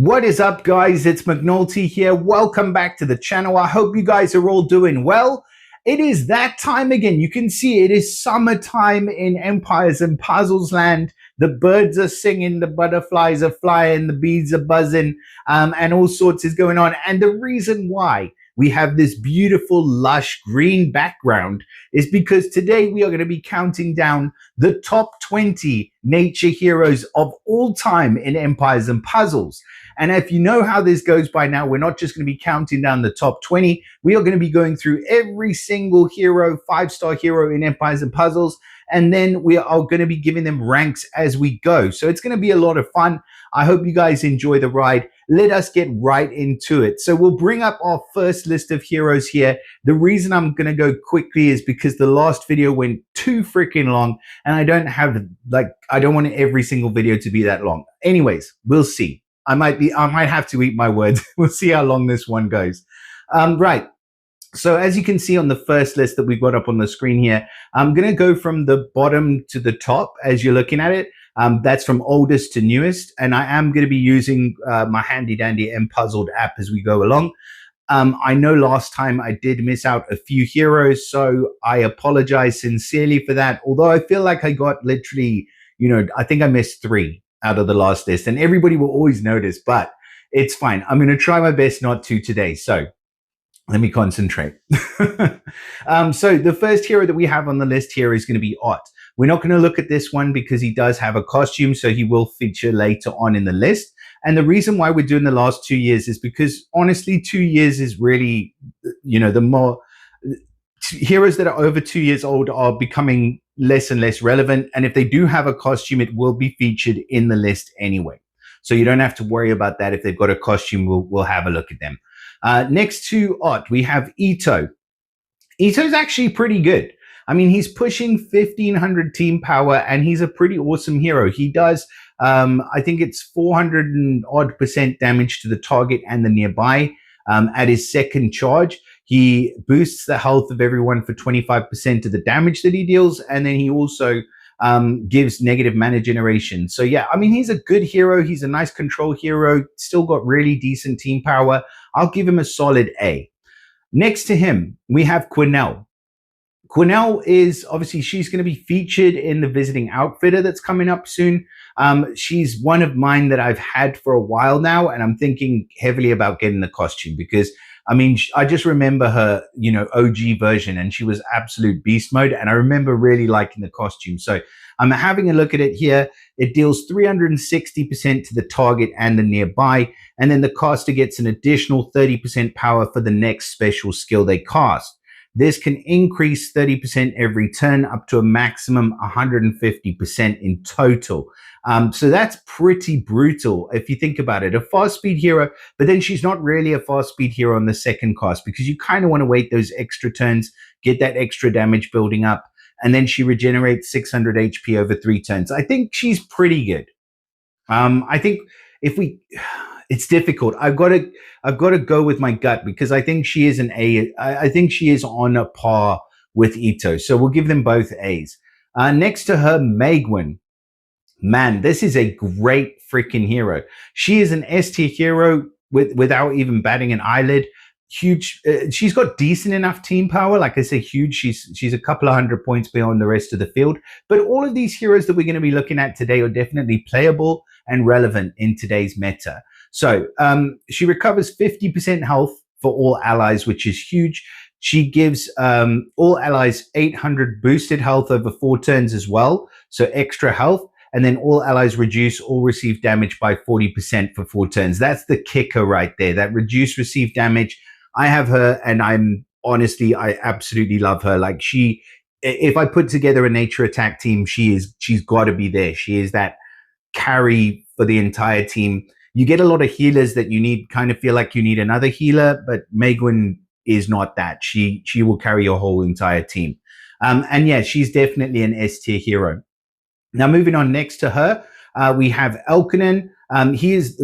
What is up, guys? It's McNulty here. Welcome back to the channel. I hope you guys are all doing well. It is that time again. You can see it is summertime in Empires and Puzzles land. The birds are singing, the butterflies are flying, the bees are buzzing, and all sorts is going on. And the reason why we have this beautiful, lush green background is because today we are going to be counting down the top 20 nature heroes of all time in Empires and Puzzles. And if you know how this goes by now, we're not just going to be counting down the top 20. We are going to be going through every single hero, 5-star hero in Empires and Puzzles. And then we are going to be giving them ranks as we go. So it's going to be a lot of fun. I hope you guys enjoy the ride. Let us get right into it. So we'll bring up our first list of heroes here. The reason I'm going to go quickly is because the last video went too freaking long. And I don't want every single video to be that long. Anyways, we'll see. I might have to eat my words. We'll see how long this one goes. Right. So as you can see on the first list that we've got up on the screen here, I'm going to go from the bottom to the top as you're looking at it. That's from oldest to newest. And I am going to be using my handy dandy Empuzzled app as we go along. I know last time I did miss out a few heroes, so I apologize sincerely for that. Although I feel like I got literally, I think I missed 3 out of the last list, and everybody will always notice, but it's fine. I'm going to try my best not to today. So let me concentrate. So the first hero that we have on the list here is going to be Ott. We're not going to look at this one because he does have a costume, so he will feature later on in the list. And the reason why we're doing the last 2 years is because honestly, 2 years is really, the more heroes that are over 2 years old are becoming less and less relevant. And if they do have a costume, it will be featured in the list anyway. So you don't have to worry about that. If they've got a costume, we'll have a look at them. Next to Ott, we have Itto. Itto's actually pretty good. I mean, he's pushing 1500 team power and he's a pretty awesome hero. He does, I think it's 400 and odd% damage to the target and the nearby at his second charge. He boosts the health of everyone for 25% of the damage that he deals. And then he also gives negative mana generation. So yeah, I mean, he's a good hero. He's a nice control hero. Still got really decent team power. I'll give him a solid A. Next to him, we have Quenelle. Quenelle is obviously, she's going to be featured in the Visiting Outfitter that's coming up soon. She's one of mine that I've had for a while now, and I'm thinking heavily about getting the costume because, I mean, I just remember her, OG version, and she was absolute beast mode, and I remember really liking the costume. So I'm having a look at it here. It deals 360% to the target and the nearby, and then the caster gets an additional 30% power for the next special skill they cast. This can increase 30% every turn up to a maximum 150% in total. So that's pretty brutal if you think about it. A fast speed hero, but then she's not really a fast speed hero on the second cast because you kind of want to wait those extra turns, get that extra damage building up, and then she regenerates 600 HP over 3 turns. I think she's pretty good. I think it's difficult. I've got to go with my gut because I think she is an A. I think she is on a par with Itto. So we'll give them both A's. Next to her, Meguin. Man, this is a great freaking hero. She is an S tier hero without even batting an eyelid. Huge. She's got decent enough team power. Like I say, huge. She's a couple of 100 points beyond the rest of the field. But all of these heroes that we're going to be looking at today are definitely playable and relevant in today's meta. So she recovers 50% health for all allies, which is huge. She gives all allies 800 boosted health over 4 turns as well. So extra health. And then all allies reduce or receive damage by 40% for 4 turns. That's the kicker right there. That reduce receive damage. I have her and I absolutely love her. Like if I put together a nature attack team, she's got to be there. She is that carry for the entire team. You get a lot of healers that you kind of feel like you need another healer, but Meguin is not that. She will carry your whole entire team. And yeah, she's definitely an S tier hero. Now, moving on next to her, we have Elkonin.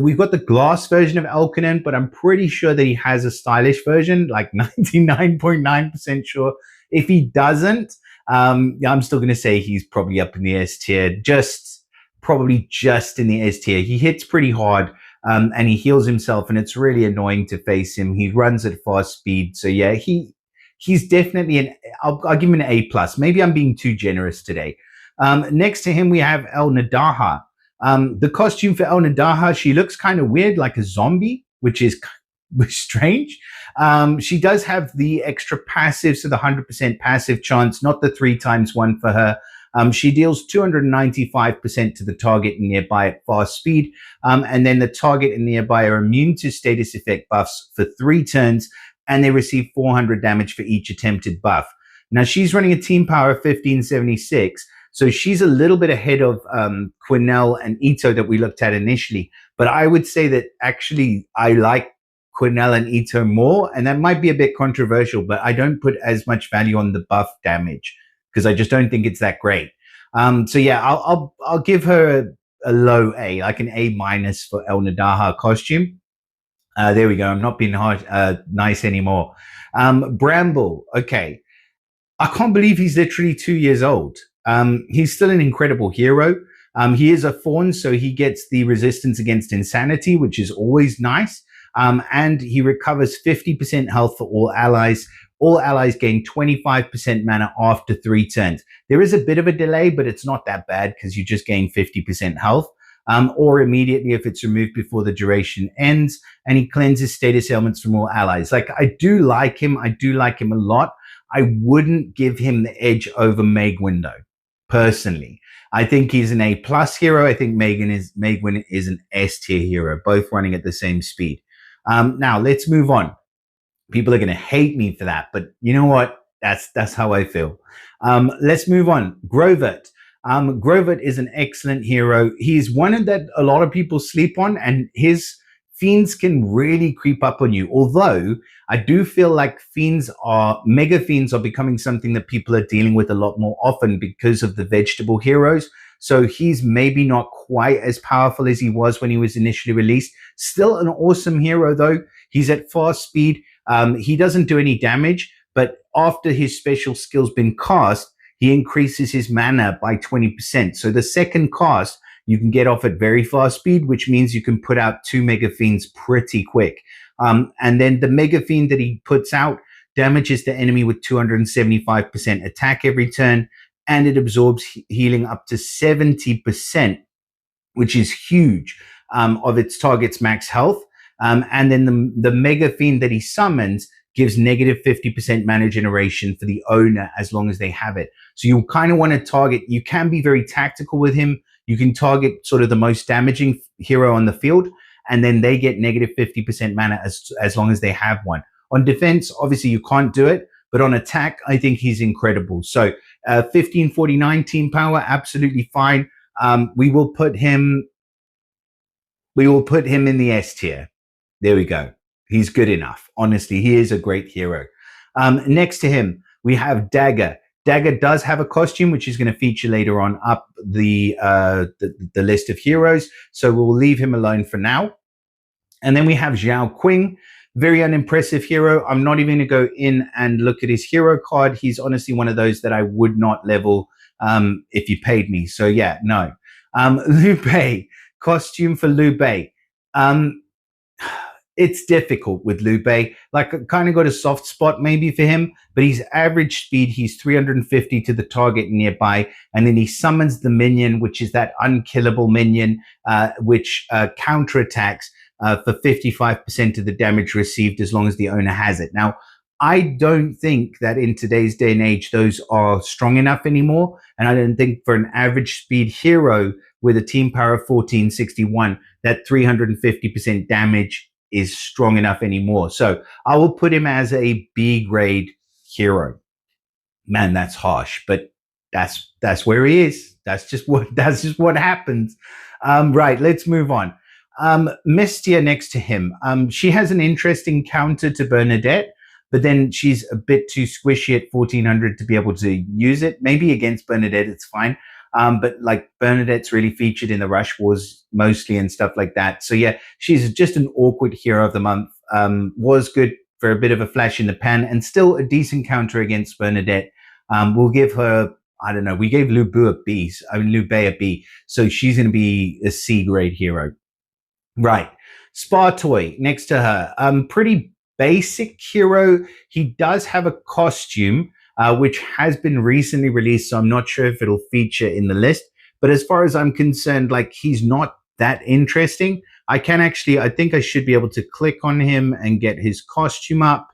We've got the glass version of Elkonin, but I'm pretty sure that he has a stylish version, like 99.9% sure. If he doesn't, I'm still going to say he's probably up in the S tier, probably just in the S tier. He hits pretty hard. and he heals himself, and it's really annoying to face him. He runs at fast speed. So yeah, he's definitely I'll give him an A plus. Maybe I'm being too generous today. Next to him, we have El Nadaha. The costume for El Nadaha, she looks kind of weird, like a zombie, which is strange. She does have the extra passive, so the 100% passive chance, not the 3x1 for her. She deals 295% to the target and nearby at fast speed. And then the target and nearby are immune to status effect buffs for 3 turns, and they receive 400 damage for each attempted buff. Now, she's running a team power of 1576, so she's a little bit ahead of Quinnell and Ito that we looked at initially. But I would say that actually I like Quinnell and Ito more, and that might be a bit controversial, but I don't put as much value on the buff damage because I just don't think it's that great. So yeah, I'll give her a low A, like an A minus for El Nadaha costume. There we go. I'm not being nice anymore. Bramble. Okay. I can't believe he's literally 2 years old. He's still an incredible hero. He is a fawn, so he gets the resistance against insanity, which is always nice. And he recovers 50% health for all allies. All allies gain 25% mana after 3 turns. There is a bit of a delay, but it's not that bad because you just gain 50% health. Or immediately if it's removed before the duration ends, and he cleanses status ailments from all allies. Like, I do like him. I do like him a lot. I wouldn't give him the edge over Megwin though, personally. I think he's an A plus hero. I think Megwin is an S tier hero, both running at the same speed. Now let's move on. People are going to hate me for that, but you know what? That's how I feel. Let's move on. Grovert. Grovert is an excellent hero. He's one that a lot of people sleep on, and his fiends can really creep up on you. Although I do feel like mega fiends are becoming something that people are dealing with a lot more often because of the vegetable heroes. So he's maybe not quite as powerful as he was when he was initially released. Still an awesome hero though. He's at fast speed. He doesn't do any damage, but after his special skill's been cast, he increases his mana by 20%. So the second cast, you can get off at very fast speed, which means you can put out 2 Mega Fiends pretty quick. And then the Mega Fiend that he puts out damages the enemy with 275% attack every turn, and it absorbs healing up to 70%, which is huge, of its target's max health. And then the Mega Fiend that he summons gives negative 50% mana generation for the owner as long as they have it. So you kind of want to target, you can be very tactical with him. You can target sort of the most damaging hero on the field, and then they get negative 50% mana as long as they have one. On defense, obviously you can't do it, but on attack, I think he's incredible. So 1549 team power, absolutely fine. We will put him in the S tier. There we go. He's good enough. Honestly, he is a great hero. Next to him, we have Dagger. Dagger does have a costume, which is going to feature later on up the list of heroes. So we'll leave him alone for now. And then we have Zhao Qing, very unimpressive hero. I'm not even going to go in and look at his hero card. He's honestly one of those that I would not level if you paid me. So yeah, no. Liu Bei, costume for Liu Bei. It's difficult with Liu Bei. Like, I kind of got a soft spot maybe for him, but he's average speed. He's 350 to the target nearby, and then he summons the minion, which is that unkillable minion, which counterattacks for 55% of the damage received as long as the owner has it. Now, I don't think that in today's day and age, those are strong enough anymore. And I don't think for an average speed hero with a team power of 1461, that 350% damage is strong enough anymore. So I will put him as a B grade hero. Man, that's harsh, but that's where he is. That's just what happens. Right, let's move on. Mystia next to him. She has an interesting counter to Bernadette, but then she's a bit too squishy at 1400 to be able to use it. Maybe against Bernadette, it's fine. But like Bernadette's really featured in the Rush Wars mostly and stuff like that. So yeah, she's just an awkward hero of the month. Was good for a bit of a flash in the pan and still a decent counter against Bernadette. We'll give her, I don't know, we gave Liu Bei a B. So she's going to be a C grade hero. Right. Spartoy next to her. Pretty basic hero. He does have a costume, which has been recently released, so I'm not sure if it'll feature in the list. But as far as I'm concerned, like he's not that interesting. I think I should be able to click on him and get his costume up.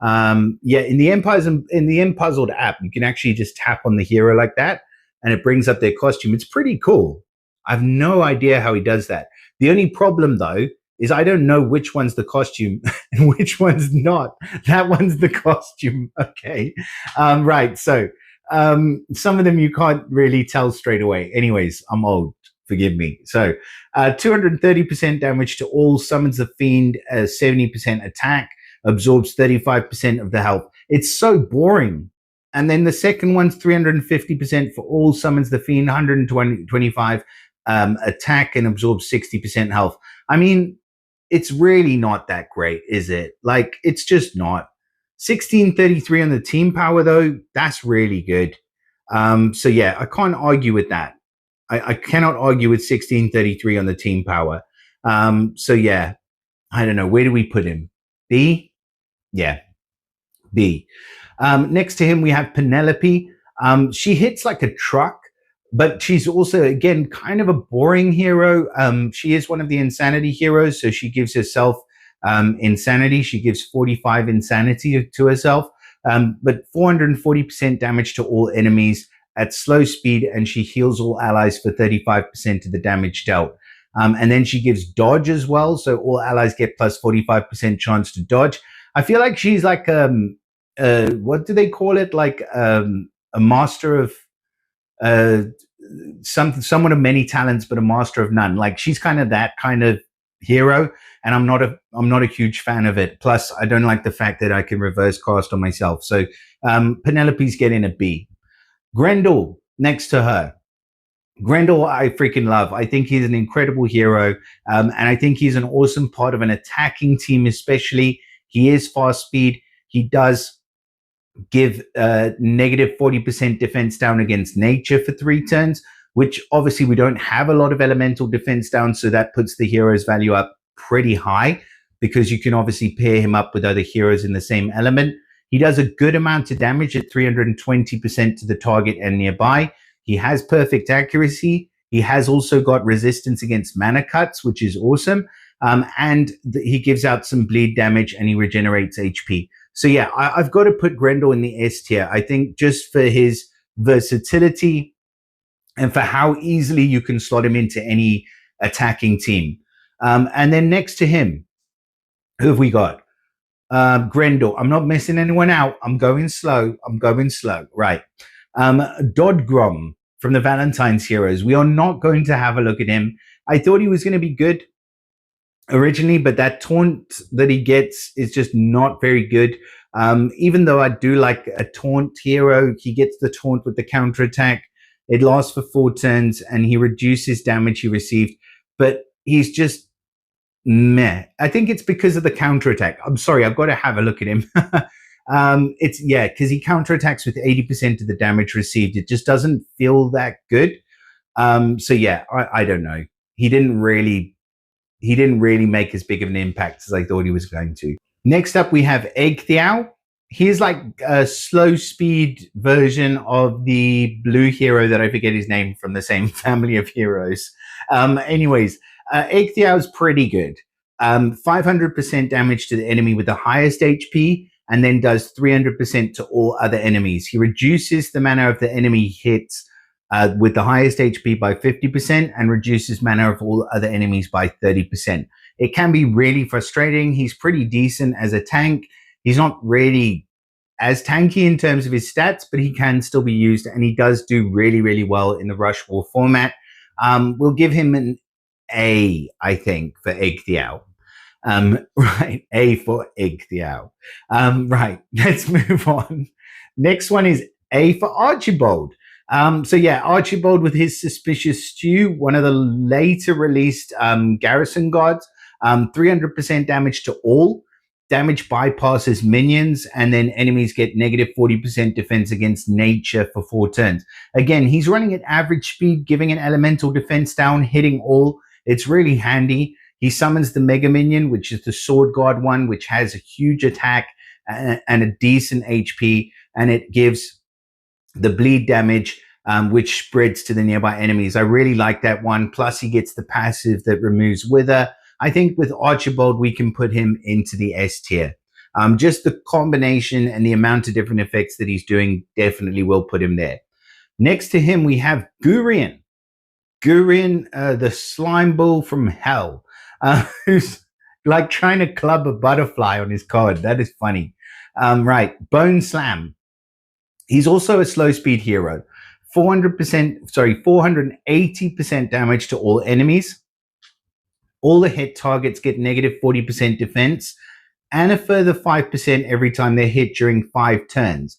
Yeah, in the Empuzzled app, you can actually just tap on the hero like that, and it brings up their costume. It's pretty cool. I've no idea how he does that. The only problem though is I don't know which one's the costume and which one's not. That one's the costume. Okay. Right. So some of them you can't really tell straight away. Anyways, I'm old. Forgive me. So 230% damage to all, summons the fiend, 70% attack, absorbs 35% of the health. It's so boring. And then the second one's 350% for all, summons the fiend, 125 attack and absorbs 60% health. I mean, it's really not that great, is it? Like, it's just not. 1633 on the team power, though, that's really good. So yeah, I can't argue with that. I cannot argue with 1633 on the team power. So yeah, I don't know. Where do we put him? B? Yeah, B. Next to him, we have Penelope. She hits like a truck, but she's also, again, kind of a boring hero. She is one of the insanity heroes, so she gives herself insanity. She gives 45 insanity to herself, but 440% damage to all enemies at slow speed, and she heals all allies for 35% of the damage dealt. And then she gives dodge as well, so all allies get plus 45% chance to dodge. I feel like she's like what do they call it? Like a master of someone of many talents, but a master of none. Like she's kind of that kind of hero, and I'm not a huge fan of it. Plus, I don't like the fact that I can reverse cast on myself. So Penelope's getting a B. Grendel next to her. Grendel, I freaking love. I think he's an incredible hero, and I think he's an awesome part of an attacking team, especially. He is fast speed. He does give negative 40% defense down against nature for 3 turns, which obviously we don't have a lot of elemental defense down, so that puts the hero's value up pretty high because you can obviously pair him up with other heroes in the same element. He does a good amount of damage at 320% to the target and nearby. He has perfect accuracy. He has also got resistance against mana cuts, which is awesome. And he gives out some bleed damage and he regenerates HP. So yeah, I've got to put Grendel in the S tier. I think just for his versatility and for how easily you can slot him into any attacking team. And then next to him, who have we got? Grendel. I'm not missing anyone out. I'm going slow. Right. Dodgrom from the Valentine's Heroes. We are not going to have a look at him. I thought he was going to be good originally, but that taunt that he gets is just not very good. Even though I do like a taunt hero, he gets the taunt with the counterattack. It lasts for 4 turns and he reduces damage he received, but he's just meh. I think it's because of the counterattack. I'm sorry, I've got to have a look at him. It's because he counterattacks with 80% of the damage received. It just doesn't feel that good. So yeah, I don't know. He didn't really make as big of an impact as I thought he was going to. Next up, we have Egg He's like a slow speed version of the blue hero that I forget his name from the same family of heroes. Anyways, Egg is pretty good. 500% damage to the enemy with the highest HP, and then does 300% to all other enemies. He reduces the mana of the enemy hits with the highest HP by 50% and reduces mana of all other enemies by 30%. It can be really frustrating. He's pretty decent as a tank. He's not really as tanky in terms of his stats, but he can still be used, and he does do really, really well in the Rush War format. We'll give him an A, I think, for Egg right, A for Egg right, let's move on. Next one is A for Archibald. So yeah, Archibald with his Suspicious Stew, one of the later released garrison guards, 300% damage to all. Damage bypasses minions, and then enemies get negative 40% defense against nature for 4 turns. Again, he's running at average speed, giving an elemental defense down, hitting all. It's really handy. He summons the Mega Minion, which is the Sword Guard one, which has a huge attack and a decent HP, and it gives the bleed damage, which spreads to the nearby enemies. I really like that one. Plus, he gets the passive that removes Wither. I think with Archibald, we can put him into the S tier. Just the combination and the amount of different effects that he's doing definitely will put him there. Next to him, we have Gurion. Gurion, the slime bull from hell, who's like trying to club a butterfly on his card. That is funny. Right, Bone Slam. He's also a slow speed hero. 480% damage to all enemies. All the hit targets get negative 40% defense, and a further 5% every time they're hit during 5 turns.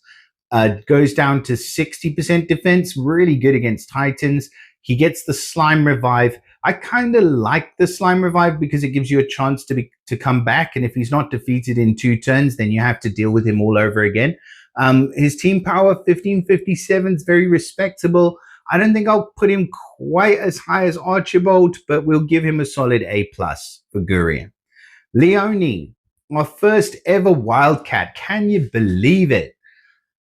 Goes down to 60% defense, really good against Titans. He gets the Slime Revive. I kind of like the Slime Revive because it gives you a chance to come back, and if he's not defeated in 2 turns, then you have to deal with him all over again. His team power, 1557, is very respectable. I don't think I'll put him quite as high as Archibald, but we'll give him a solid A+ for Gurion. Leonie, our first ever Wildcat. Can you believe it?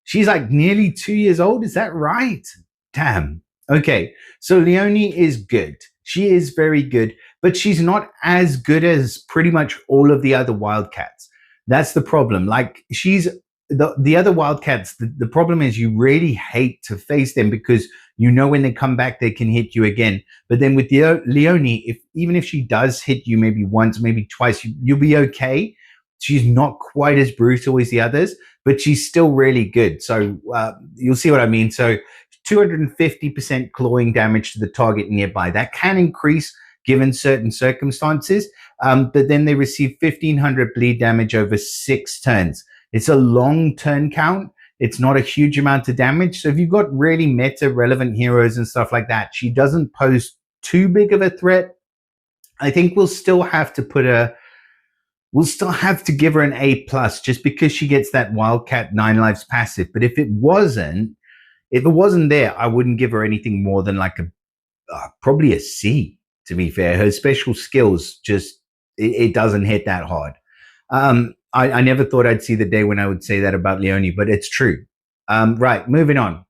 She's like nearly 2 years old. Is that right? Damn. Okay, so Leonie is good. She is very good, but she's not as good as pretty much all of the other Wildcats. That's the problem. Like, she's the other Wildcats, the problem is you really hate to face them because you know when they come back, they can hit you again. But then with Leonie, even if she does hit you maybe once, maybe twice, you'll be okay. She's not quite as brutal as the others, but she's still really good. So you'll see what I mean. So 250% clawing damage to the target nearby. That can increase given certain circumstances, but then they receive 1500 bleed damage over 6 turns. It's a long turn count. It's not a huge amount of damage. So if you've got really meta relevant heroes and stuff like that, she doesn't pose too big of a threat. I think we'll still have to give her an A+ just because she gets that Wildcat 9 lives passive. But if it wasn't there, I wouldn't give her anything more than like probably a C, to be fair. Her special skills just, it doesn't hit that hard. I never thought I'd see the day when I would say that about Leonie, but it's true. Right, moving on.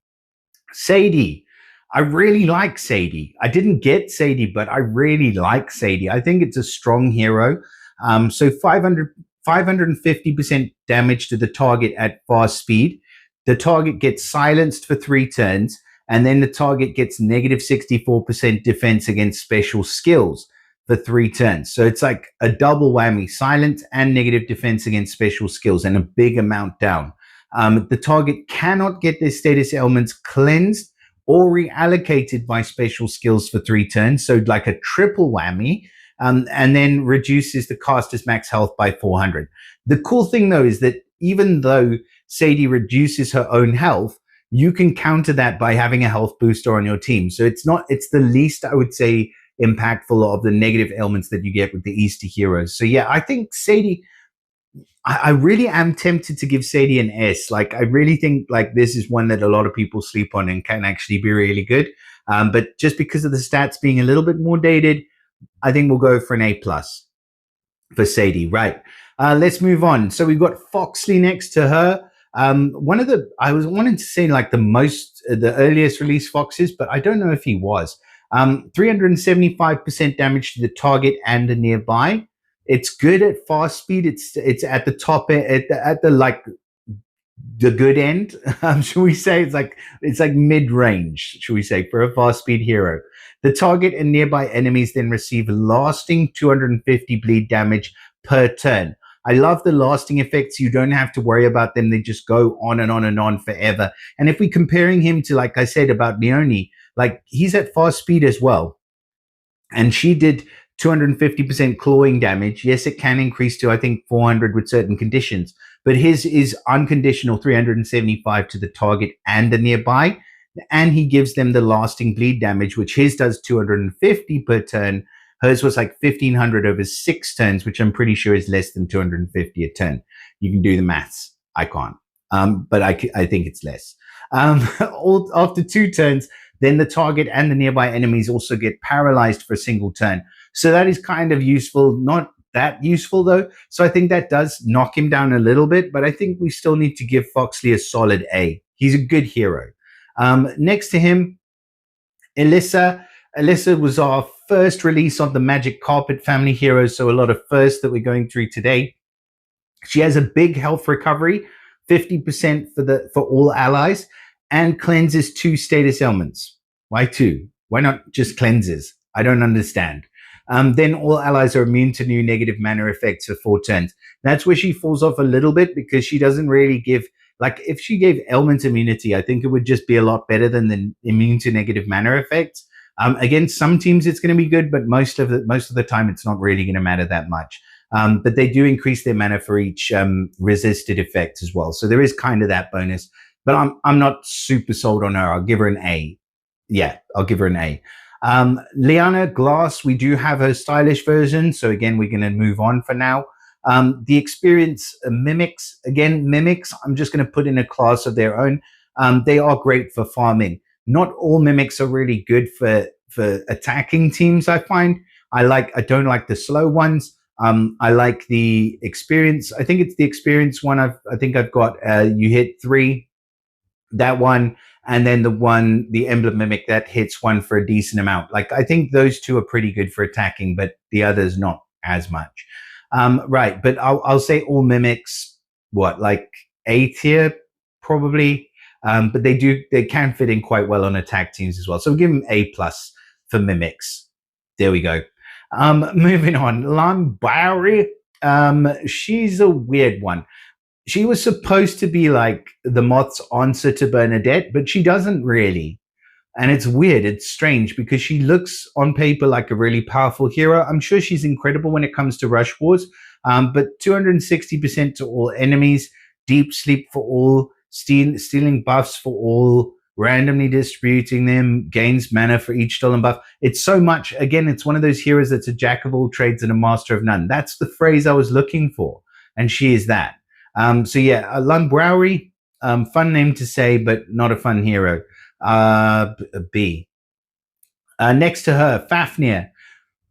Sadie. I really like Sadie. I didn't get Sadie, but I really like Sadie. I think it's a strong hero. So 550% damage to the target at fast speed. The target gets silenced for 3 turns, and then the target gets negative 64% defense against special skills for 3 turns. So it's like a double whammy, silence and negative defense against special skills, and a big amount down. The target cannot get their status elements cleansed or reallocated by special skills for 3 turns. So like a triple whammy, and then reduces the caster's max health by 400. The cool thing though is that even though Sadie reduces her own health, you can counter that by having a health booster on your team. So it's the least, I would say, impactful of the negative elements that you get with the Easter heroes. So yeah, I think Sadie, I really am tempted to give Sadie an S. Like, I really think like this is one that a lot of people sleep on and can actually be really good. But just because of the stats being a little bit more dated, I think we'll go for an A+ for Sadie. Right. Let's move on. So we've got Foxley next to her. I was wanting to say like the earliest release Foxes, but I don't know if he was. 375% damage to the target and the nearby. It's good at fast speed. It's at the top at the good end. Should we say it's like mid range? Should we say for a fast speed hero? The target and nearby enemies then receive lasting 250 bleed damage per turn. I love the lasting effects. You don't have to worry about them. They just go on and on and on forever. And if we're comparing him to, like I said about Leonie, like he's at fast speed as well. And she did 250% clawing damage. Yes, it can increase to, I think, 400 with certain conditions. But his is unconditional 375 to the target and the nearby. And he gives them the lasting bleed damage, which his does 250 per turn. Hers was like 1,500 over 6 turns, which I'm pretty sure is less than 250 a turn. You can do the maths. I can't. But I think it's less. After 2 turns, then the target and the nearby enemies also get paralyzed for a single turn. So that is kind of useful, not that useful though. So I think that does knock him down a little bit, but I think we still need to give Foxley a solid A. He's a good hero. Next to him, Alyssa. Alyssa was our first release of the Magic Carpet family heroes, so a lot of firsts that we're going through today. She has a big health recovery, 50% for all allies, and cleanses 2 status elements. Why 2? Why not just cleanses? I don't understand. Then all allies are immune to new negative mana effects for 4 turns. That's where she falls off a little bit because she doesn't really give, like if she gave element immunity, I think it would just be a lot better than the immune to negative mana effects. Against some teams it's going to be good, but most of the time it's not really going to matter that much. But they do increase their mana for each resisted effect as well. So there is kind of that bonus. But I'm not super sold on her. I'll give her an A. Yeah, I'll give her an A. Liana Glass, we do have her stylish version. So again, we're going to move on for now. The experience mimics, again, mimics, I'm just going to put in a class of their own. They are great for farming. Not all mimics are really good for attacking teams, I find. I don't like the slow ones. I like the experience. I think it's the experience one. I think I've got, you hit 3, that one, and then the emblem mimic that hits 1 for a decent amount. Like, I think those 2 are pretty good for attacking, but the others not as much. Right. But I'll say all mimics, like A tier, probably. But they can fit in quite well on attack teams as well. So we'll give them A+ for mimics. There we go. Moving on, Lan Bowery. She's a weird one. She was supposed to be like the Moth's answer to Bernadette, but she doesn't really. And it's weird. It's strange because she looks on paper like a really powerful hero. I'm sure she's incredible when it comes to Rush Wars. But 260% to all enemies, deep sleep for all, stealing buffs for all, randomly distributing them, gains mana for each stolen buff. It's so much. Again, it's one of those heroes that's a jack of all trades and a master of none. That's the phrase I was looking for. And she is that. So yeah, Lan Bowery, fun name to say, but not a fun hero. B. Next to her, Fafnir.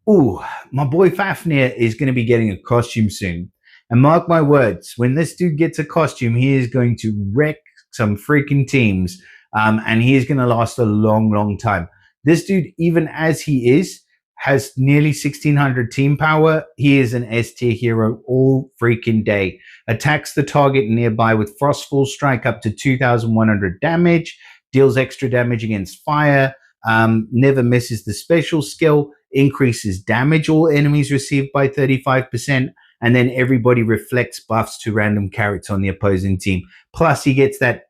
Ooh, my boy Fafnir is going to be getting a costume soon. And mark my words, when this dude gets a costume, he is going to wreck some freaking teams. And he is going to last a long, long time. This dude, even as he is, has nearly 1600 team power. He is an S tier hero all freaking day. Attacks the target nearby with Frostfall Strike up to 2100 damage. Deals extra damage against fire. Never misses the special skill. Increases damage all enemies receive by 35%. And then everybody reflects buffs to random carrots on the opposing team. Plus, he gets that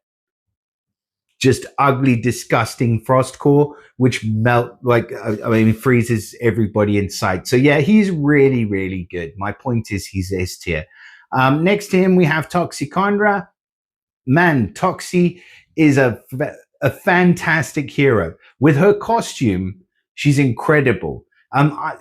just ugly, disgusting frost core, which freezes everybody in sight. So yeah, he's really, really good. My point is he's S tier. Next to him, we have Toxicandra. Man, Toxie is a fantastic hero. With her costume, she's incredible.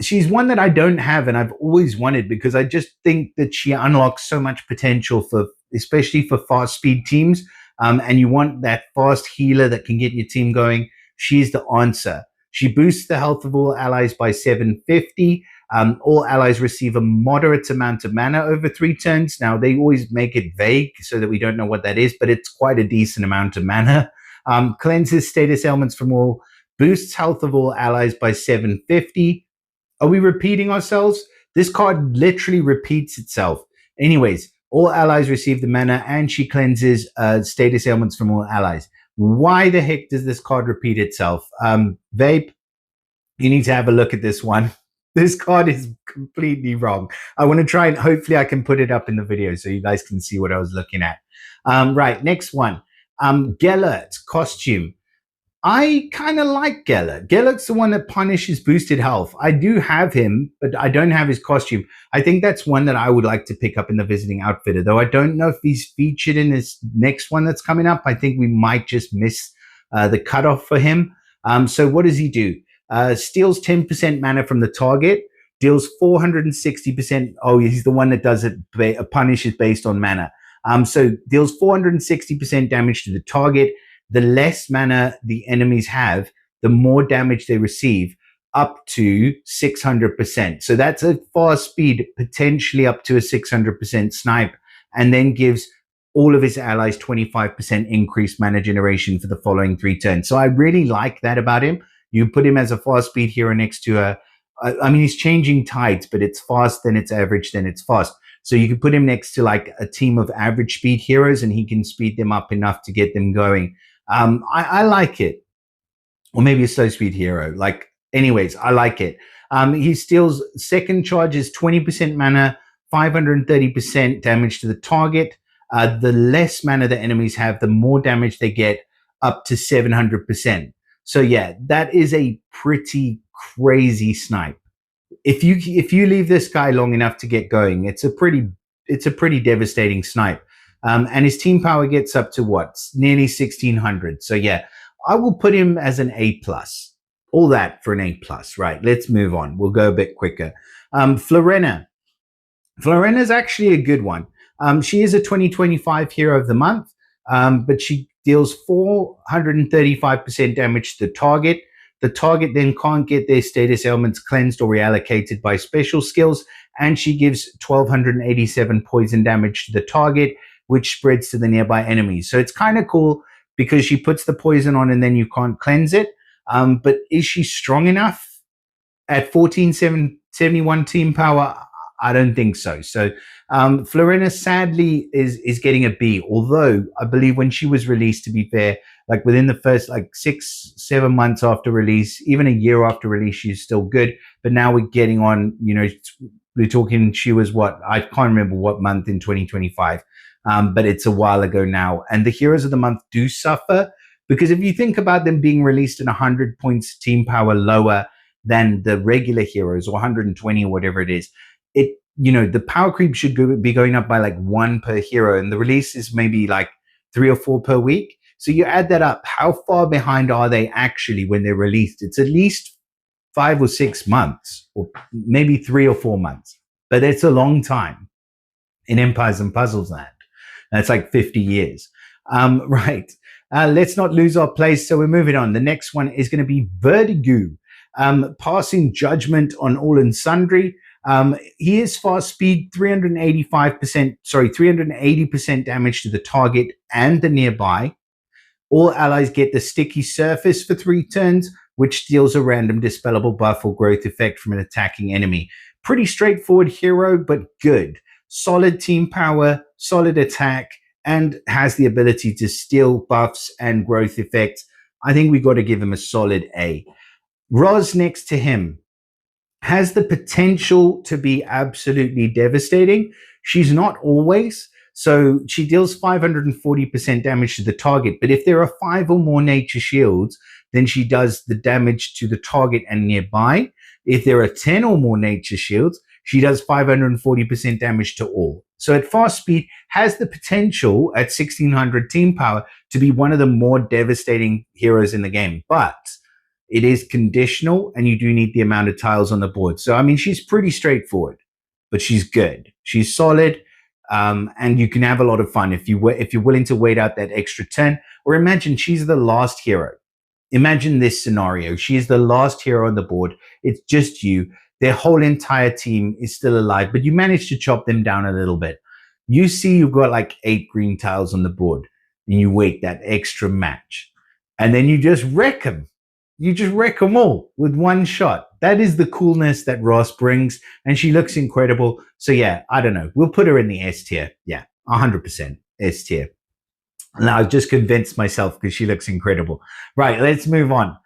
She's one that I don't have and I've always wanted because I just think that she unlocks so much potential especially for fast speed teams. And you want that fast healer that can get your team going. She's the answer. She boosts the health of all allies by 750. All allies receive a moderate amount of mana over 3 turns. Now, they always make it vague so that we don't know what that is, but it's quite a decent amount of mana. Cleanses status elements from all. Boosts health of all allies by 750. Are we repeating ourselves? This card literally repeats itself. Anyways, all allies receive the mana, and she cleanses status ailments from all allies. Why the heck does this card repeat itself? Vape, you need to have a look at this one. This card is completely wrong. I want to try and hopefully I can put it up in the video so you guys can see what I was looking at. Right, next one. Gellert, costume. I kind of like Gellert. Gellert's the one that punishes boosted health. I do have him, but I don't have his costume. I think that's one that I would like to pick up in the Visiting Outfitter, though I don't know if he's featured in this next one that's coming up. I think we might just miss the cutoff for him. So what does he do? Steals 10% mana from the target, deals 460%. Oh, he's the one that does it, punishes based on mana. So deals 460% damage to the target. The less mana the enemies have, the more damage they receive. up to 600%. So that's a fast speed, potentially up to a 600% snipe, and then gives all of his allies 25% increased mana generation for the following 3 turns. So I really like that about him. You put him as a fast speed hero next to I mean, he's changing tides, but it's fast, then it's average, then it's fast. So you could put him next to like a team of average speed heroes and he can speed them up enough to get them going. I like it. Or maybe a slow speed hero. Like, anyways, I like it. He steals second charge is 20% mana, 530% damage to the target. The less mana the enemies have, the more damage they get, up to 700%. So yeah, that is a pretty crazy snipe. If you leave this guy long enough to get going, it's a pretty devastating snipe. And his team power gets up to what? Nearly 1600. So yeah, I will put him as an A+. All that for an A+. Right, let's move on. We'll go a bit quicker. Florena. Florena is actually a good one. She is a 2025 Hero of the Month, but she deals 435% damage to the target. The target then can't get their status elements cleansed or reallocated by special skills, and she gives 1287 poison damage to the target, which spreads to the nearby enemies. So it's kind of cool because she puts the poison on and then you can't cleanse it. But is she strong enough at 1471 team power? I don't think so. So Florena sadly is getting a B, although I believe when she was released, to be fair, like within the first like 6-7 months after release, even a year after release, she's still good. But now we're getting on, we're talking, she was what? I can't remember what month in 2025, but it's a while ago now. And the Heroes of the Month do suffer because if you think about them being released at 100 points team power lower than the regular heroes, or 120 or whatever it is, the power creep should be going up by like 1 per hero, and the release is maybe like 3 or 4 per week. So you add that up, how far behind are they actually when they're released? It's at least 5 or 6 months, or maybe 3 or 4 months, but it's a long time in Empires and Puzzles land. That's like 50 years. Right. Let's not lose our place. So we're moving on. The next one is going to be Vertigo, passing judgment on all and sundry. He is fast speed, 380% damage to the target and the nearby. All allies get the sticky surface for 3 turns, which deals a random dispellable buff or growth effect from an attacking enemy. Pretty straightforward hero, but good. Solid team power, solid attack, and has the ability to steal buffs and growth effects. I think we got to give him a solid A. Roz next to him has the potential to be absolutely devastating. She's not always. So she deals 540% damage to the target. But if there are 5 or more nature shields, then she does the damage to the target and nearby. If there are 10 or more nature shields, she does 540% damage to all. So at fast speed, has the potential at 1600 team power to be one of the more devastating heroes in the game. But it is conditional, and you do need the amount of tiles on the board. So, I mean, she's pretty straightforward, but she's good. She's solid, and you can have a lot of fun if you're willing to wait out that extra turn. Or imagine she's the last hero. Imagine this scenario. She is the last hero on the board. It's just you. Their whole entire team is still alive, but you managed to chop them down a little bit. You see you've got like 8 green tiles on the board, and you wait that extra match. And then you just wreck them. You just wreck them all with one shot. That is the coolness that Ross brings, and she looks incredible. So yeah, I don't know. We'll put her in the S tier. Yeah, 100% S tier. Now I've just convinced myself because she looks incredible. Right, let's move on.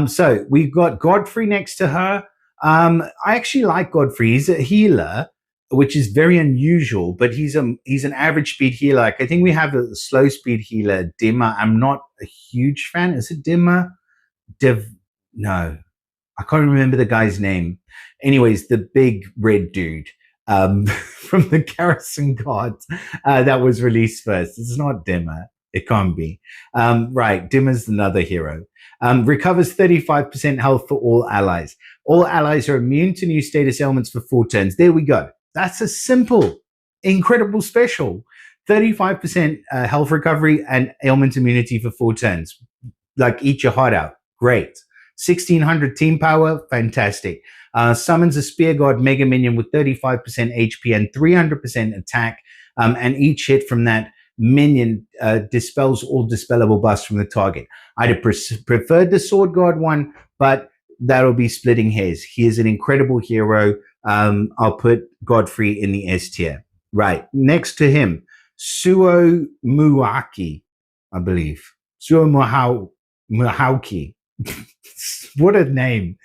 So we've got Godfrey next to her. I actually like Godfrey. He's a healer, which is very unusual, but he's an average speed healer. Like, I think we have a slow speed healer, Dimmer. I'm not a huge fan. Is it Dimmer? No, I can't remember the guy's name. Anyways, the big red dude from the Garrison Guards that was released first. It's not Dimmer. It can't be. Right, Dimmer's another hero. Recovers 35% health for all allies. All allies are immune to new status elements for 4 turns. There we go. That's a simple, incredible special. 35% health recovery and ailment immunity for 4 turns. Like, eat your heart out. Great. 1600 team power, fantastic. Summons a Spear God Mega Minion with 35% HP and 300% attack, and each hit from that minion dispels all dispellable buffs from the target. I'd have preferred the Sword God one, but that'll be splitting hairs. He is an incredible hero. I'll put Godfrey in the S tier. Right. Next to him, Suo Muaki, I believe. Suo Muhauki. What a name.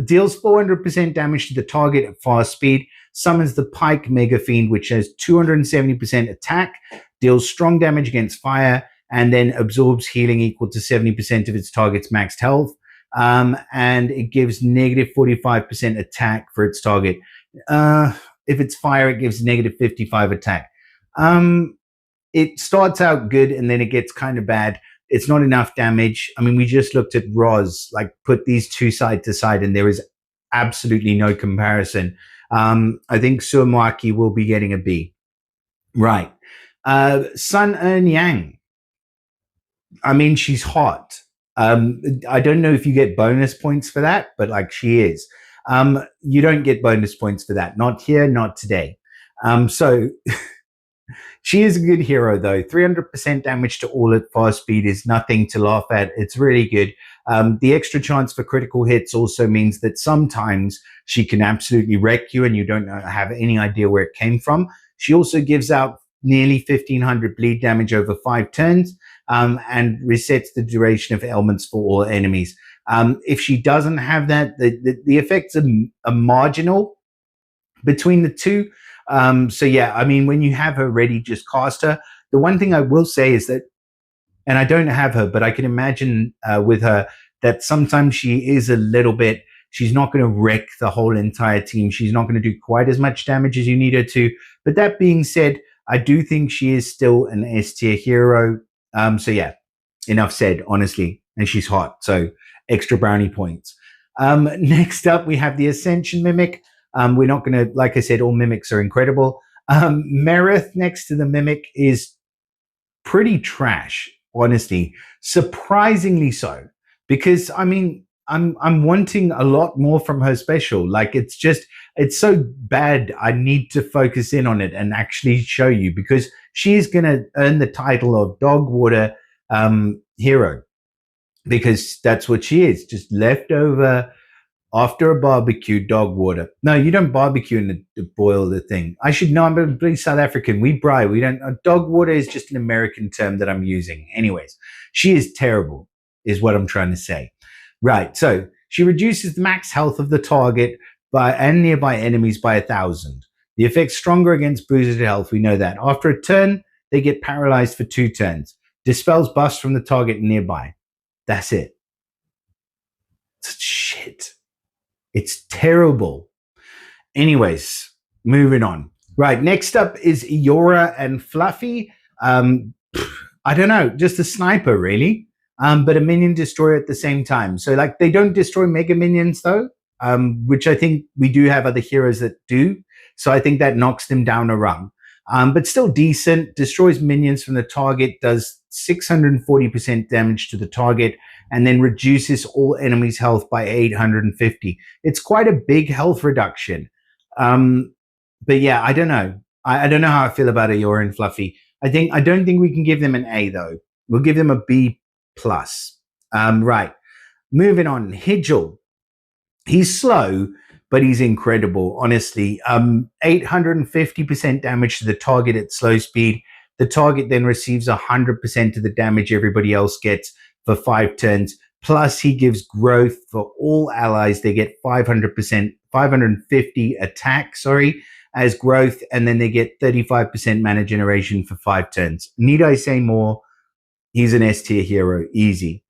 Deals 400% damage to the target at fast speed. Summons the Pike Mega Fiend, which has 270% attack. Deals strong damage against fire. And then absorbs healing equal to 70% of its target's maxed health. And it gives negative 45% attack for its target. If it's fire, it gives negative 55 attack. It starts out good and then it gets kind of bad. It's not enough damage. I mean, we just looked at Roz, like put these two side to side and there is absolutely no comparison. I think Suamaki will be getting a B. Right. Sun Earn Yang. I mean, she's hot. I don't know if you get bonus points for that, but like she is. You don't get bonus points for that. Not here, not today. So she is a good hero though. 300% damage to all at fast speed is nothing to laugh at. It's really good. The extra chance for critical hits also means that sometimes she can absolutely wreck you and you don't have any idea where it came from. She also gives out nearly 1500 bleed damage over 5 turns. And resets the duration of ailments for all enemies. If she doesn't have that, the effects are marginal between the two. So yeah, I mean, when you have her ready, just cast her. The one thing I will say is that, and I don't have her, but I can imagine with her that sometimes she is a little bit, she's not going to wreck the whole entire team. She's not going to do quite as much damage as you need her to. But that being said, I do think she is still an S tier hero. So yeah, enough said, honestly. And she's hot, so extra brownie points. Next up, we have the Ascension Mimic. We're not going to, like I said, all mimics are incredible. Merith next to the Mimic is pretty trash, honestly. Surprisingly so. Because, I mean, I'm wanting a lot more from her special. Like, it's so bad. I need to focus in on it and actually show you because she's going to earn the title of Dog Water Hero because that's what she is. Just leftover after a barbecue dog water. No, you don't barbecue and boil the thing. I should know. I'm a South African. We braai. We don't. Dog water is just an American term that I'm using. Anyways, she is terrible is what I'm trying to say. Right, so she reduces the max health of the target and nearby enemies by 1,000. The effect's stronger against boosted health, we know that. After a turn, they get paralyzed for 2 turns. Dispels buffs from the target nearby. That's it. It's shit. It's terrible. Anyways, moving on. Right, next up is Eora and Fluffy. I don't know, just a sniper, really. But a minion destroyer at the same time. So like they don't destroy mega minions though, which I think we do have other heroes that do. So I think that knocks them down a rung. But still decent, destroys minions from the target, does 640% damage to the target, and then reduces all enemies' health by 850. It's quite a big health reduction. But yeah, I don't know. I don't know how I feel about Eora and Fluffy. I don't think we can give them an A though. We'll give them a B+. Right. Moving on. Hijal. He's slow, but he's incredible, honestly. 850% damage to the target at slow speed. The target then receives 100% of the damage everybody else gets for 5 turns. Plus, he gives growth for all allies. They get 550 attack, as growth, and then they get 35% mana generation for 5 turns. Need I say more? He's an S tier hero, easy.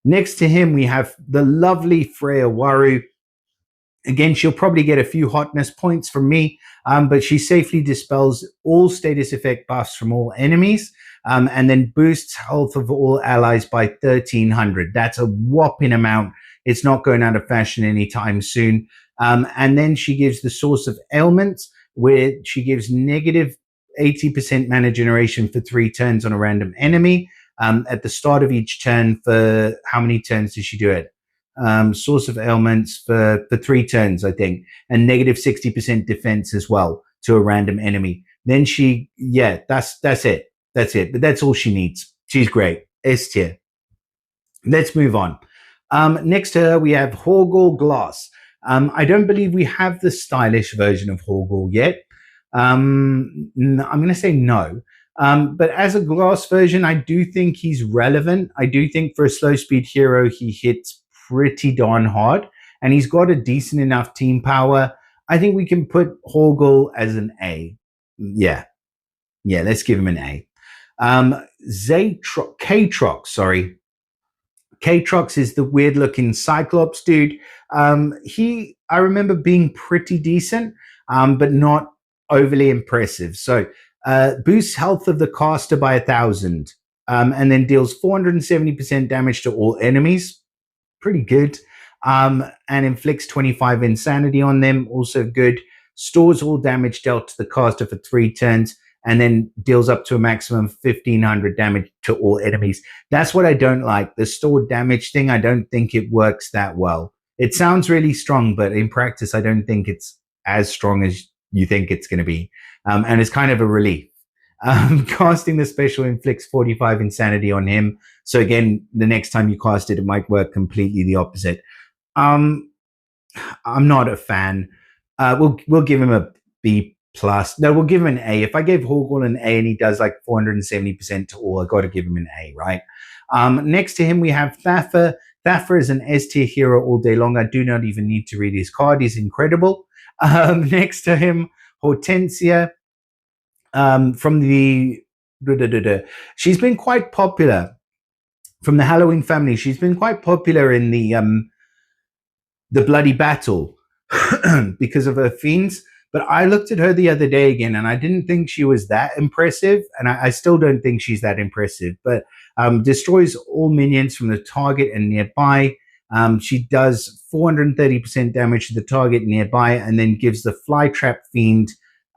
Next to him, we have the lovely Freya Waru. Again, she'll probably get a few hotness points from me, but she safely dispels all status effect buffs from all enemies, and then boosts health of all allies by 1,300. That's a whopping amount. It's not going out of fashion anytime soon. And then she gives the Source of Ailments, where she gives negative 80% mana generation for 3 turns on a random enemy. At the start of each turn. For how many turns does she do it? source of ailments for 3 turns, I think, and negative 60% defense as well to a random enemy. Then that's it. That's it. But that's all she needs. She's great. S tier. Let's move on. Next to her, we have Horgor Glass. I don't believe we have the stylish version of Horgor yet. I'm going to say no. But as a glass version, I do think he's relevant. I do think for a slow speed hero, he hits pretty darn hard, and he's got a decent enough team power. I think we can put Horgor as an A. Yeah, let's give him an A. Kaatrox, sorry. Kaatrox is the weird looking Cyclops dude. I remember being pretty decent, but not overly impressive. So boosts health of the caster by 1,000, and then deals 470% damage to all enemies. Pretty good. And inflicts 25 insanity on them. Also good. Stores all damage dealt to the caster for 3 turns, and then deals up to a maximum of 1,500 damage to all enemies. That's what I don't like. The stored damage thing, I don't think it works that well. It sounds really strong, but in practice, I don't think it's as strong as you think it's going to be. And it's kind of a relief. Casting the special inflicts 45 insanity on him. So again, the next time you cast it, it might work completely the opposite. I'm not a fan. We'll give him a B plus. No, we'll give him an A. If I gave Horgor an A and he does like 470% to all, I got to give him an A, right? Next to him, we have Thaffa. Thaffa is an S tier hero all day long. I do not even need to read his card. He's incredible. Next to him, Hortensia. From the she's been quite popular from the Halloween family. She's been quite popular in the bloody battle because of her fiends. But I looked at her the other day again, and I didn't think she was that impressive, and I still don't think she's that impressive. But destroys all minions from the target and nearby. She does 430% damage to the target nearby, and then gives the Flytrap Fiend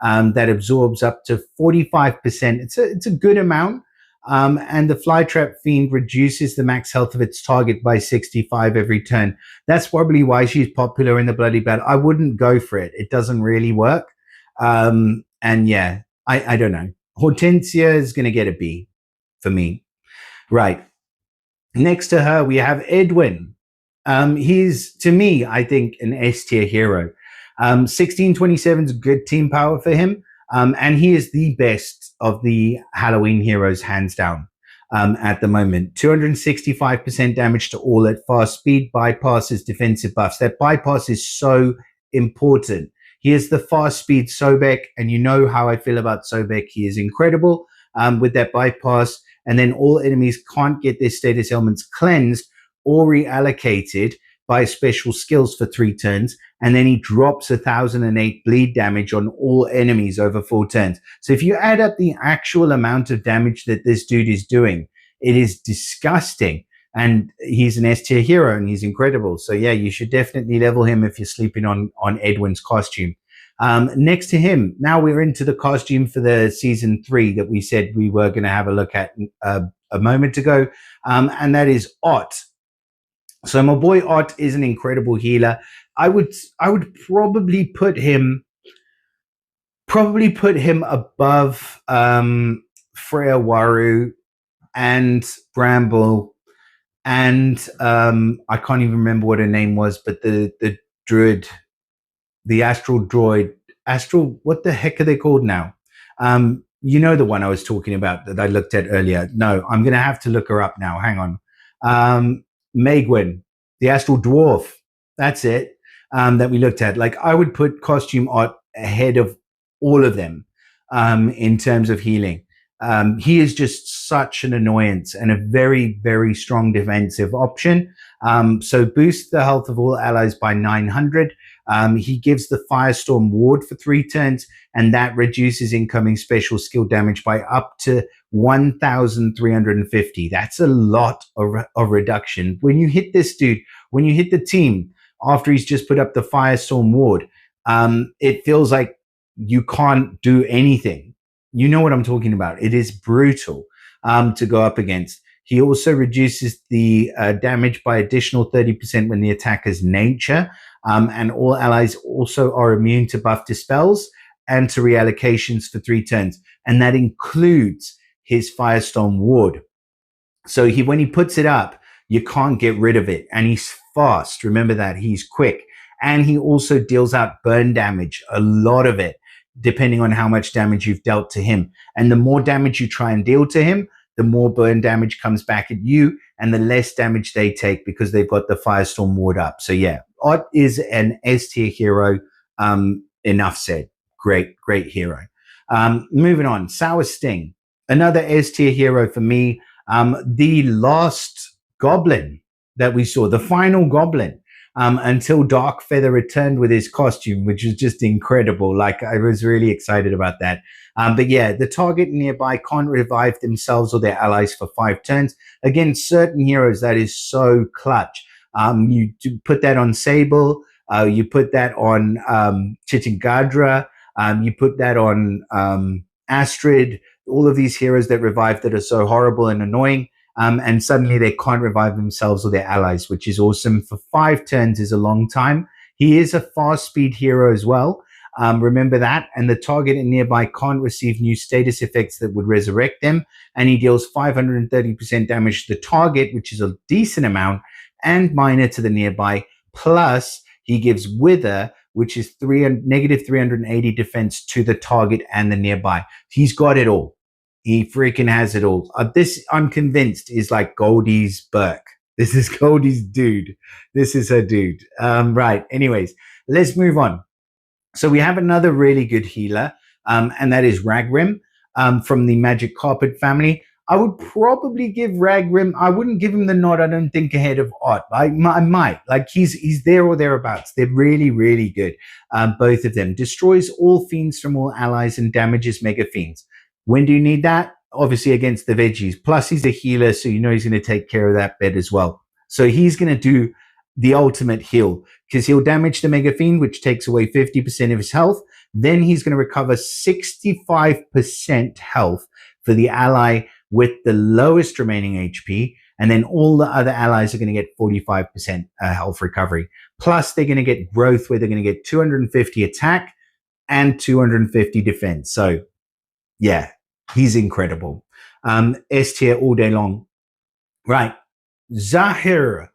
that absorbs up to 45%. It's a good amount. And the Flytrap Fiend reduces the max health of its target by 65 every turn. That's probably why she's popular in the bloody battle. I wouldn't go for it. It doesn't really work. And yeah, I don't know. Hortensia is going to get a B for me. Right. Next to her, we have Edwin. He's, to me, I think, an S tier hero. 1627 is good team power for him. And he is the best of the Halloween heroes, hands down, at the moment. 265% damage to all at fast speed, bypasses defensive buffs. That bypass is so important. He is the fast speed Sobek, and you know how I feel about Sobek. He is incredible with that bypass. And then all enemies can't get their status elements cleansed or reallocated by special skills for 3 turns. And then he drops 1,008 bleed damage on all enemies over 4 turns. So if you add up the actual amount of damage that this dude is doing, it is disgusting. And he's an S tier hero and he's incredible. So yeah, you should definitely level him if you're sleeping on Edwin's costume. Next to him, now we're into the costume for the season 3 that we said we were going to have a look at a moment ago. And that is Ott. So my boy Ott is an incredible healer. I would probably put him above Freya Waru and Bramble and I can't even remember what her name was, but the druid, the astral droid, what the heck are they called now? You know the one I was talking about that I looked at earlier. No, I'm gonna have to look her up now. Hang on. Megwin, the astral dwarf. That's it. That we looked at. Like, I would put costume art ahead of all of them in terms of healing. He is just such an annoyance and a very, very strong defensive option. So boost the health of all allies by 900. He gives the Firestorm Ward for 3 turns, and that reduces incoming special skill damage by up to 1,350. That's a lot of reduction. When you hit this dude, when you hit the team after he's just put up the Firestorm Ward, it feels like you can't do anything. You know what I'm talking about. It is brutal to go up against. He also reduces the damage by additional 30% when the attacker's nature. And all allies also are immune to buff dispels and to reallocations for 3 turns. And that includes his Firestorm Ward. So when he puts it up, you can't get rid of it. And he's fast. Remember that. He's quick. And he also deals out burn damage, a lot of it, depending on how much damage you've dealt to him. And the more damage you try and deal to him, the more burn damage comes back at you and the less damage they take because they've got the Firestorm Ward up. So yeah, Ott is an S tier hero. Enough said. Great hero. Moving on, Sour Sting, another S tier hero for me. The last goblin that we saw, the final goblin, until Darkfeather returned with his costume, which was just incredible. Like, I was really excited about that. But yeah, the target nearby can't revive themselves or their allies for 5 turns. Again, certain heroes, that is so clutch. You put that on Sable, you put that on Chitingadra, you put that on Astrid, all of these heroes that revive that are so horrible and annoying. And suddenly they can't revive themselves or their allies, which is awesome. For 5 turns is a long time. He is a fast speed hero as well. Remember that. And the target and nearby can't receive new status effects that would resurrect them. And he deals 530% damage to the target, which is a decent amount, and minor to the nearby. Plus, he gives Wither, which is negative 380 defense to the target and the nearby. He's got it all. He freaking has it all. This, I'm convinced, is like Goldie's Burke. This is Goldie's dude. This is her dude. Right. Anyways, let's move on. So we have another really good healer, and that is Ragrim from the Magic Carpet family. I would probably give Ragrim, I wouldn't give him the nod, I don't think, ahead of Ott. I might. Like, he's there or thereabouts. They're really, really good. Both of them. Destroys all fiends from all allies and damages mega fiends. When do you need that? Obviously against the veggies. Plus, he's a healer, so you know he's going to take care of that bit as well. So he's going to do the ultimate heal because he'll damage the Mega Fiend, which takes away 50% of his health. Then he's going to recover 65% health for the ally with the lowest remaining HP. And then all the other allies are going to get 45% health recovery. Plus, they're going to get growth where they're going to get 250 attack and 250 defense. So, yeah, he's incredible. S tier all day long. Right. Jar.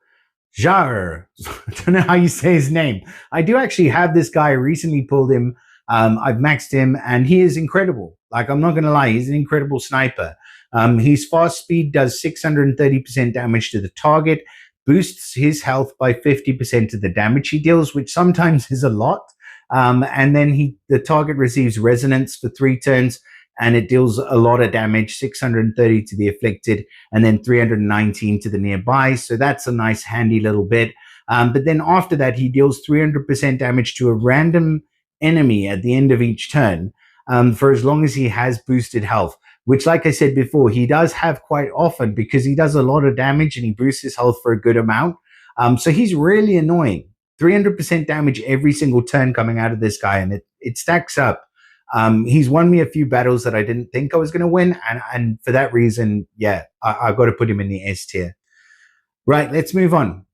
I don't know how you say his name. I do actually have this guy. I recently pulled him. I've maxed him and he is incredible. Like, I'm not going to lie. He's an incredible sniper. His fast speed does 630% damage to the target, boosts his health by 50% of the damage he deals, which sometimes is a lot. And then the target receives resonance for 3 turns, and it deals a lot of damage, 630 to the afflicted, and then 319 to the nearby. So that's a nice, handy little bit. But then after that, he deals 300% damage to a random enemy at the end of each turn for as long as he has boosted health, which, like I said before, he does have quite often because he does a lot of damage and he boosts his health for a good amount. So he's really annoying. 300% damage every single turn coming out of this guy, and it stacks up. He's won me a few battles that I didn't think I was going to win. And for that reason, yeah, I've got to put him in the S tier. Right, let's move on.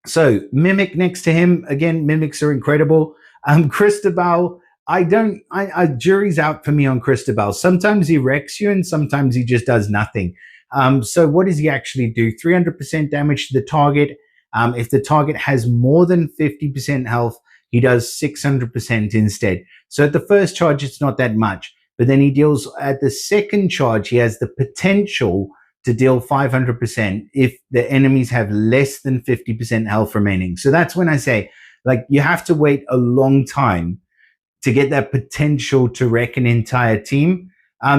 So Mimic next to him. Again, Mimics are incredible. Cristobal, jury's out for me on Cristobal. Sometimes he wrecks you and sometimes he just does nothing. So what does he actually do? 300% damage to the target. If the target has more than 50% health, he does 600% instead. So at the first charge, it's not that much. But then he deals at the second charge, he has the potential to deal 500% if the enemies have less than 50% health remaining. So that's when I say, like, you have to wait a long time to get that potential to wreck an entire team.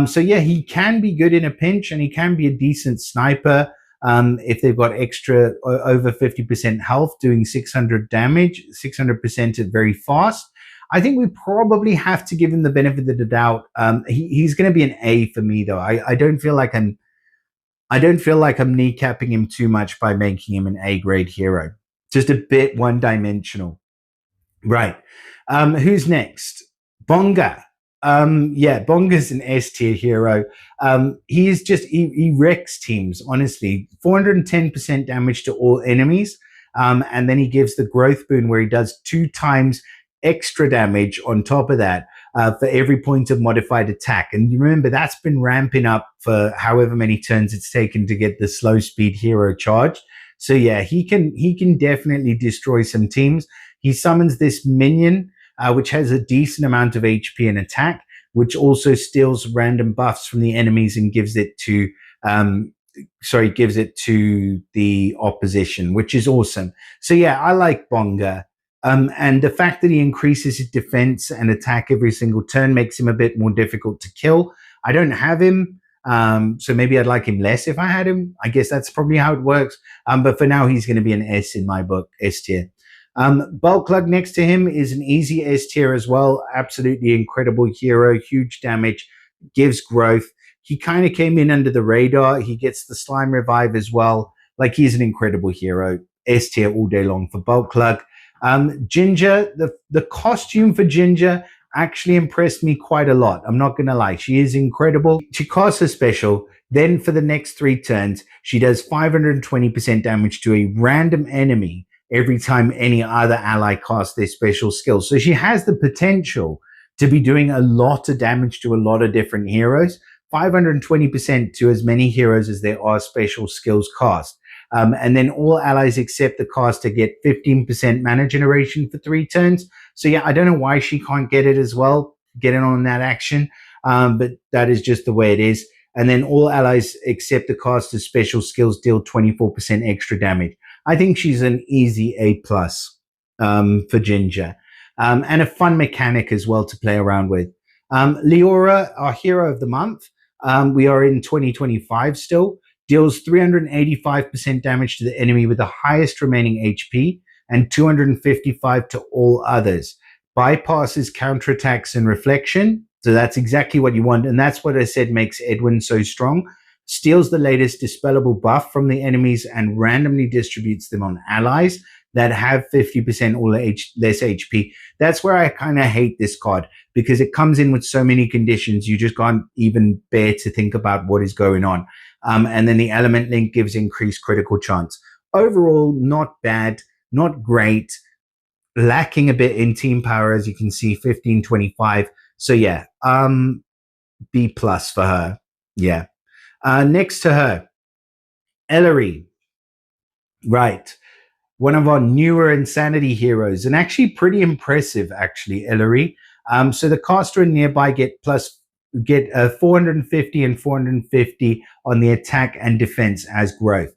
So yeah, he can be good in a pinch and he can be a decent sniper. If they've got extra over 50% health, doing 600 damage, 600% very fast. I think we probably have to give him the benefit of the doubt. He's going to be an A for me, though. I don't feel like I'm kneecapping him too much by making him an A grade hero. Just a bit one dimensional. Right. Who's next? Bonga. Yeah, Bonga's an S tier hero. He wrecks teams, honestly. 410% damage to all enemies. And then he gives the growth boon where he does 2 times extra damage on top of that for every point of modified attack. And you remember that's been ramping up for however many turns it's taken to get the slow speed hero charged. So yeah, he can definitely destroy some teams. He summons this minion which has a decent amount of HP and attack, which also steals random buffs from the enemies and gives it to the opposition, which is awesome. So yeah, I like Bonga. And the fact that he increases his defense and attack every single turn makes him a bit more difficult to kill. I don't have him, so maybe I'd like him less if I had him. I guess that's probably how it works. But for now, he's going to be an S in my book, S tier. Bulklug next to him is an easy S tier as well. Absolutely incredible hero, huge damage, gives growth. He kind of came in under the radar. He gets the slime revive as well. Like, he's an incredible hero. S tier all day long for Bulklug. Ginger, the costume for Ginger actually impressed me quite a lot. I'm not going to lie. She is incredible. She casts a special. Then for the next 3 turns, she does 520% damage to a random enemy every time any other ally casts their special skill. So she has the potential to be doing a lot of damage to a lot of different heroes. 520% to as many heroes as there are special skills cast. And then all allies except the caster get 15% mana generation for 3 turns. So yeah, I don't know why she can't get it as well, get in on that action. But that is just the way it is. And then all allies except the caster's special skills deal 24% extra damage. I think she's an easy A+ for Ginger. And a fun mechanic as well to play around with. Leora, our hero of the month. We are in 2025 still. Deals 385% damage to the enemy with the highest remaining HP and 255 to all others. Bypasses counterattacks and reflection. So that's exactly what you want. And that's what I said makes Edwin so strong. Steals the latest dispellable buff from the enemies and randomly distributes them on allies that have 50% or less HP. That's where I kind of hate this card, because it comes in with so many conditions you just can't even bear to think about what is going on. And then the element link gives increased critical chance. Overall, not bad, not great, lacking a bit in team power, as you can see, 1525. So yeah, B+ for her. Yeah. Next to her, Ellery. Right. One of our newer Insanity heroes, and actually pretty impressive, actually, Ellery. So the caster and nearby get 450 and 450 on the attack and defense as growth.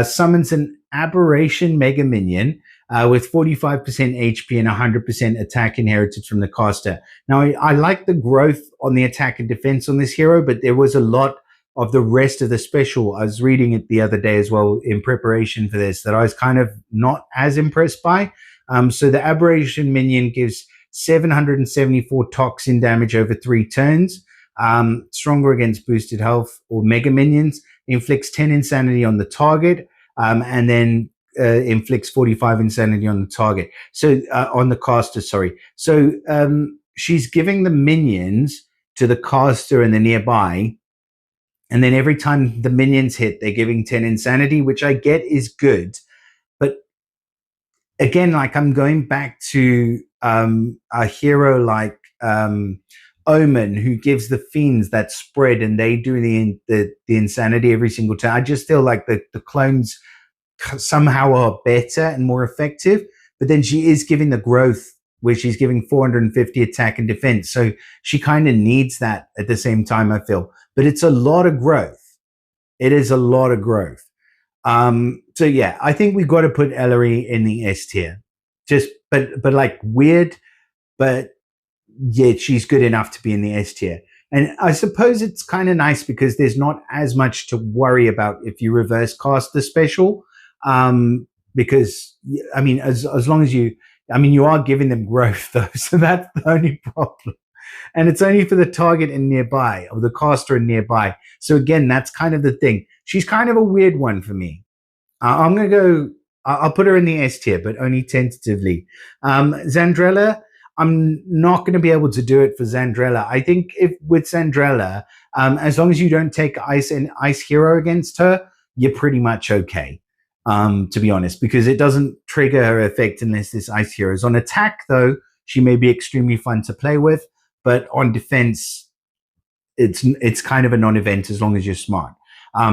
Summons an aberration mega minion with 45% HP and 100% attack inherited from the caster. Now, I like the growth on the attack and defense on this hero, but there was a lot of the rest of the special. I was reading it the other day as well in preparation for this that I was kind of not as impressed by. So the aberration minion gives 774 toxin damage over 3 turns. Stronger against boosted health or mega minions. Inflicts 10 insanity on the target. And then inflicts 45 insanity on the target. So on the caster, sorry. So she's giving the minions to the caster and the nearby. And then every time the minions hit, they're giving 10 insanity, which I get is good. But again, like, I'm going back to a hero like Omen, who gives the fiends that spread and they do the insanity every single time. I just feel like the clones somehow are better and more effective. But then she is giving the growth, where she's giving 450 attack and defense. So she kind of needs that at the same time, I feel. But it's a lot of growth. It is a lot of growth. So yeah, I think we've got to put Ellery in the S tier. But like weird, but yeah, she's good enough to be in the S tier. And I suppose it's kind of nice because there's not as much to worry about if you reverse cast the special. Because I mean, as long as you are giving them growth though, so that's the only problem. And it's only for the target and nearby, or the caster and nearby. So again, that's kind of the thing. She's kind of a weird one for me. I'll put her in the S tier, but only tentatively. Xandrella, I'm not going to be able to do it for Zandrella. I think if with Zandrella, as long as you don't take Ice Hero against her, you're pretty much okay. To be honest, because it doesn't trigger her effect unless this Ice Hero is on attack. Though she may be extremely fun to play with, but on defense, it's kind of a non-event as long as you're smart.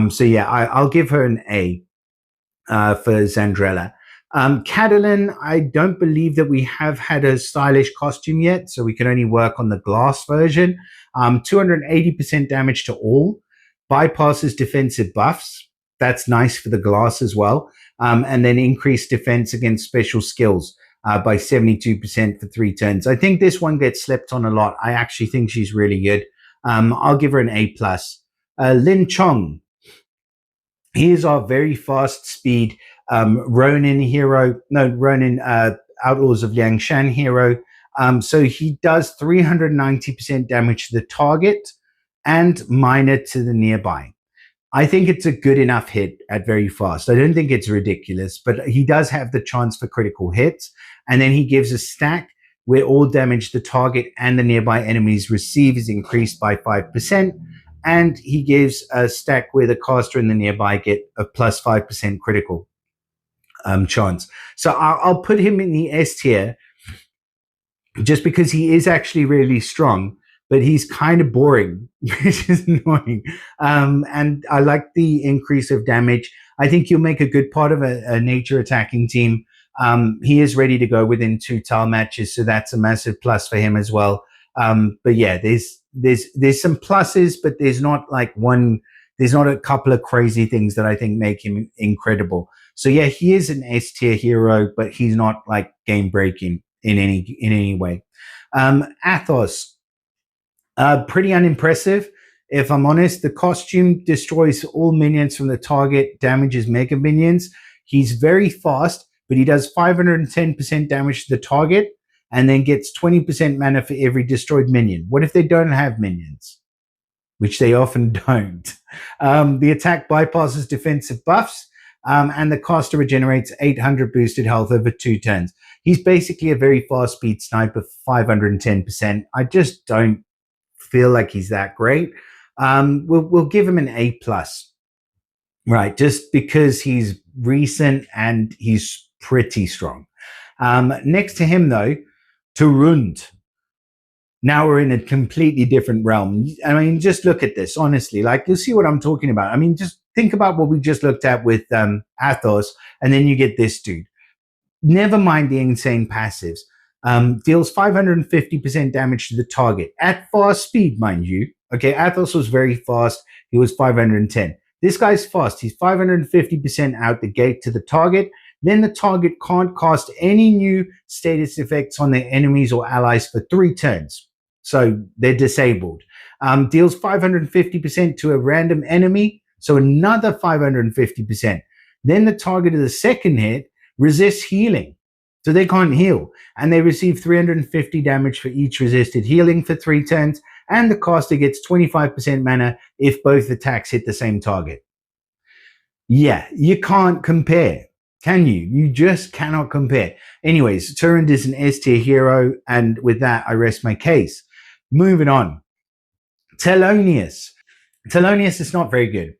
So yeah, I'll give her an A for Zandrella. Catelyn, I don't believe that we have had a stylish costume yet, so we can only work on the glass version. 280% damage to all, bypasses defensive buffs. That's nice for the glass as well. And then increased defense against special skills by 72% for 3 turns. I think this one gets slept on a lot. I actually think she's really good. I'll give her an A+. Lin Chong. He is our very fast speed Ronin hero. No, Ronin Outlaws of Liangshan hero. So he does 390% damage to the target and minor to the nearby. I think it's a good enough hit at very fast. I don't think it's ridiculous, but he does have the chance for critical hits. And then he gives a stack where all damage the target and the nearby enemies receive is increased by 5%. And he gives a stack where the caster and the nearby get a plus 5% critical chance. So I'll put him in the S tier just because he is actually really strong, but he's kind of boring, which is annoying. And I like the increase of damage. I think he'll make a good part of a nature attacking team. He is ready to go within 2 tile matches, so that's a massive plus for him as well. But yeah, there's some pluses, but there's not a couple of crazy things that I think make him incredible. So yeah, he is an S tier hero, but he's not like game breaking in any way. Athos, pretty unimpressive. If I'm honest, the costume destroys all minions from the target, damages mega minions. He's very fast, but he does 510% damage to the target and then gets 20% mana for every destroyed minion. What if they don't have minions? Which they often don't. The attack bypasses defensive buffs, and the caster regenerates 800 boosted health over 2 turns. He's basically a very fast speed sniper, 510%. I just don't feel like he's that great. We'll give him an A+. Right, just because he's recent and he's pretty strong. Next to him, though, Torund. Now we're in a completely different realm. I mean, just look at this, honestly. Like, you'll see what I'm talking about. I mean, just think about what we just looked at with Athos, and then you get this dude. Never mind the insane passives. Deals 550% damage to the target at fast speed, mind you. Okay, Athos was very fast. He was 510. This guy's fast. He's 550% out the gate to the target. Then the target can't cast any new status effects on their enemies or allies for 3 turns. So they're disabled. Deals 550% to a random enemy. So another 550%. Then the target of the second hit resists healing. So they can't heal. And they receive 350 damage for each resisted healing for 3 turns. And the caster gets 25% mana if both attacks hit the same target. Yeah, you can't compare, can you? You just cannot compare. Anyways, Torund is an S tier hero, and with that, I rest my case. Moving on. Thelonious. Thelonious is not very good.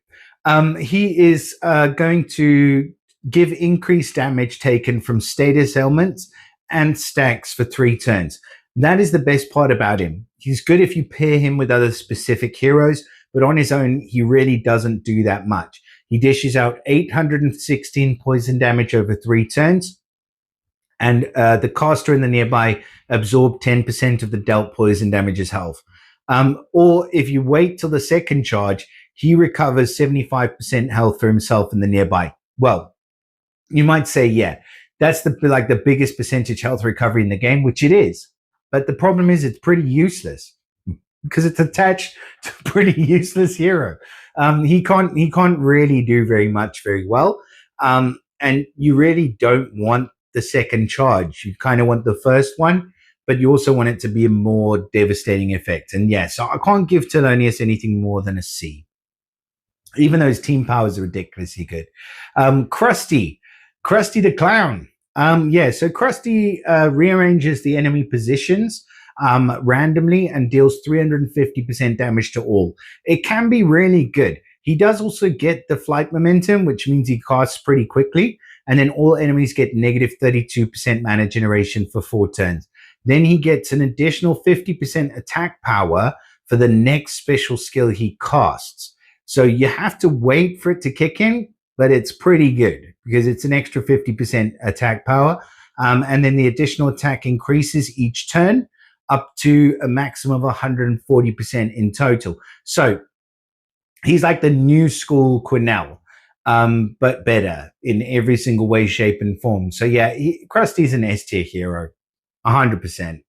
He is going to give increased damage taken from status elements and stacks for 3 turns. That is the best part about him. He's good if you pair him with other specific heroes, but on his own, he really doesn't do that much. He dishes out 816 poison damage over 3 turns, and the caster and the nearby absorb 10% of the dealt poison damage as health. Or if you wait till the second charge, he recovers 75% health for himself and the nearby. Well, you might say, yeah, that's the biggest percentage health recovery in the game, which it is. But the problem is it's pretty useless because it's attached to a pretty useless hero. He can't really do very much very well. And you really don't want the second charge. You kind of want the first one, but you also want it to be a more devastating effect. And yeah, so I can't give Thelonious anything more than a C, even though his team powers are ridiculously good. Krusty the Clown. Yeah, so Krusty rearranges the enemy positions randomly and deals 350% damage to all. It can be really good. He does also get the flight momentum, which means he casts pretty quickly. And then all enemies get negative 32% mana generation for 4 turns. Then he gets an additional 50% attack power for the next special skill he casts. So you have to wait for it to kick in, but it's pretty good because it's an extra 50% attack power. And then the additional attack increases each turn up to a maximum of 140% in total. So he's like the new school Quinnell, but better in every single way, shape, and form. So yeah, Krusty's an S tier hero, 100%.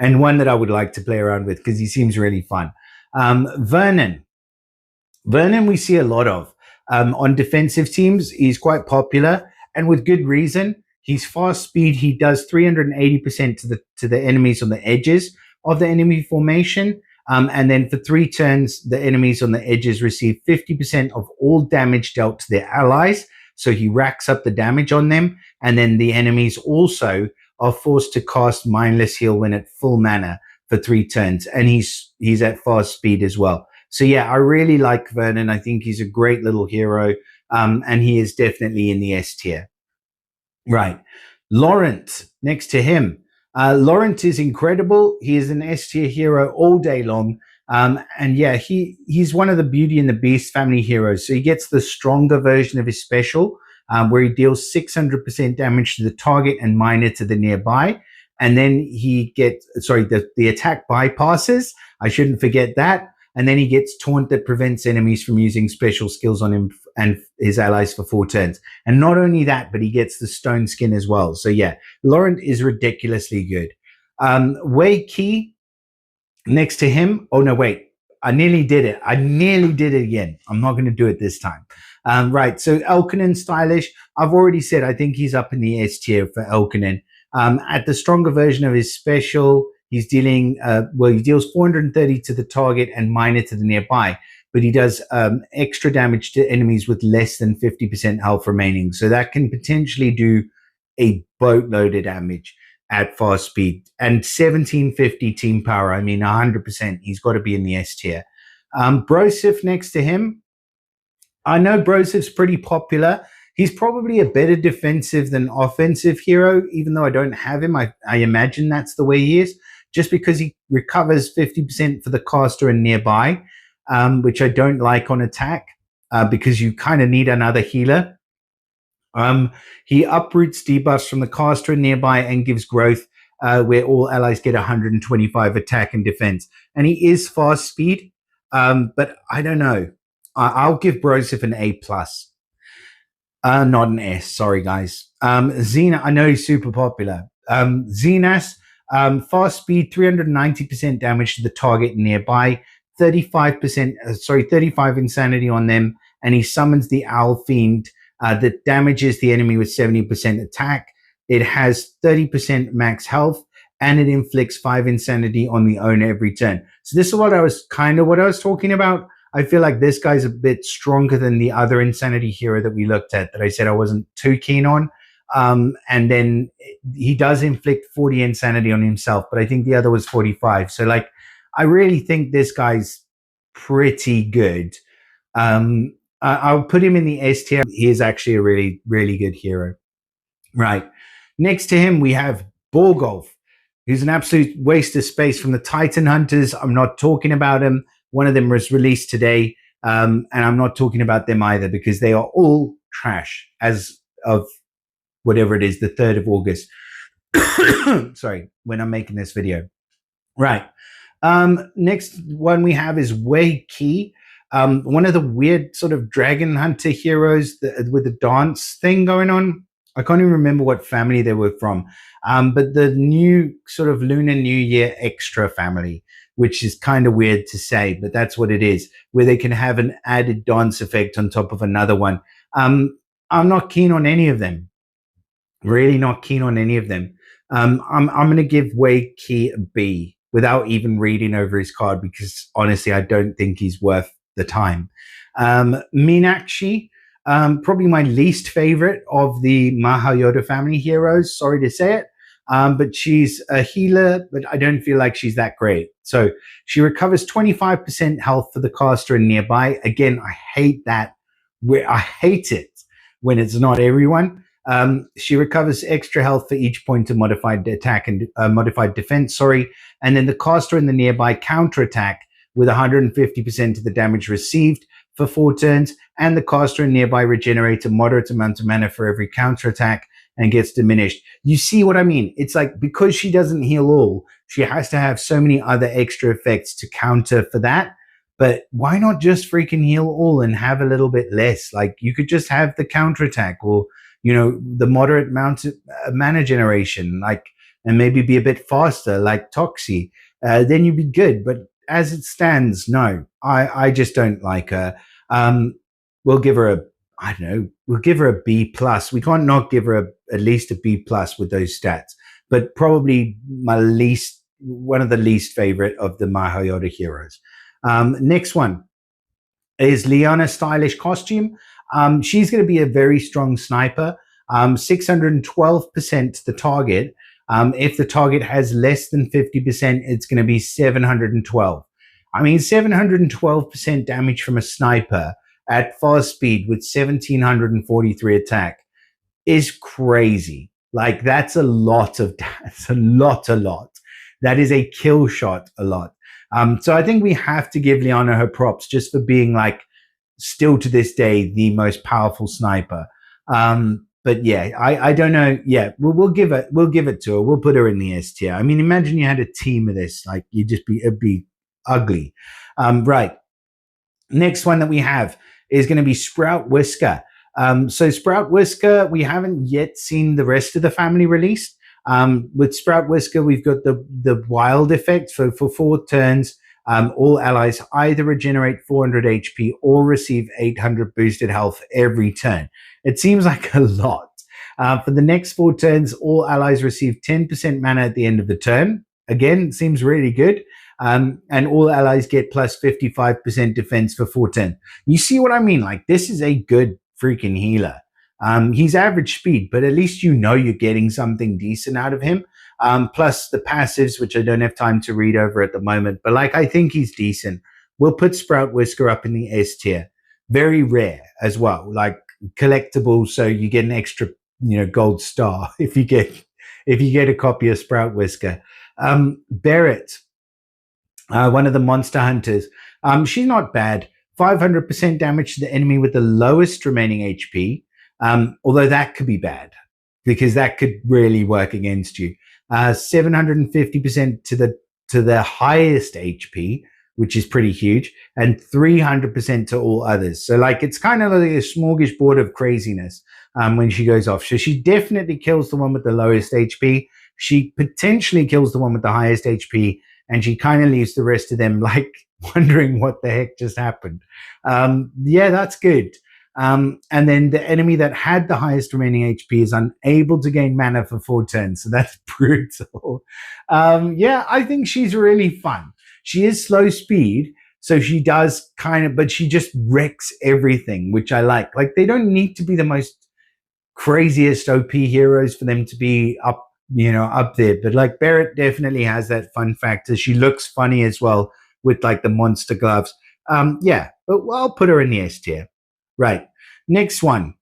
And one that I would like to play around with because he seems really fun. Vernon. Vernon we see a lot of. On defensive teams, he's quite popular and with good reason. He's fast speed. He does 380% to the enemies on the edges of the enemy formation. And then for 3 turns, the enemies on the edges receive 50% of all damage dealt to their allies. So he racks up the damage on them. And then the enemies also are forced to cast Mindless Heal when at full mana for 3 turns. And he's at fast speed as well. So yeah, I really like Vernon. I think he's a great little hero. And he is definitely in the S tier. Right. Laurent, next to him. Laurent is incredible. He is an S tier hero all day long. And yeah, he's one of the Beauty and the Beast family heroes. So he gets the stronger version of his special, where he deals 600% damage to the target and minor to the nearby. And then he gets, the attack bypasses. I shouldn't forget that. And then he gets Taunt that prevents enemies from using special skills on him and his allies for 4 turns. And not only that, but he gets the Stone Skin as well. So yeah, Laurent is ridiculously good. Wei Qi, next to him. Oh no, wait. I nearly did it. I nearly did it again. I'm not going to do it this time. Right. So Elkonin stylish. I've already said I think he's up in the S tier for Elkonin. At the stronger version of his special, he's dealing, he deals 430 to the target and minor to the nearby, but he does extra damage to enemies with less than 50% health remaining. So that can potentially do a boatload of damage at fast speed. And 1750 team power, I mean, 100%. He's got to be in the S tier. Broseph next to him. I know Broseph's pretty popular. He's probably a better defensive than offensive hero, even though I don't have him. I imagine that's the way he is, just because he recovers 50% for the caster and nearby, which I don't like on attack, because you kind of need another healer. He uproots debuffs from the caster and nearby and gives growth, where all allies get 125 attack and defense. And he is fast speed, but I don't know. I'll give Broseph an A+. Not an S, sorry guys. Xena, I know he's super popular. Xenas, fast speed, 390% damage to the target nearby, 35 insanity on them, and he summons the Owl Fiend that damages the enemy with 70% attack. It has 30% max health, and it inflicts 5 insanity on the owner every turn. So this is what I was talking about. I feel like this guy's a bit stronger than the other insanity hero that we looked at that I said I wasn't too keen on. And then he does inflict 40 insanity on himself, but I think the other was 45. So like, I really think this guy's pretty good. I'll put him in the S tier. He is actually a really, really good hero. Right. Next to him, we have Borgolf, who's an absolute waste of space from the Titan Hunters. I'm not talking about him. One of them was released today, and I'm not talking about them either because they are all trash as of whatever it is, the 3rd of August. Sorry, when I'm making this video. Right. Next one we have is Wei Qi, one of the weird sort of dragon hunter heroes with the dance thing going on. I can't even remember what family they were from, but the new sort of Lunar New Year extra family, which is kind of weird to say, but that's what it is, where they can have an added dance effect on top of another one. I'm not keen on any of them. Really not keen on any of them. I'm going to give Wei Qi a B without even reading over his card because honestly, I don't think he's worth the time. Meenakshi, Probably my least favorite of the Mahayota family heroes. Sorry to say it. But she's a healer, but I don't feel like she's that great. So she recovers 25% health for the caster and nearby. Again, I hate that. I hate it when it's not everyone. She recovers extra health for each point of modified attack and modified defense, sorry. And then the caster and the nearby counterattack with 150% of the damage received for 4 turns. And the caster and nearby regenerate a moderate amount of mana for every counterattack and gets diminished. You see what I mean? It's like, because she doesn't heal all, she has to have so many other extra effects to counter for that. But why not just freaking heal all and have a little bit less? Like, you could just have the counterattack, or, you know, the moderate amount of mana generation, like, and maybe be a bit faster, like Toxie. Then you'd be good. But as it stands, no, I just don't like her. We'll give her we'll give her a B plus. We can't not give her at least a B plus with those stats. But probably one of the least favorite of the Mahayota heroes. Next one is Liana Stylish Costume. She's going to be a very strong sniper. 612% to the target. If the target has less than 50%, it's going to be 712. I mean, 712% damage from a sniper at fast speed with 1743 attack is crazy. Like, that's a lot. That is a kill shot a lot. So I think we have to give Liana her props just for being, like, still to this day, the most powerful sniper. But yeah, I don't know. Yeah, we'll give it to her. We'll put her in the S tier. I mean, imagine you had a team of this, like, it'd be ugly. Right. Next one that we have is going to be Sprout Whisker. So Sprout Whisker, we haven't yet seen the rest of the family released. With Sprout Whisker, we've got the wild effect. So for 4 turns, all allies either regenerate 400 HP or receive 800 boosted health every turn. It seems like a lot. For the next 4 turns, all allies receive 10% mana at the end of the turn. Again, seems really good. And all allies get plus 55% defense for 4 turns. You see what I mean? Like, this is a good freaking healer. He's average speed, but at least you know you're getting something decent out of him. Plus the passives, which I don't have time to read over at the moment, but, like, I think he's decent. We'll put Sprout Whisker up in the S tier. Very rare as well, like collectible, so you get an extra, gold star if you get a copy of Sprout Whisker. Barret, one of the monster hunters. She's not bad. 500% damage to the enemy with the lowest remaining HP. Although that could be bad, because that could really work against you. 750% to the highest HP, which is pretty huge, and 300% to all others. So, like, it's kind of like a smorgasbord of craziness when she goes off. So she definitely kills the one with the lowest HP. She potentially kills the one with the highest HP, and she kind of leaves the rest of them, like, wondering what the heck just happened. Yeah, that's good. And then the enemy that had the highest remaining HP is unable to gain mana for 4 turns. So that's brutal. Yeah, I think she's really fun. She is slow speed, so she does but she just wrecks everything, which I like. Like, they don't need to be the most craziest OP heroes for them to be up there. But, like, Barret definitely has that fun factor. She looks funny as well with, like, the monster gloves. Yeah, but I'll put her in the S tier. Right. Next one.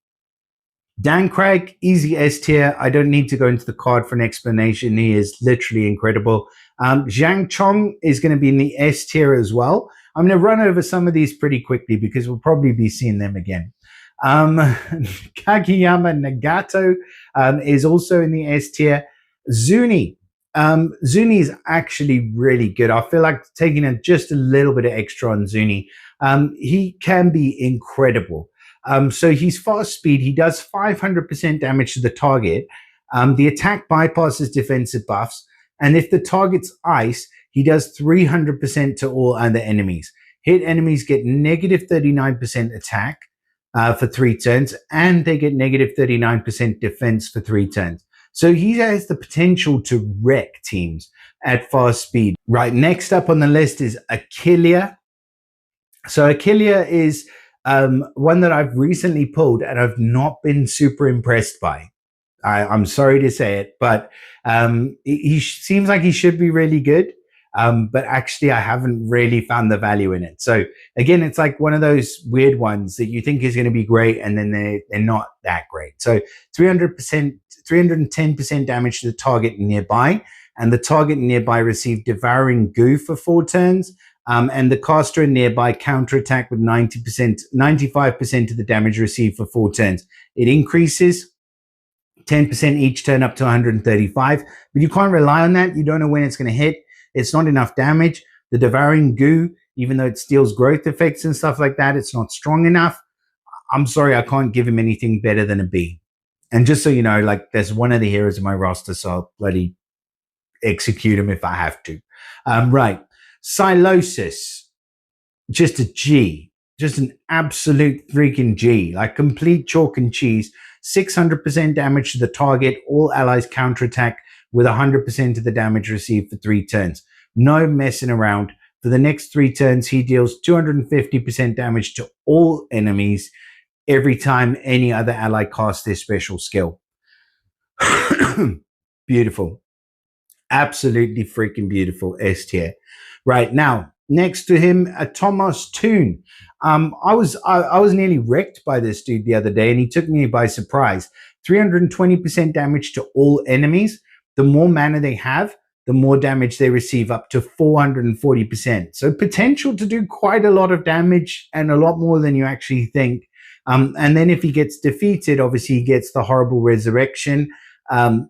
Dancrag, easy S tier. I don't need to go into the card for an explanation. He is literally incredible. Zhang Chong is going to be in the S tier as well. I'm going to run over some of these pretty quickly because we'll probably be seeing them again. Kageyama Nagato is also in the S tier. Zuni. Zuni is actually really good. I feel like taking just a little bit of extra on Zuni. He can be incredible. So he's fast speed. He does 500% damage to the target. The attack bypasses defensive buffs. And if the target's ice, he does 300% to all other enemies. Hit enemies get negative 39% attack for 3 turns, and they get negative 39% defense for 3 turns. So he has the potential to wreck teams at fast speed. Right, next up on the list is Achillea. So Achillea is one that I've recently pulled and I've not been super impressed by. I'm sorry to say it, but he seems like he should be really good. But actually, I haven't really found the value in it. So again, it's like one of those weird ones that you think is going to be great, and then they're not that great. So 300%, 310% damage to the target nearby, and the target nearby received Devouring Goo for 4 turns. And the caster nearby counterattack with 90%, 95% of the damage received for 4 turns. It increases 10% each turn up to 135, but you can't rely on that. You don't know when it's going to hit. It's not enough damage. The Devouring Goo, even though it steals growth effects and stuff like that, it's not strong enough. I'm sorry, I can't give him anything better than a B. And just so you know, like, there's one of the heroes in my roster, so I'll bloody execute him if I have to. Right. Sylosis, just a G, just an absolute freaking G, like complete chalk and cheese. 600% damage to the target, all allies counterattack with 100% of the damage received for 3 turns. No messing around. For the next 3 turns, he deals 250% damage to all enemies every time any other ally casts their special skill. Beautiful. Absolutely freaking beautiful S tier. Right, now, next to him, a Thomas Toon. I was nearly wrecked by this dude the other day, and he took me by surprise. 320% damage to all enemies. The more mana they have, the more damage they receive, up to 440%. So potential to do quite a lot of damage, and a lot more than you actually think. And then if he gets defeated, obviously he gets the horrible resurrection,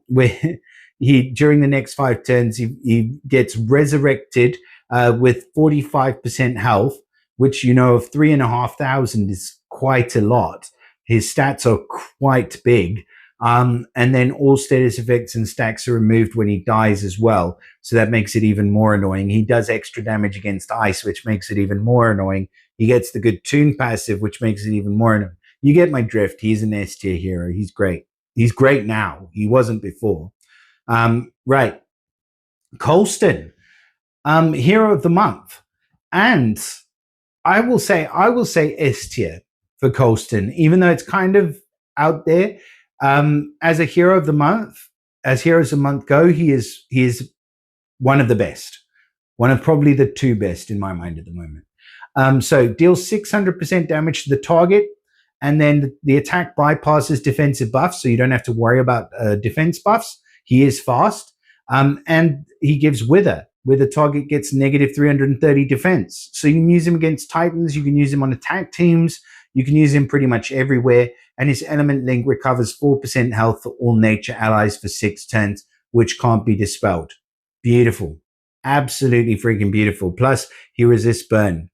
where he, during the next 5 turns, he gets resurrected with 45% health, which, you know, of 3,500 is quite a lot. His stats are quite big. And then all status effects and stacks are removed when he dies as well. So that makes it even more annoying. He does extra damage against ice, which makes it even more annoying. He gets the good Toon passive, which makes it even more annoying. You get my drift. He's an S tier hero. He's great. He's great now. He wasn't before. Right. Colston, hero of the month. And I will say S tier for Colston, even though it's kind of out there. As a hero of the month, as heroes of the month go, he is one of the best, one of probably the 2 best in my mind at the moment. So deals 600% damage to the target, and then the attack bypasses defensive buffs, so you don't have to worry about defense buffs. He is fast, and he gives Wither, where the target gets negative 330 defense. So you can use him against Titans, you can use him on attack teams, you can use him pretty much everywhere. And his Element Link recovers 4% health for all nature allies for 6 turns, which can't be dispelled. Beautiful. Absolutely freaking beautiful. Plus, he resists burn.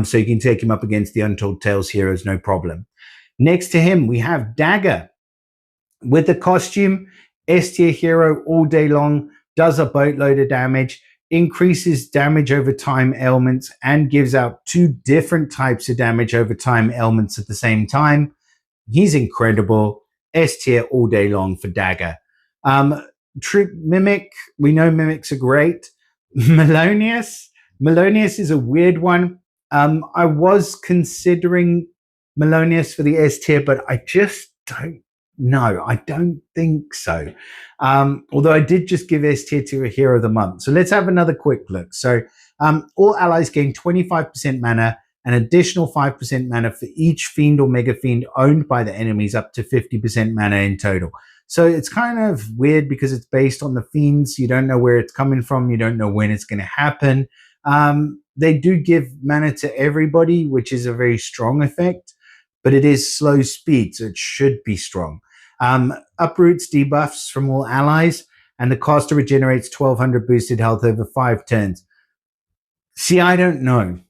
So you can take him up against the Untold Tales heroes, no problem. Next to him, we have Dagger. With the costume, S tier hero all day long, does a boatload of damage, increases damage over time ailments, and gives out 2 different types of damage over time ailments at the same time. He's incredible. S tier all day long for Dagger. Mimic, we know Mimics are great. Melonius is a weird one. I was considering Melonius for the S tier, but I just don't know. I don't think so. Although I did just give S tier to a hero of the month. So let's have another quick look. So all allies gain 25% mana, an additional 5% mana for each fiend or mega fiend owned by the enemies, up to 50% mana in total. So it's kind of weird because it's based on the fiends. You don't know where it's coming from. You don't know when it's going to happen. They do give mana to everybody, which is a very strong effect, but it is slow speed, so it should be strong. Uproots debuffs from all allies, and the caster regenerates 1200 boosted health over 5 turns. See, I don't know.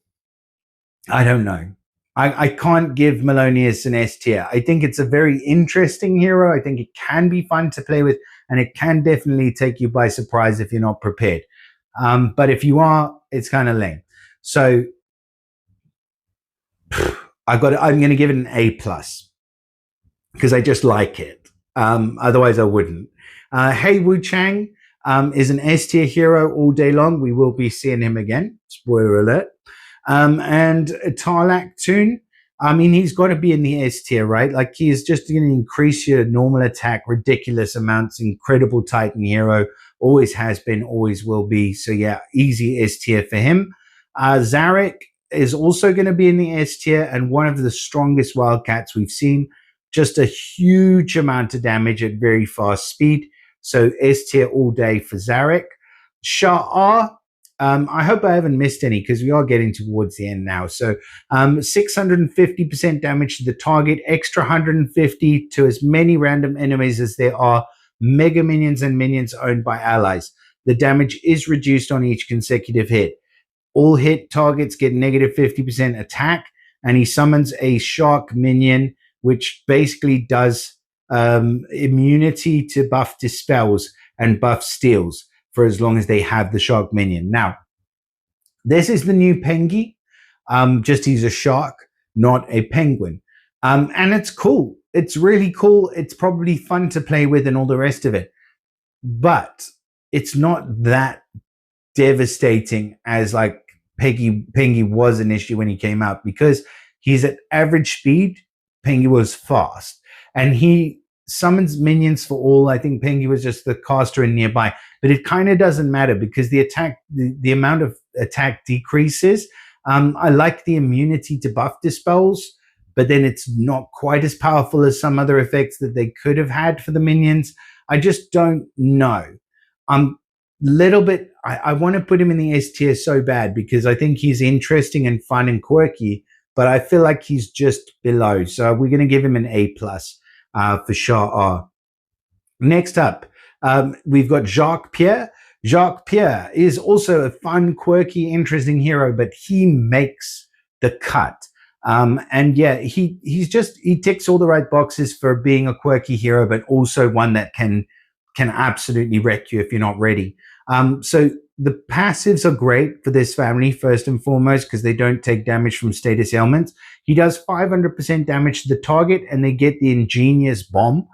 I can't give Melonius an S tier. I think it's a very interesting hero. I think it can be fun to play with, and it can definitely take you by surprise if you're not prepared. But if you are, it's kind of lame. So I'm going to give it an A plus because I just like it. Otherwise, I wouldn't. Hey Wu Chang is an S tier hero all day long. We will be seeing him again. Spoiler alert. And Tarlak Toon I mean, he's got to be in the S tier, right? Like, he is just going to increase your normal attack ridiculous amounts. Incredible Titan hero. Always has been, always will be. So, yeah, easy S tier for him. Zarek is also going to be in the S tier and one of the strongest Wildcats we've seen. Just a huge amount of damage at very fast speed. So, S tier all day for Zarek. Shah I hope I haven't missed any because we are getting towards the end now. So 650% damage to the target, extra 150 to as many random enemies as there are mega minions and minions owned by allies. The damage is reduced on each consecutive hit. All hit targets get negative 50% attack, and he summons a shark minion, which basically does immunity to buff dispels and buff steals for as long as they have the shark minion. Now, this is the new Pengi. Just he's a shark, not a penguin. And it's cool. It's really cool. It's probably fun to play with and all the rest of it. But it's not that devastating as like Pengi was initially when he came out, because he's at average speed. Pengi was fast. And he summons minions for all. I think Pengi was just the caster and nearby, but it kind of doesn't matter because the attack, the amount of attack decreases. I like the immunity to buff dispels, but then it's not quite as powerful as some other effects that they could have had for the minions. I just don't know. Little bit, I want to put him in the S tier so bad because I think he's interesting and fun and quirky, but I feel like he's just below. So we're going to give him an A plus. For Shah. Next up, we've got Jacques Pierre. Jacques Pierre is also a fun, quirky, interesting hero, but he makes the cut. And yeah, he ticks all the right boxes for being a quirky hero, but also one that can absolutely wreck you if you're not ready. So the passives are great for this family, first and foremost, because they don't take damage from status ailments. He does 500% damage to the target, and they get the Ingenious Bomb,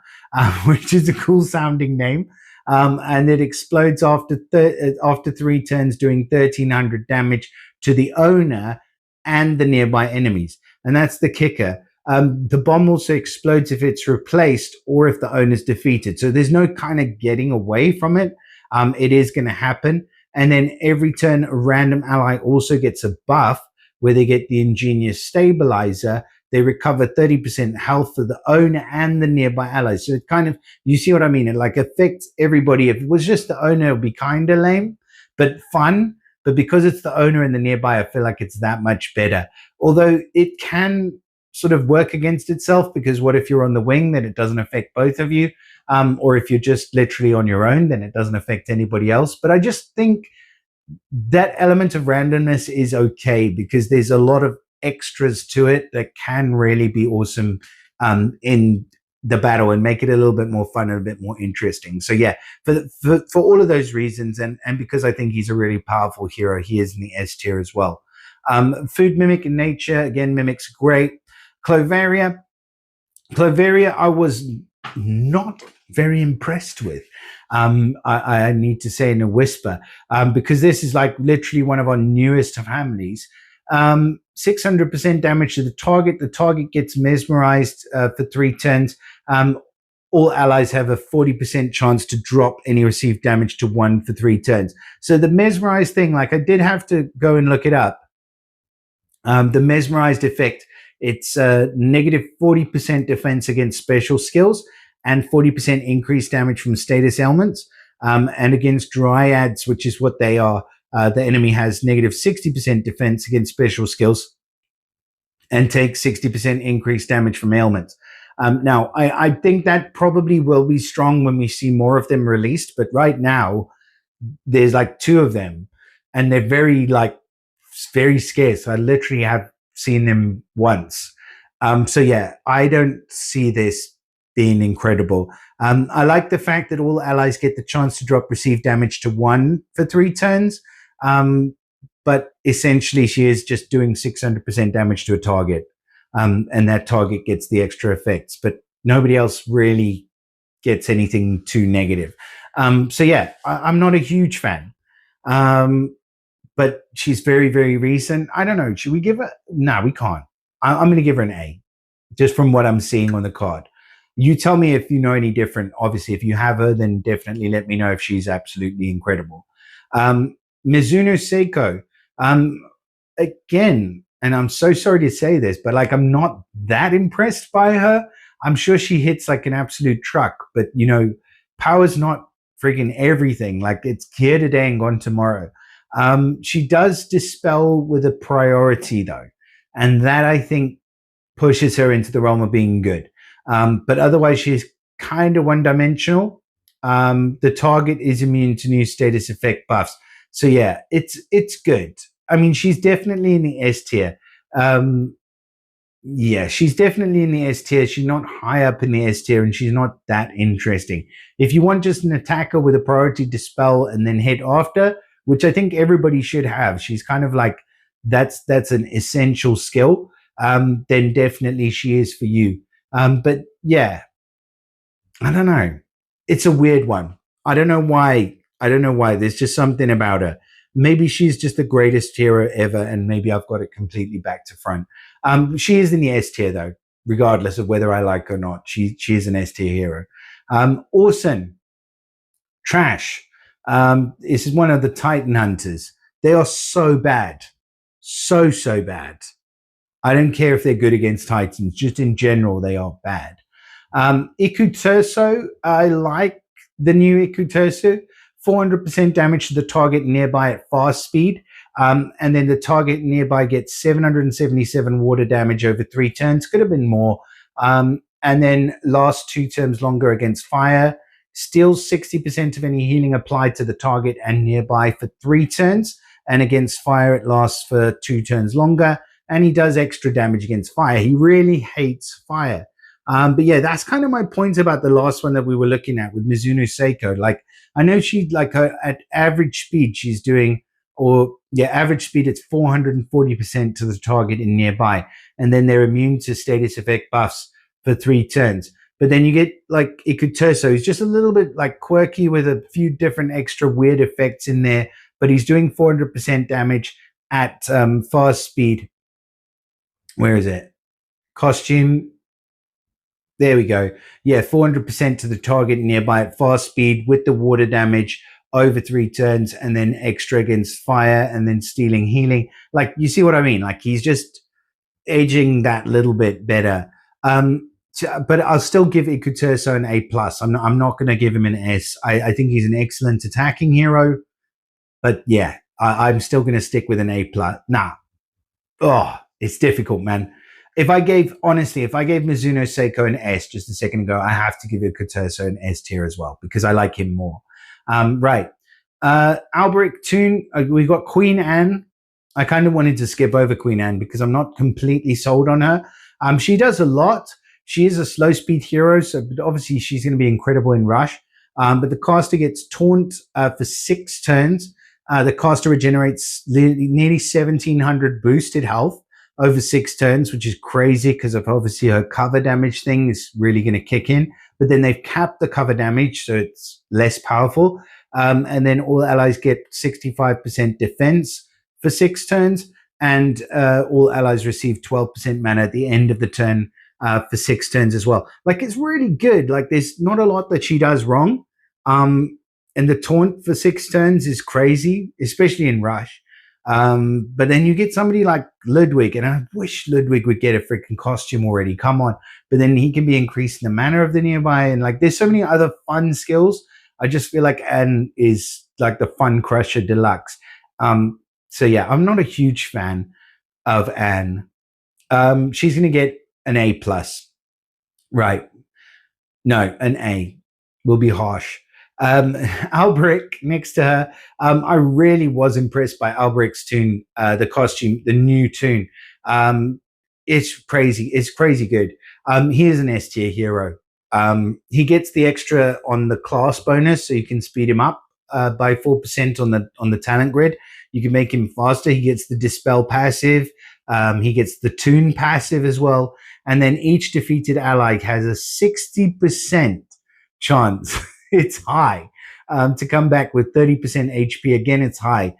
which is a cool sounding name. And it explodes after 3 turns, doing 1,300 damage to the owner and the nearby enemies. And that's the kicker. The bomb also explodes if it's replaced or if the owner's defeated. So there's no kind of getting away from it. It is going to happen. And then every turn, a random ally also gets a buff where they get the Ingenious Stabilizer. They recover 30% health for the owner and the nearby allies. So it kind of, you see what I mean? It like affects everybody. If it was just the owner, it would be kind of lame, but fun. But because it's the owner and the nearby, I feel like it's that much better. Although it can sort of work against itself, because what if you're on the wing, then it doesn't affect both of you? Or if you're just literally on your own, then it doesn't affect anybody else. But I just think that element of randomness is okay because there's a lot of extras to it that can really be awesome in the battle and make it a little bit more fun and a bit more interesting. So yeah, for all of those reasons, and because I think he's a really powerful hero, he is in the S tier as well. Food Mimic in nature, again, Mimic's great. Cloveria, I was not very impressed with. I need to say in a whisper, because this is like literally one of our newest families. 600% damage to the target. The target gets mesmerized for 3 turns. All allies have a 40% chance to drop any received damage to 1 for 3 turns. So the mesmerized thing, like I did have to go and look it up. The mesmerized effect, it's negative 40% defense against special skills and 40% increased damage from status ailments. And against dryads, which is what they are, the enemy has negative 60% defense against special skills and takes 60% increased damage from ailments. Now, I think that probably will be strong when we see more of them released, but right now, there's like 2 of them, and they're very scarce. I literally have seen them once. So yeah, I don't see this being incredible. I like the fact that all allies get the chance to drop received damage to 1 for 3 turns. But essentially she is just doing 600% damage to a target. And that target gets the extra effects, but nobody else really gets anything too negative. So yeah, I'm not a huge fan. But she's very, very recent. I don't know. Should we give her? No, we can't. I'm going to give her an A, just from what I'm seeing on the card. You tell me if you know any different. Obviously, if you have her, then definitely let me know if she's absolutely incredible. Mizuno Seiko, again, and I'm so sorry to say this, but like I'm not that impressed by her. I'm sure she hits like an absolute truck, but you know, power's not freaking everything. Like it's here today and gone tomorrow. She does dispel with a priority though, and that I think pushes her into the realm of being good. But otherwise, she's kind of one dimensional. The target is immune to new status effect buffs. So yeah, it's good. I mean, she's definitely in the S tier. Yeah, she's definitely in the S tier. She's not high up in the S tier, and she's not that interesting. If you want just an attacker with a priority dispel and then hit after, which I think everybody should have, she's kind of like that's an essential skill. Then definitely she is for you. But yeah, I don't know. It's a weird one. I don't know why. I don't know why. There's just something about her. Maybe she's just the greatest hero ever, and maybe I've got it completely back to front. She is in the S tier though, regardless of whether I like her or not. She is an S tier hero. Orson, trash. This is one of the Titan hunters. They are so bad, so bad. I don't care if they're good against Titans. Just in general, they are bad. Ikuturso, I like the new Ikuturso. 400% damage to the target nearby at fast speed. And then the target nearby gets 777 water damage over 3 turns. Could have been more. And then lasts 2 turns longer against fire. Steals 60% of any healing applied to the target and nearby for 3 turns. And against fire, it lasts for 2 turns longer. And he does extra damage against fire. He really hates fire. But yeah, that's kind of my point about the last one that we were looking at with Mizuno Seiko. Like, I know she like at average speed, she's doing, or yeah, average speed, it's 440% to the target in nearby. And then they're immune to status effect buffs for 3 turns. But then you get like Ikuturso, who's just a little bit like quirky with a few different extra weird effects in there. But he's doing 400% damage at fast speed. Where is it? Costume. There we go. Yeah, 400% to the target nearby at fast speed with the water damage over 3 turns, and then extra against fire, and then stealing healing. Like, you see what I mean? Like, he's just edging that little bit better. But I'll still give Ikuturso an A+. I'm not going to give him an S. I think he's an excellent attacking hero. But yeah, I'm still going to stick with an A+. Nah. Oh, it's difficult, man. If I gave Mizuno Seiko an S just a second ago, I have to give Ikuturso an S tier as well because I like him more. Right. Alberic Toon, we've got Queen Anne. I kind of wanted to skip over Queen Anne because I'm not completely sold on her. She does a lot. She is a slow speed hero, so but obviously she's going to be incredible in Rush. But the caster gets taunt for 6 turns. The caster regenerates nearly 1,700 boosted health over 6 turns, which is crazy because of obviously her cover damage thing is really going to kick in. But then they've capped the cover damage, so it's less powerful. And then all allies get 65% defense for 6 turns, and all allies receive 12% mana at the end of the turn for 6 turns as well. Like, it's really good. Like, there's not a lot that she does wrong. And the taunt for 6 turns is crazy, especially in Rush. But then you get somebody like Ludwig, and I wish Ludwig would get a freaking costume already. Come on. But then he can be increasing the mana of the nearby, and like there's so many other fun skills. I just feel like Anne is like the fun crusher deluxe. So yeah, I'm not a huge fan of Anne. She's gonna get an A+. Right. No, an A. Will be harsh. Alberic next to her. I really was impressed by Alberic's toon, the costume, the new toon. It's crazy. It's crazy good. He is an S tier hero. He gets the extra on the class bonus, so you can speed him up by 4% on the talent grid. You can make him faster. He gets the dispel passive. He gets the toon passive as well. And then each defeated ally has a 60% chance. It's high to come back with 30% HP. Again, it's high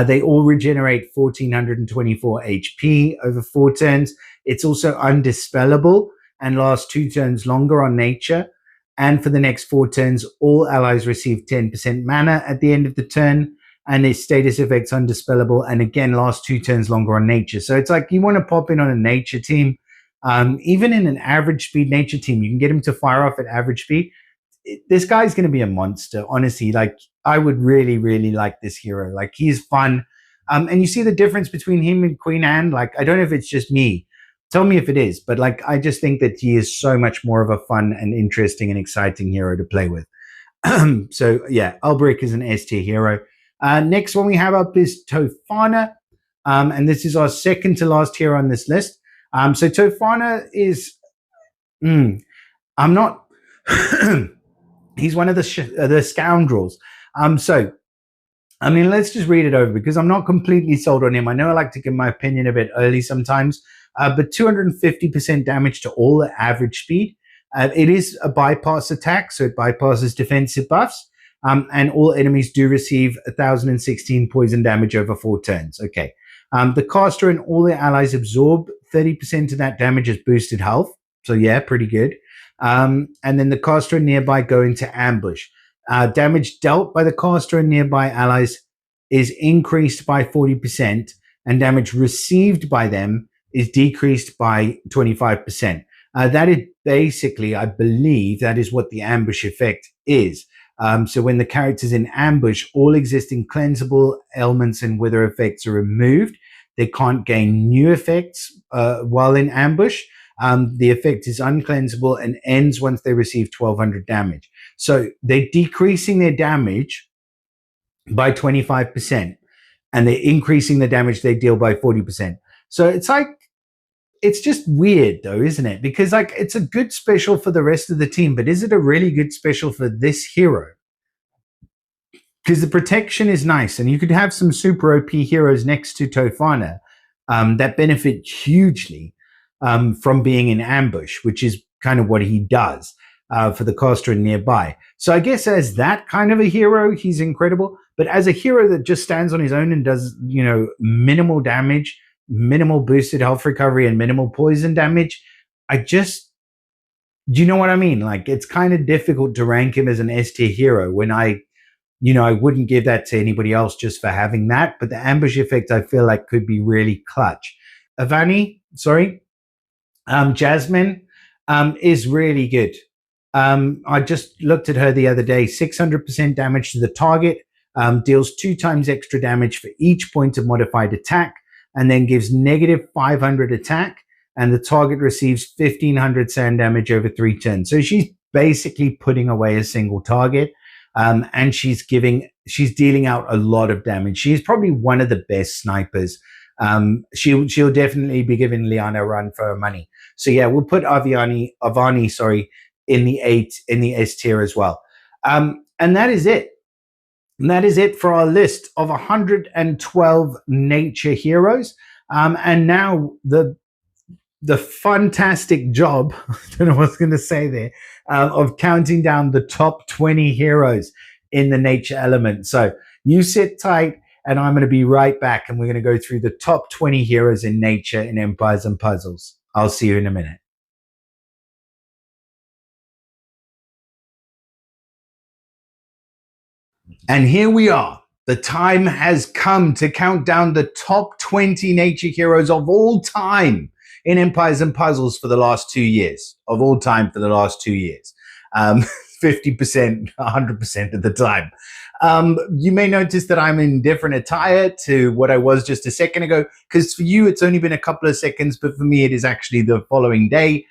They all regenerate 1424 HP over 4 turns. It's also undispellable and lasts 2 turns longer on nature. And for the next 4 turns, all allies receive 10% mana at the end of the turn. And its status effect's undispellable and again lasts 2 turns longer on nature. So it's like you want to pop in on a nature team. Even in an average speed nature team, you can get him to fire off at average speed. This guy's going to be a monster, honestly. Like, I would really, really like this hero. Like, he's fun. And you see the difference between him and Queen Anne. Like, I don't know if it's just me. Tell me if it is. But, like, I just think that he is so much more of a fun and interesting and exciting hero to play with. So, yeah, Ulbrich is an S tier hero. Next one we have up is Tofana. And this is our second to last hero on this list. So Tofana is... I'm not... He's one of the scoundrels. So, I mean, let's just read it over because I'm not completely sold on him. I know I like to give my opinion a bit early sometimes, but 250% damage to all at average speed. It is a bypass attack, so it bypasses defensive buffs, and all enemies do receive 1,016 poison damage over 4 turns. Okay. The caster and all their allies absorb 30% of that damage as boosted health. So, yeah, pretty good. And then the caster and nearby go into ambush. Damage dealt by the caster and nearby allies is increased by 40%, and damage received by them is decreased by 25%. That is basically, I believe, that is what the ambush effect is. So when the character's in ambush, all existing cleansable elements and wither effects are removed. They can't gain new effects while in ambush. The effect is uncleansable and ends once they receive 1,200 damage. So they're decreasing their damage by 25%, and they're increasing the damage they deal by 40%. So it's like, it's just weird though, isn't it? Because like, it's a good special for the rest of the team, but is it a really good special for this hero? Because the protection is nice, and you could have some super OP heroes next to Tofana that benefit hugely from being in ambush, which is kind of what he does for the caster and nearby. So I guess as that kind of a hero, he's incredible. But as a hero that just stands on his own and does, you know, minimal damage, minimal boosted health recovery, and minimal poison damage, I just, do you know what I mean? Like, it's kind of difficult to rank him as an S tier hero when I wouldn't give that to anybody else just for having that. But the ambush effect, I feel like, could be really clutch. Jasmine is really good. I just looked at her the other day. 600% damage to the target, deals 2 times extra damage for each point of modified attack, and then gives negative 500 attack, and the target receives 1,500 sand damage over 3 turns. So she's basically putting away a single target, and she's dealing out a lot of damage. She's probably one of the best snipers. She'll definitely be giving Liana a run for her money. So yeah, we'll put Avani, in the S tier as well. And that is it. And that is it for our list of 112 nature heroes. And now the fantastic job, I don't know what I was going to say there, of counting down the top 20 heroes in the nature element. So you sit tight, and I'm going to be right back, and we're going to go through the top 20 heroes in nature in Empires and Puzzles. I'll see you in a minute. And here we are. The time has come to count down the top 20 nature heroes of all time in Empires and Puzzles for the last 2 years. Of all time for the last 2 years. 50%, 100% of the time. You may notice that I'm in different attire to what I was just a second ago, because for you, it's only been a couple of seconds, but for me, it is actually the following day.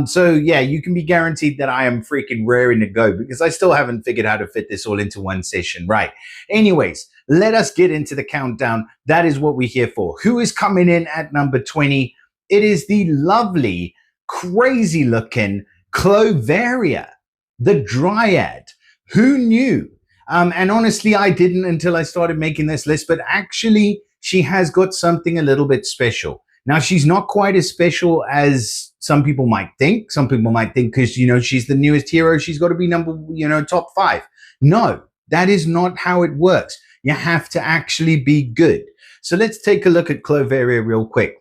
So yeah, you can be guaranteed that I am freaking raring to go, because I still haven't figured out how to fit this all into one session, right? Anyways, let us get into the countdown. That is what we're here for. Who is coming in at number 20? It is the lovely, crazy looking Cloveria, the Dryad. Who knew? And honestly, I didn't until I started making this list, but actually she has got something a little bit special. Now, she's not quite as special as some people might think. Some people might think because, she's the newest hero, she's got to be top 5. No, that is not how it works. You have to actually be good. So let's take a look at Cloveria real quick.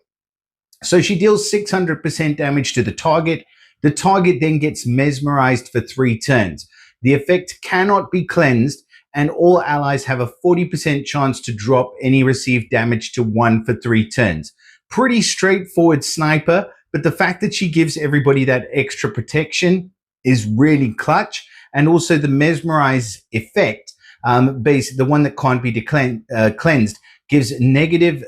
So she deals 600% damage to the target. The target then gets mesmerized for 3 turns. The effect cannot be cleansed, and all allies have a 40% chance to drop any received damage to 1 for 3 turns. Pretty straightforward sniper, but the fact that she gives everybody that extra protection is really clutch. And also the mesmerize effect, the one that can't be cleansed, gives negative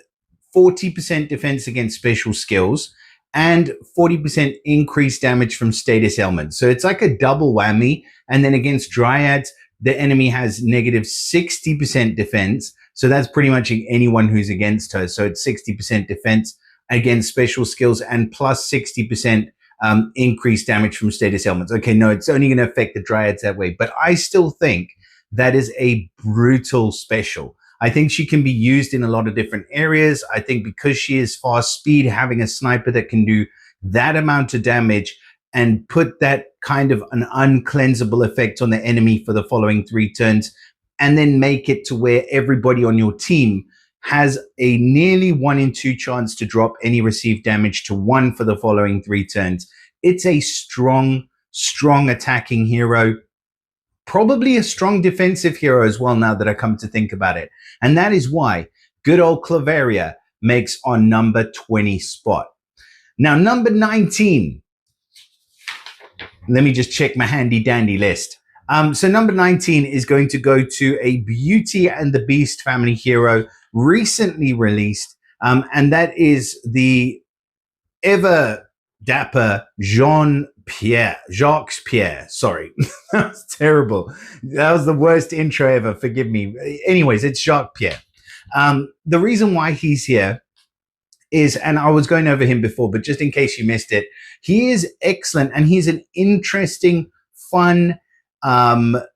40% defense against special skills and 40% increased damage from status elements. So it's like a double whammy. And then against dryads, the enemy has negative 60% defense. So that's pretty much anyone who's against her. So it's 60% defense against special skills and plus 60% increased damage from status elements. Okay, no, it's only going to affect the dryads that way. But I still think that is a brutal special. I think she can be used in a lot of different areas. I think because she is fast speed, having a sniper that can do that amount of damage and put that kind of an uncleansable effect on the enemy for the following 3 turns, and then make it to where everybody on your team has a nearly 1 in 2 chance to drop any received damage to 1 for the following 3 turns. It's a strong attacking hero. Probably a strong defensive hero as well, now that I come to think about it. And that is why good old Cloveria makes on number 20 spot. Now, number 19. Let me just check my handy dandy list. So number 19 is going to go to a Beauty and the Beast family hero recently released. And that is the ever dapper Jacques Pierre. Sorry, that was terrible. That was the worst intro ever. Forgive me. Anyways, it's Jacques Pierre. The reason why he's here is, and I was going over him before, but just in case you missed it, he is excellent and he's an interesting, fun,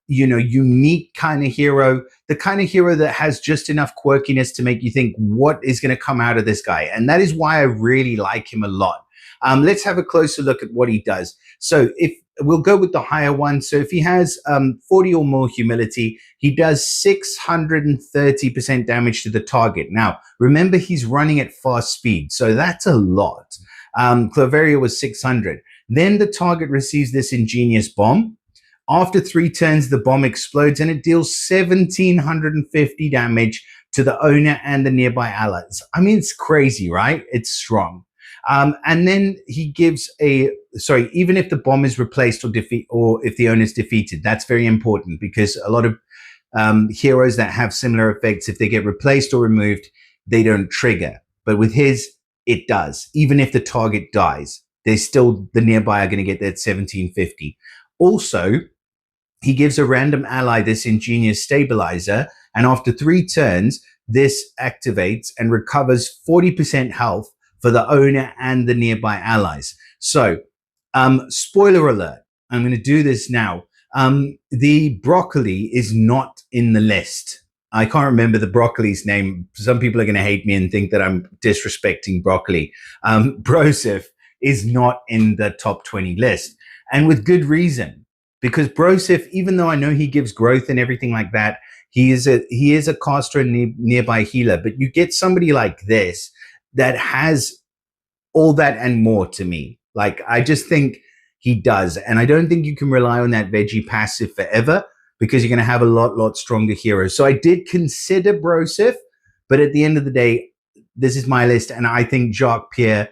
unique kind of hero, the kind of hero that has just enough quirkiness to make you think what is going to come out of this guy. And that is why I really like him a lot. Let's have a closer look at what he does. So if we'll go with the higher one. So if he has 40 or more humility, he does 630% damage to the target. Now, remember, he's running at fast speed, so that's a lot. Cloveria was 600. Then the target receives this ingenious bomb. After 3 turns, the bomb explodes and it deals 1,750 damage to the owner and the nearby allies. I mean, it's crazy, right? It's strong. And then he gives even if the bomb is replaced or if the owner is defeated, that's very important because a lot of heroes that have similar effects, if they get replaced or removed, they don't trigger. But with his, it does. Even if the target dies, the nearby are going to get that 1,750. Also, he gives a random ally this ingenious stabilizer, and after 3 turns, this activates and recovers 40% health for the owner and the nearby allies. So, spoiler alert, I'm going to do this now. The broccoli is not in the list. I can't remember the broccoli's name. Some people are going to hate me and think that I'm disrespecting broccoli. Broseph is not in the top 20 list, and with good reason, because Broseph, even though I know he gives growth and everything like that, he is a caster and nearby healer. But you get somebody like this that has all that and more to me. Like, I just think he does. And I don't think you can rely on that veggie passive forever because you're going to have a lot stronger heroes. So I did consider Broseph, but at the end of the day, this is my list. And I think Jacques Pierre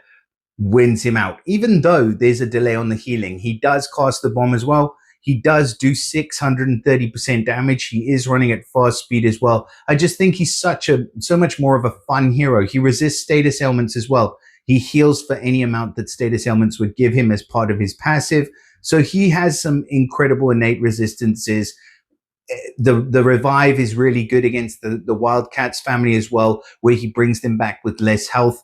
wins him out. Even though there's a delay on the healing, he does cast the bomb as well. He does do 630% damage. He is running at fast speed as well. I just think he's so much more of a fun hero. He resists status elements as well. He heals for any amount that status elements would give him as part of his passive. So he has some incredible innate resistances. The revive is really good against the Wildcats family as well, where he brings them back with less health.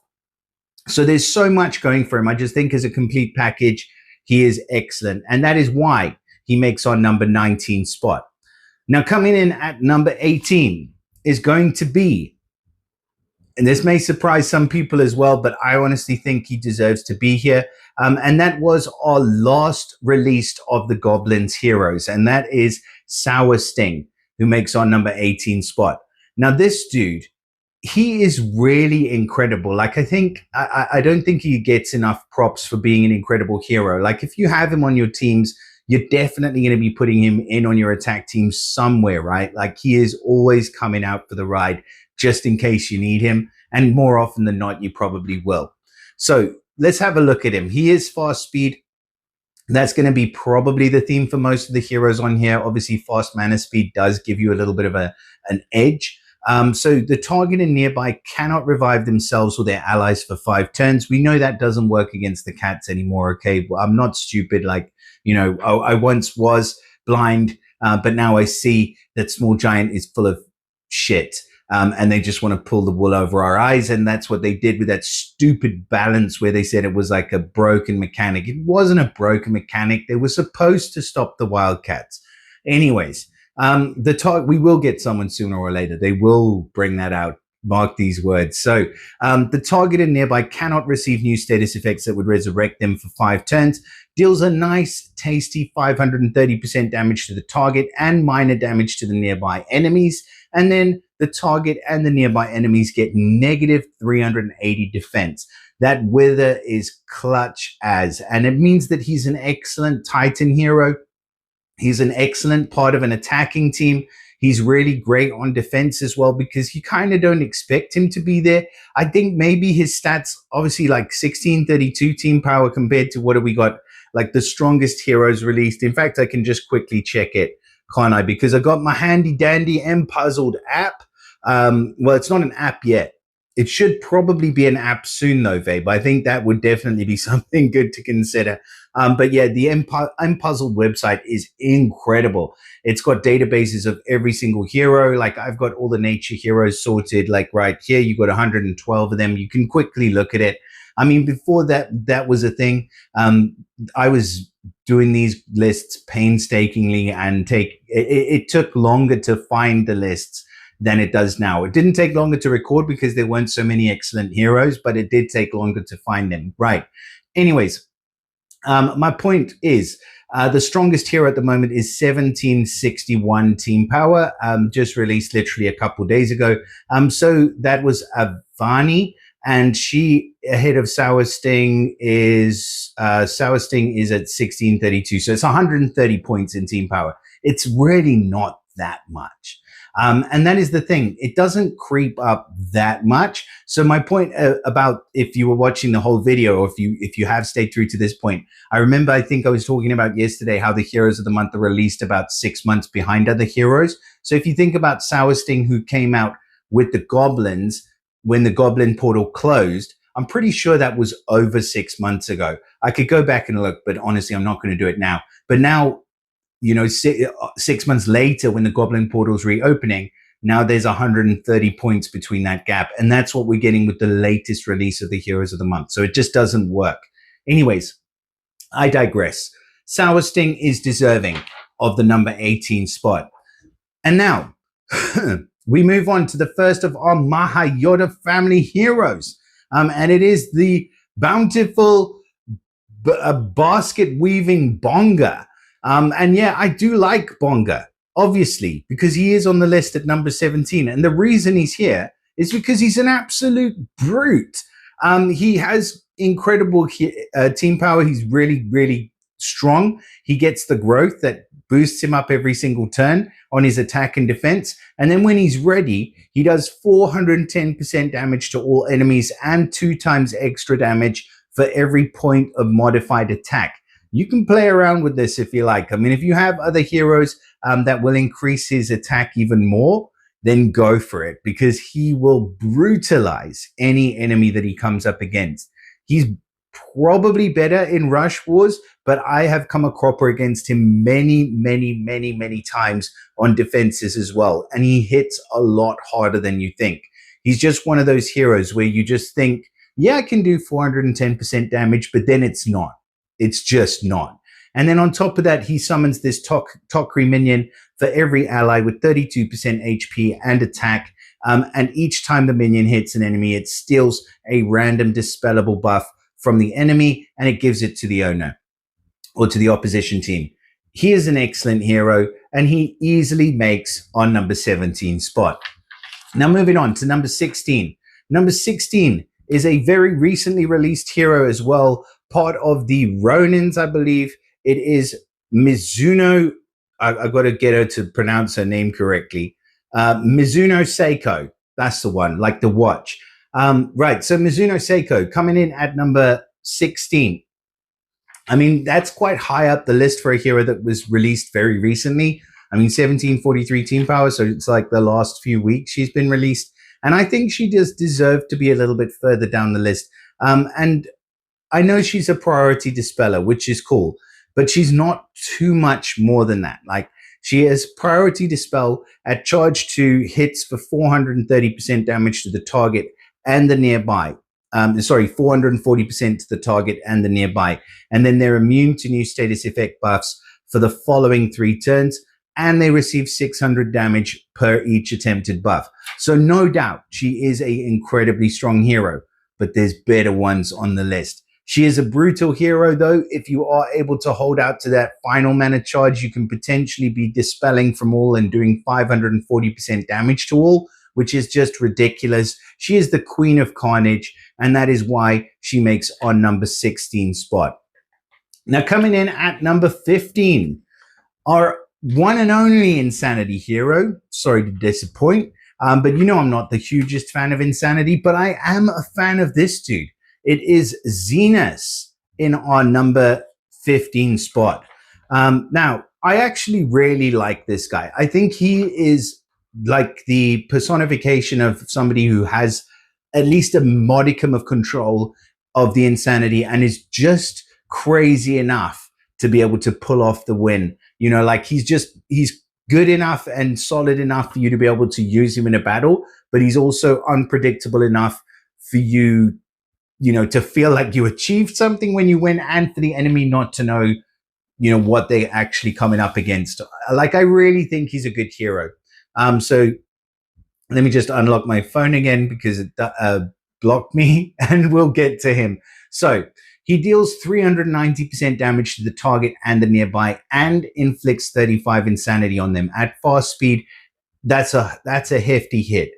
So there's so much going for him. I just think as a complete package, he is excellent. And that is why he makes our number 19 spot. Now, coming in at number 18 is going to be, and this may surprise some people as well, but I honestly think he deserves to be here. And that was our last released of the Goblins heroes. And that is Sour Sting, who makes our number 18 spot. Now, this dude, he is really incredible. Like, I don't think he gets enough props for being an incredible hero. Like, if you have him on your teams, you're definitely going to be putting him in on your attack team somewhere, right? Like, he is always coming out for the ride just in case you need him. And more often than not, you probably will. So let's have a look at him. He is fast speed. That's going to be probably the theme for most of the heroes on here. Obviously, fast mana speed does give you a little bit of an edge. So the target and nearby cannot revive themselves or their allies for 5 turns. We know that doesn't work against the cats anymore, okay? Well, I'm not stupid. Like, I once was blind, but now I see that Small Giant is full of shit. And they just want to pull the wool over our eyes. And that's what they did with that stupid balance where they said it was like a broken mechanic. It wasn't a broken mechanic. They were supposed to stop the Wildcats. Anyways, we will get someone sooner or later. They will bring that out. Mark these words. So the target and nearby cannot receive new status effects that would resurrect them for 5 turns. Deals a nice, tasty 530% damage to the target and minor damage to the nearby enemies. And then the target and the nearby enemies get negative 380 defense. That Wither is clutch as, and it means that he's an excellent Titan hero. He's an excellent part of an attacking team. He's really great on defense as well because you kind of don't expect him to be there. I think maybe his stats, obviously like 1632 team power compared to what have we got, like the strongest heroes released. In fact, I can just quickly check it, can't I? Because I got my handy dandy Empuzzled app. Well, it's not an app yet. It should probably be an app soon though, Vabe. I think that would definitely be something good to consider. But yeah, the Empuzzled website is incredible. It's got databases of every single hero. Like I've got all the nature heroes sorted. Like right here, you got 112 of them. You can quickly look at it. I mean, before that was a thing. I was doing these lists painstakingly and it took longer to find the lists than it does now. It didn't take longer to record because there weren't so many excellent heroes, but it did take longer to find them. Right. Anyways, my point is the strongest hero at the moment is 1761 team power, just released literally a couple days ago. So that was Avani, and she ahead of Sour Sting is at 1632. So it's 130 points in team power. It's really not that much. And that is the thing. It doesn't creep up that much. So my point about if you were watching the whole video, or if you have stayed through to this point, I think I was talking about yesterday how the heroes of the month are released about 6 months behind other heroes. So if you think about Sour Sting, who came out with the goblins when the goblin portal closed, I'm pretty sure that was over 6 months ago. I could go back and look, but honestly, I'm not going to do it now. But now, 6 months later, when the Goblin Portal's reopening, now there's 130 points between that gap. And that's what we're getting with the latest release of the Heroes of the Month. So it just doesn't work. Anyways, I digress. Sour Sting is deserving of the number 18 spot. And now we move on to the first of our Mahayota family heroes. And it is the bountiful basket weaving Bonga. And yeah, I do like Bonga, obviously, because he is on the list at number 17. And the reason he's here is because he's an absolute brute. He has incredible team power. He's really, really strong. He gets the growth that boosts him up every single turn on his attack and defense. And then when he's ready, he does 410% damage to all enemies and 2 times extra damage for every point of modified attack. You can play around with this if you like. I mean, if you have other heroes that will increase his attack even more, then go for it, because he will brutalize any enemy that he comes up against. He's probably better in Rush Wars, but I have come a cropper against him many, many, many, many times on defenses as well. And he hits a lot harder than you think. He's just one of those heroes where you just think, yeah, I can do 410% damage, but then it's not. It's just not. And then on top of that, he summons this Tokri minion for every ally with 32% HP and attack. And each time the minion hits an enemy, it steals a random dispellable buff from the enemy and it gives it to the owner or to the opposition team. He is an excellent hero and he easily makes our number 17 spot. Now moving on to number 16. Number 16 is a very recently released hero as well, part of the Ronins, I believe. It is Mizuno. I got to get her to pronounce her name correctly. Mizuno Seiko. That's the one, like the watch. Right. So Mizuno Seiko coming in at number 16. I mean, that's quite high up the list for a hero that was released very recently. I mean, 1743 team power, so it's like the last few weeks she's been released. And I think she does deserve to be a little bit further down the list. And I know she's a priority dispeller, which is cool, but she's not too much more than that. Like, she has priority dispel at charge 2 hits for 430% damage to the target and the nearby. 440% to the target and the nearby. And then they're immune to new status effect buffs for the following 3 turns, and they receive 600 damage per each attempted buff. So no doubt she is an incredibly strong hero, but there's better ones on the list. She is a brutal hero, though. If you are able to hold out to that final mana charge, you can potentially be dispelling from all and doing 540% damage to all, which is just ridiculous. She is the Queen of Carnage, and that is why she makes our number 16 spot. Now, coming in at number 15, our one and only Insanity hero. Sorry to disappoint, but you know I'm not the hugest fan of Insanity, but I am a fan of this dude. It is Xenos in our number 15 spot. Now, I actually really like this guy. I think he is like the personification of somebody who has at least a modicum of control of the Insanity and is just crazy enough to be able to pull off the win. You know, like he's good enough and solid enough for you to be able to use him in a battle, but he's also unpredictable enough for you, you know, to feel like you achieved something when you win, and for the enemy not to know, you know, what they're actually coming up against. Like, I really think he's a good hero. So let me just unlock my phone again because it blocked me, and we'll get to him. So he deals 390% damage to the target and the nearby, and inflicts 35 insanity on them at fast speed. That's a hefty hit.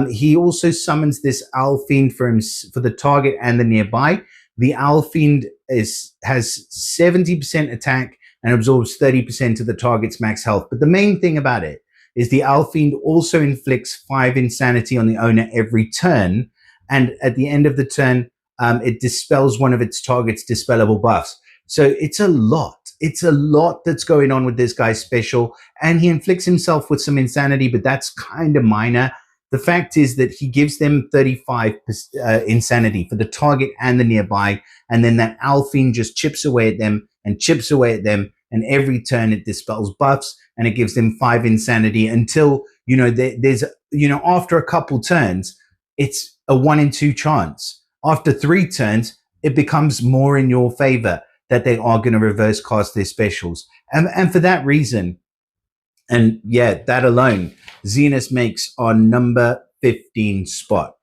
He also summons this Owl Fiend for the target and the nearby. The Owl Fiend has 70% attack and absorbs 30% of the target's max health. But the main thing about it is the Owl Fiend also inflicts 5 insanity on the owner every turn, and at the end of the turn, it dispels one of its target's dispellable buffs. So it's a lot. It's a lot that's going on with this guy's special, and he inflicts himself with some insanity, but that's kind of minor. The fact is that he gives them 35 insanity for the target and the nearby, and then that Owl Fiend just chips away at them and chips away at them, and every turn it dispels buffs, and it gives them 5 insanity until, you know, there's, you know, after a couple turns, it's a 1 in 2 chance. After 3 turns, it becomes more in your favor that they are going to reverse cast their specials. And for that reason, and yeah, that alone, Xenos makes our number 15 spot.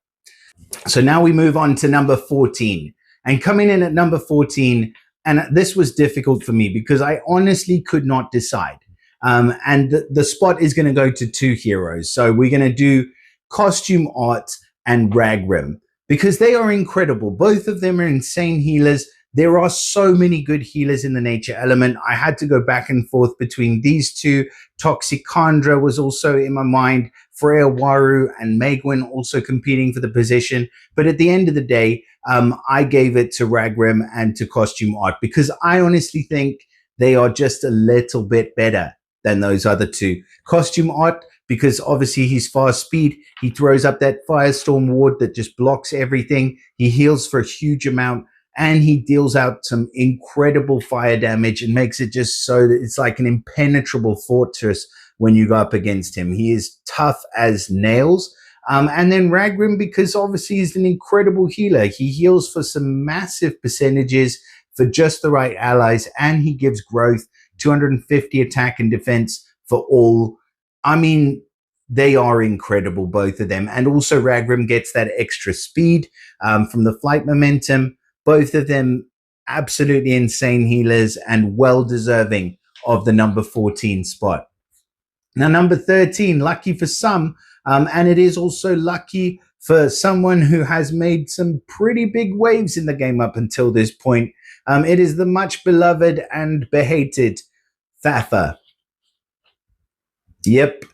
So now we move on to number 14. And coming in at number 14, and this was difficult for me because I honestly could not decide. And the spot is going to go to 2 heroes. So we're going to do Costume Art and Ragrim, because they are incredible. Both of them are insane healers. There are so many good healers in the nature element. I had to go back and forth between these two. Toxicandra was also in my mind. Freya Waru and Megwin also competing for the position. But at the end of the day, I gave it to Ragrim and to Costume Art because I honestly think they are just a little bit better than those other two. Costume Art, because obviously he's fast speed. He throws up that Firestorm ward that just blocks everything. He heals for a huge amount, and he deals out some incredible fire damage and makes it just so that it's like an impenetrable fortress when you go up against him. He is tough as nails. And then Ragrim, because obviously he's an incredible healer. He heals for some massive percentages for just the right allies, and he gives growth, 250 attack and defense for all. I mean, they are incredible, both of them. And also Ragrim gets that extra speed from the flight momentum. Both of them absolutely insane healers and well deserving of the number 14 spot. Now, number 13, lucky for some, And it is also lucky for someone who has made some pretty big waves in the game up until this point. It is the much beloved and behated Thaffa. Yep.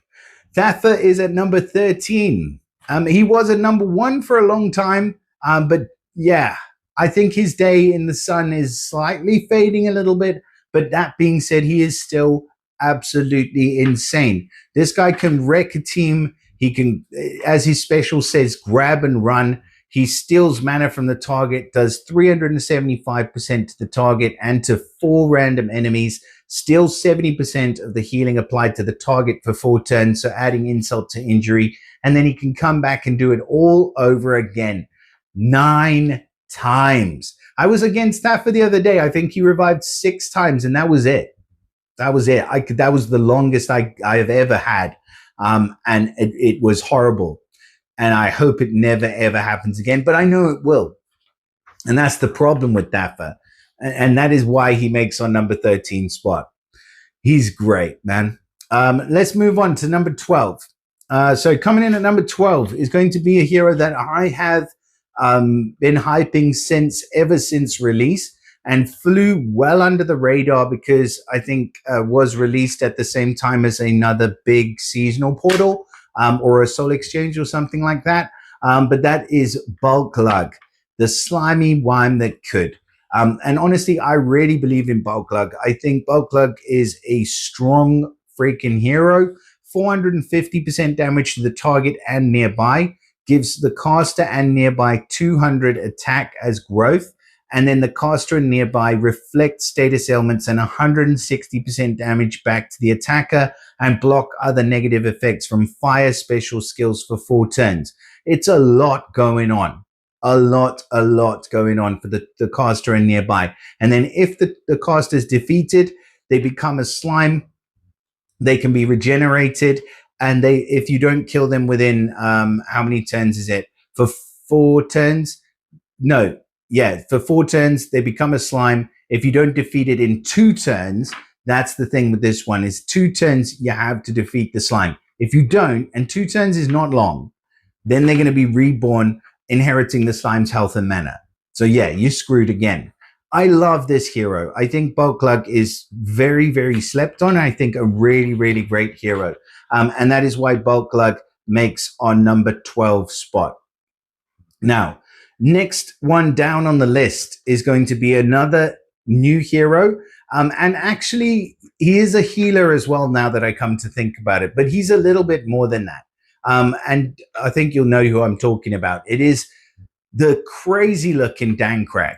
Thaffa is at number 13. He was at number 1 for a long time, but yeah, I think his day in the sun is slightly fading a little bit. But that being said, he is still absolutely insane. This guy can wreck a team. He can, as his special says, grab and run. He steals mana from the target, does 375% to the target and to 4 random enemies, steals 70% of the healing applied to the target for 4 turns, so adding insult to injury. And then he can come back and do it all over again. 9 times. I was against Thaffa the other day. I think he revived 6 times, and that was it. That was it. That was the longest I have ever had. And it was horrible. And I hope it never, ever happens again. But I know it will. And that's the problem with Thaffa. And that is why he makes our number 13 spot. He's great, man. Let's move on to number 12. So coming in at number 12 is going to be a hero that I have been hyping ever since release, and flew well under the radar because I think was released at the same time as another big seasonal portal or a soul exchange or something like that. But that is Bulklug, the slimy wime that could. And honestly, I really believe in Bulklug. I think Bulklug is a strong freaking hero. 450% damage to the target and nearby, gives the caster and nearby 200 attack as growth, and then the caster and nearby reflect status ailments and 160% damage back to the attacker and block other negative effects from fire special skills for 4 turns. It's a lot going on. A lot going on for the caster and nearby. And then if the caster is defeated, they become a slime. They can be regenerated, and if you don't kill them within how many turns is it? For 4 turns? No. Yeah, for 4 turns, they become a slime. If you don't defeat it in 2 turns, that's the thing with this one, is 2 turns you have to defeat the slime. If you don't, and 2 turns is not long, then they're going to be reborn, inheriting the slime's health and mana. So yeah, you're screwed again. I love this hero. I think Bulklug is very, very slept on. I think a really, really great hero. And that is why Bulklug makes our number 12 spot. Now, next one down on the list is going to be another new hero. And actually, he is a healer as well now that I come to think about it. But he's a little bit more than that. And I think you'll know who I'm talking about. It is the crazy looking Dankrak.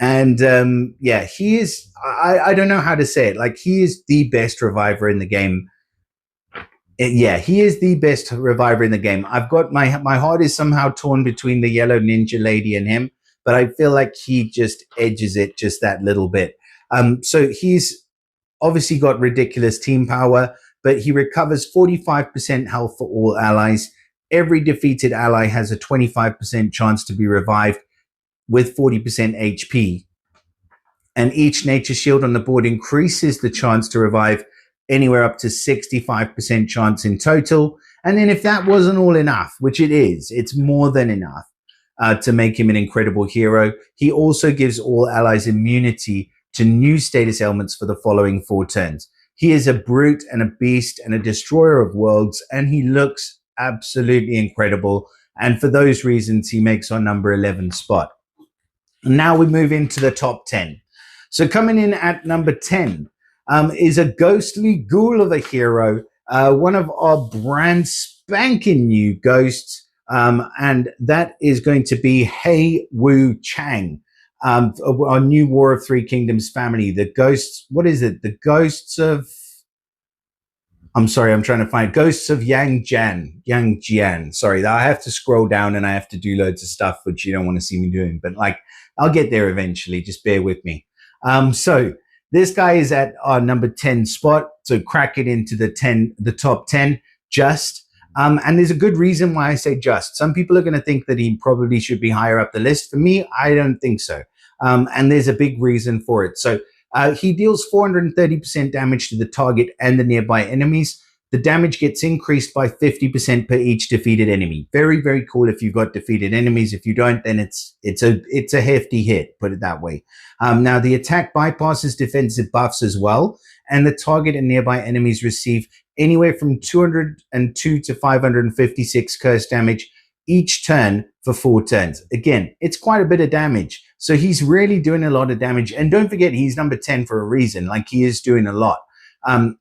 And yeah, he is, I don't know how to say it. Like, he is the best reviver in the game. Yeah, he is the best reviver in the game. I've got my heart is somehow torn between the yellow ninja lady and him, but I feel like he just edges it just that little bit. So he's obviously got ridiculous team power, but he recovers 45% health for all allies. Every defeated ally has a 25% chance to be revived with 40% HP. And each nature shield on the board increases the chance to revive anywhere up to 65% chance in total. And then if that wasn't all enough, which it is, it's more than enough to make him an incredible hero, he also gives all allies immunity to new status ailments for the following 4 turns. He is a brute and a beast and a destroyer of worlds, and he looks absolutely incredible. And for those reasons, he makes our number 11 spot. Now we move into the top 10. So coming in at number 10 is a ghostly ghoul of a hero, one of our brand spanking new ghosts, and that is going to be Hei Wu Chang, our new War of Three Kingdoms family. The ghosts, what is it? The ghosts of, I'm sorry, I'm trying to find Ghosts of Yang Jian. Sorry, I have to scroll down and I have to do loads of stuff, which you don't want to see me doing, but like, I'll get there eventually. Just bear with me. So this guy is at our number 10 spot. So crack it into the top 10 just. And there's a good reason why I say just. Some people are going to think that he probably should be higher up the list. For me, I don't think so. And there's a big reason for it. So he deals 430% damage to the target and the nearby enemies, the damage gets increased by 50% per each defeated enemy. Very, very cool if you've got defeated enemies. If you don't, then it's a hefty hit, put it that way. Now, the attack bypasses defensive buffs as well, and the target and nearby enemies receive anywhere from 202 to 556 curse damage each turn for 4 turns. Again, it's quite a bit of damage. So he's really doing a lot of damage. And don't forget, he's number 10 for a reason. Like, he is doing a lot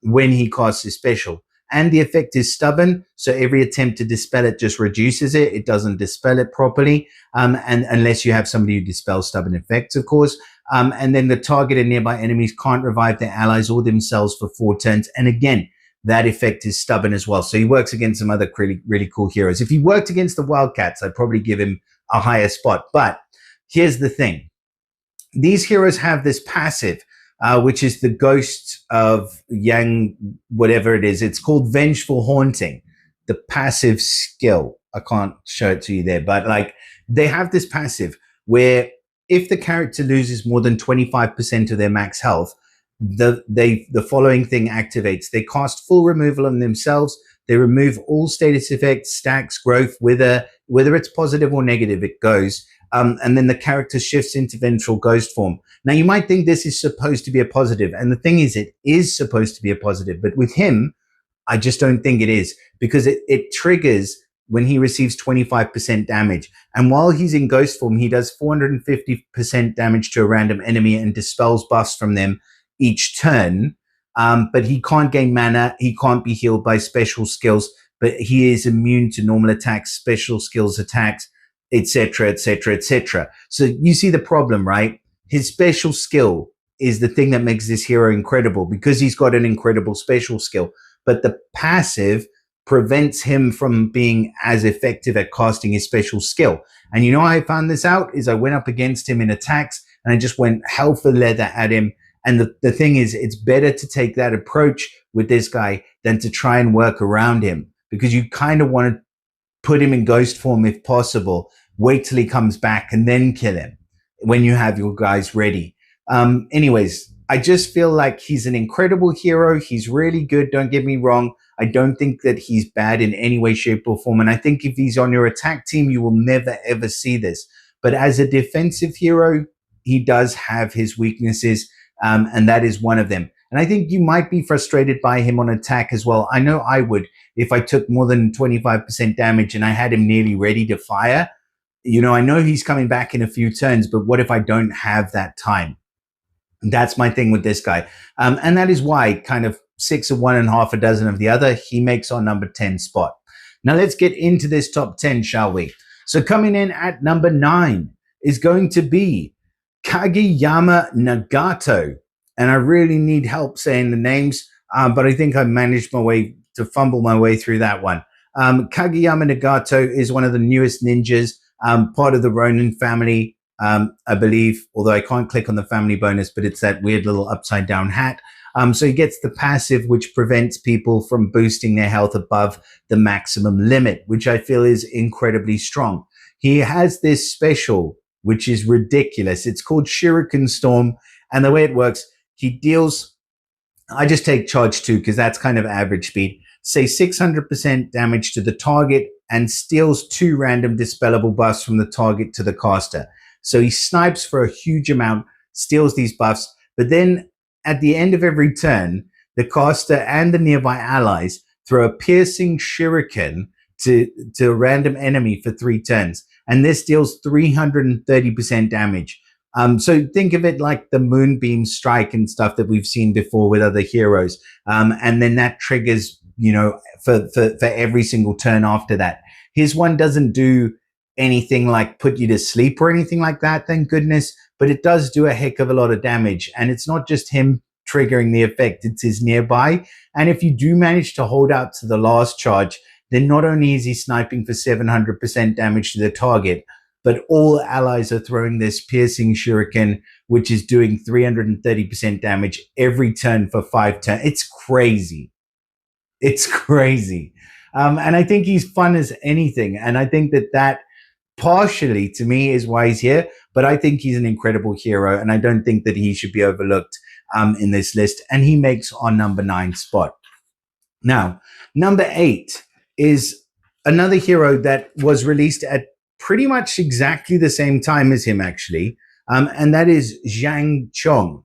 when he casts his special. And the effect is stubborn, so every attempt to dispel it just reduces it. It doesn't dispel it properly, and unless you have somebody who dispels stubborn effects, of course. And then the target and nearby enemies can't revive their allies or themselves for 4 turns. And again, that effect is stubborn as well. So he works against some other really, really cool heroes. If he worked against the Wildcats, I'd probably give him a higher spot. But here's the thing. These heroes have this passive, which is the ghost of Yang, whatever it is. It's called Vengeful Haunting, the passive skill. I can't show it to you there, but like, they have this passive where if the character loses more than 25% of their max health, the following thing activates. They cast full removal on themselves. They remove all status effects, stacks, growth, whether it's positive or negative, it goes. And then the character shifts into vengeful ghost form. Now, you might think this is supposed to be a positive. And the thing is, it is supposed to be a positive. But with him, I just don't think it is, because it triggers when he receives 25% damage. And while he's in ghost form, he does 450% damage to a random enemy and dispels buffs from them each turn. But he can't gain mana. He can't be healed by special skills, but he is immune to normal attacks, special skills attacks, etc., etc., etc. So you see the problem, right? His special skill is the thing that makes this hero incredible, because he's got an incredible special skill. But the passive prevents him from being as effective at casting his special skill. And you know how I found this out? Is I went up against him in attacks and I just went hell for leather at him. And the thing is, it's better to take that approach with this guy than to try and work around him, because you kind of want to put him in ghost form if possible. Wait till he comes back and then kill him when you have your guys ready. Anyways, I just feel like he's an incredible hero. He's really good. Don't get me wrong. I don't think that he's bad in any way, shape, or form. And I think if he's on your attack team, you will never, ever see this. But as a defensive hero, he does have his weaknesses, and that is one of them. And I think you might be frustrated by him on attack as well. I know I would if I took more than 25% damage and I had him nearly ready to fire. You know, I know he's coming back in a few turns, but what if I don't have that time? That's my thing with this guy. And that is why kind of 6 of one and half a dozen of the other, he makes our number 10 spot. Now let's get into this top 10, shall we? So coming in at number 9 is going to be Kageyama Nagato. And I really need help saying the names, but I think I managed to fumble my way through that one. Kageyama Nagato is one of the newest ninjas, part of the Ronin family, I believe, although I can't click on the family bonus, but it's that weird little upside down hat. So he gets the passive, which prevents people from boosting their health above the maximum limit, which I feel is incredibly strong. He has this special, which is ridiculous. It's called Shuriken Storm. And the way it works, he deals, I just take charge 2 because that's kind of average speed, say 600% damage to the target and steals 2 random dispellable buffs from the target to the caster. So he snipes for a huge amount, steals these buffs, but then at the end of every turn, the caster and the nearby allies throw a piercing shuriken to a random enemy for 3 turns. And this deals 330% damage. So think of it like the moonbeam strike and stuff that we've seen before with other heroes. And then that triggers, you know, for every single turn after that. His one doesn't do anything like put you to sleep or anything like that, thank goodness, but it does do a heck of a lot of damage. And it's not just him triggering the effect, it's his nearby. And if you do manage to hold out to the last charge, then not only is he sniping for 700% damage to the target, but all allies are throwing this piercing shuriken, which is doing 330% damage every turn for 5 turns. It's crazy. It's crazy. And I think he's fun as anything. And I think that partially, to me, is why he's here. But I think he's an incredible hero. And I don't think that he should be overlooked in this list. And he makes our number 9 spot. Now, number 8 is another hero that was released at pretty much exactly the same time as him, actually, and that is Zhang Chong.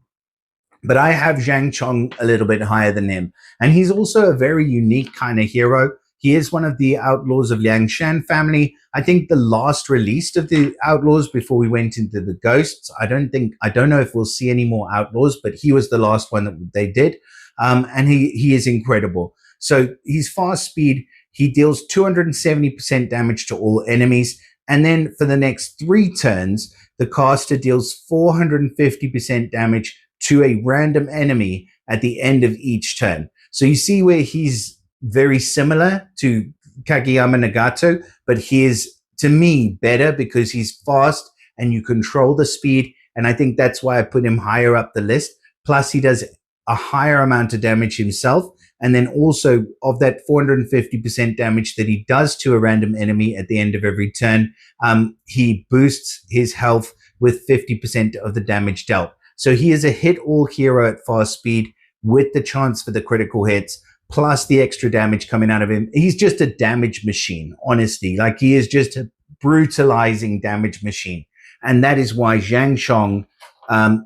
But I have Zhang Chong a little bit higher than him. And he's also a very unique kind of hero. He is one of the outlaws of Liang Shan family. I think the last released of the outlaws before we went into the ghosts. I don't know if we'll see any more outlaws, but he was the last one that they did. And he is incredible. So he's fast speed. He deals 270% damage to all enemies. And then for the next 3 turns, the caster deals 450% damage to a random enemy at the end of each turn. So you see where he's very similar to Kageyama Nagato, but he is, to me, better because he's fast and you control the speed. And I think that's why I put him higher up the list. Plus, he does a higher amount of damage himself. And then also of that 450% damage that he does to a random enemy at the end of every turn, he boosts his health with 50% of the damage dealt. So he is a hit-all hero at fast speed with the chance for the critical hits, plus the extra damage coming out of him. He's just a damage machine, honestly. Like, he is just a brutalizing damage machine. And that is why Zhang Chong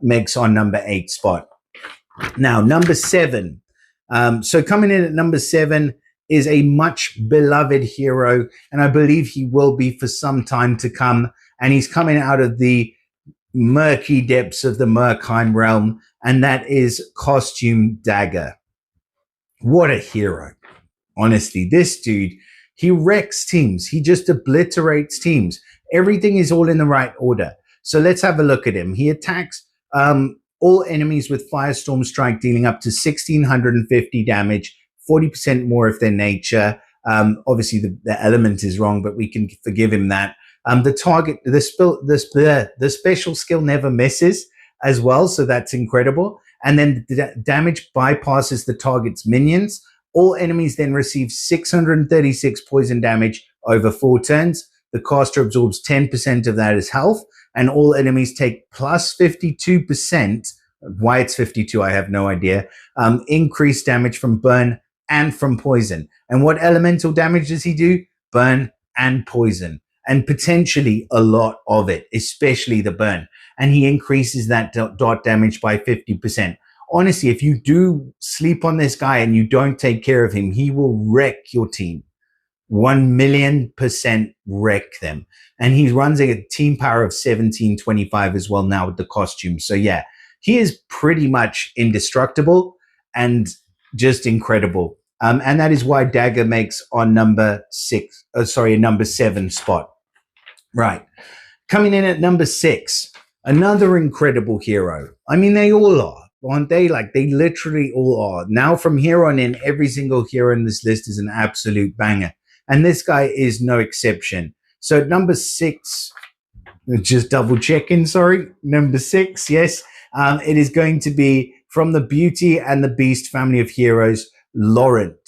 makes our number 8 spot. Now, number 7. So coming in at number 7 is a much beloved hero, and I believe he will be for some time to come. And he's coming out of the murky depths of the Murkheim realm, and that is Costume Dagger. What a hero. Honestly, this dude, he wrecks teams. He just obliterates teams. Everything is all in the right order. So let's have a look at him. He attacks all enemies with Firestorm Strike, dealing up to 1,650 damage, 40% more of their nature. Obviously, the element is wrong, but we can forgive him that. The target, the special skill never misses as well, so that's incredible. And then the damage bypasses the target's minions. All enemies then receive 636 poison damage over 4 turns. The caster absorbs 10% of that as health, and all enemies take plus 52%. Why it's 52, I have no idea. Increased damage from burn and from poison. And what elemental damage does he do? Burn and poison, and potentially a lot of it, especially the burn. And he increases that dot damage by 50%. Honestly, if you do sleep on this guy and you don't take care of him, he will wreck your team. 1,000,000% wreck them. And he runs a team power of 1725 as well now with the costume. So yeah, he is pretty much indestructible and just incredible. And that is why Dagger makes on number 7 spot. Right. Coming in at number 6, another incredible hero. I mean, they all are, aren't they? Like, they literally all are. Now, from here on in, every single hero in this list is an absolute banger. And this guy is no exception. So at number 6, just double checking, sorry. Number 6, yes. It is going to be from the Beauty and the Beast family of heroes, Laurent.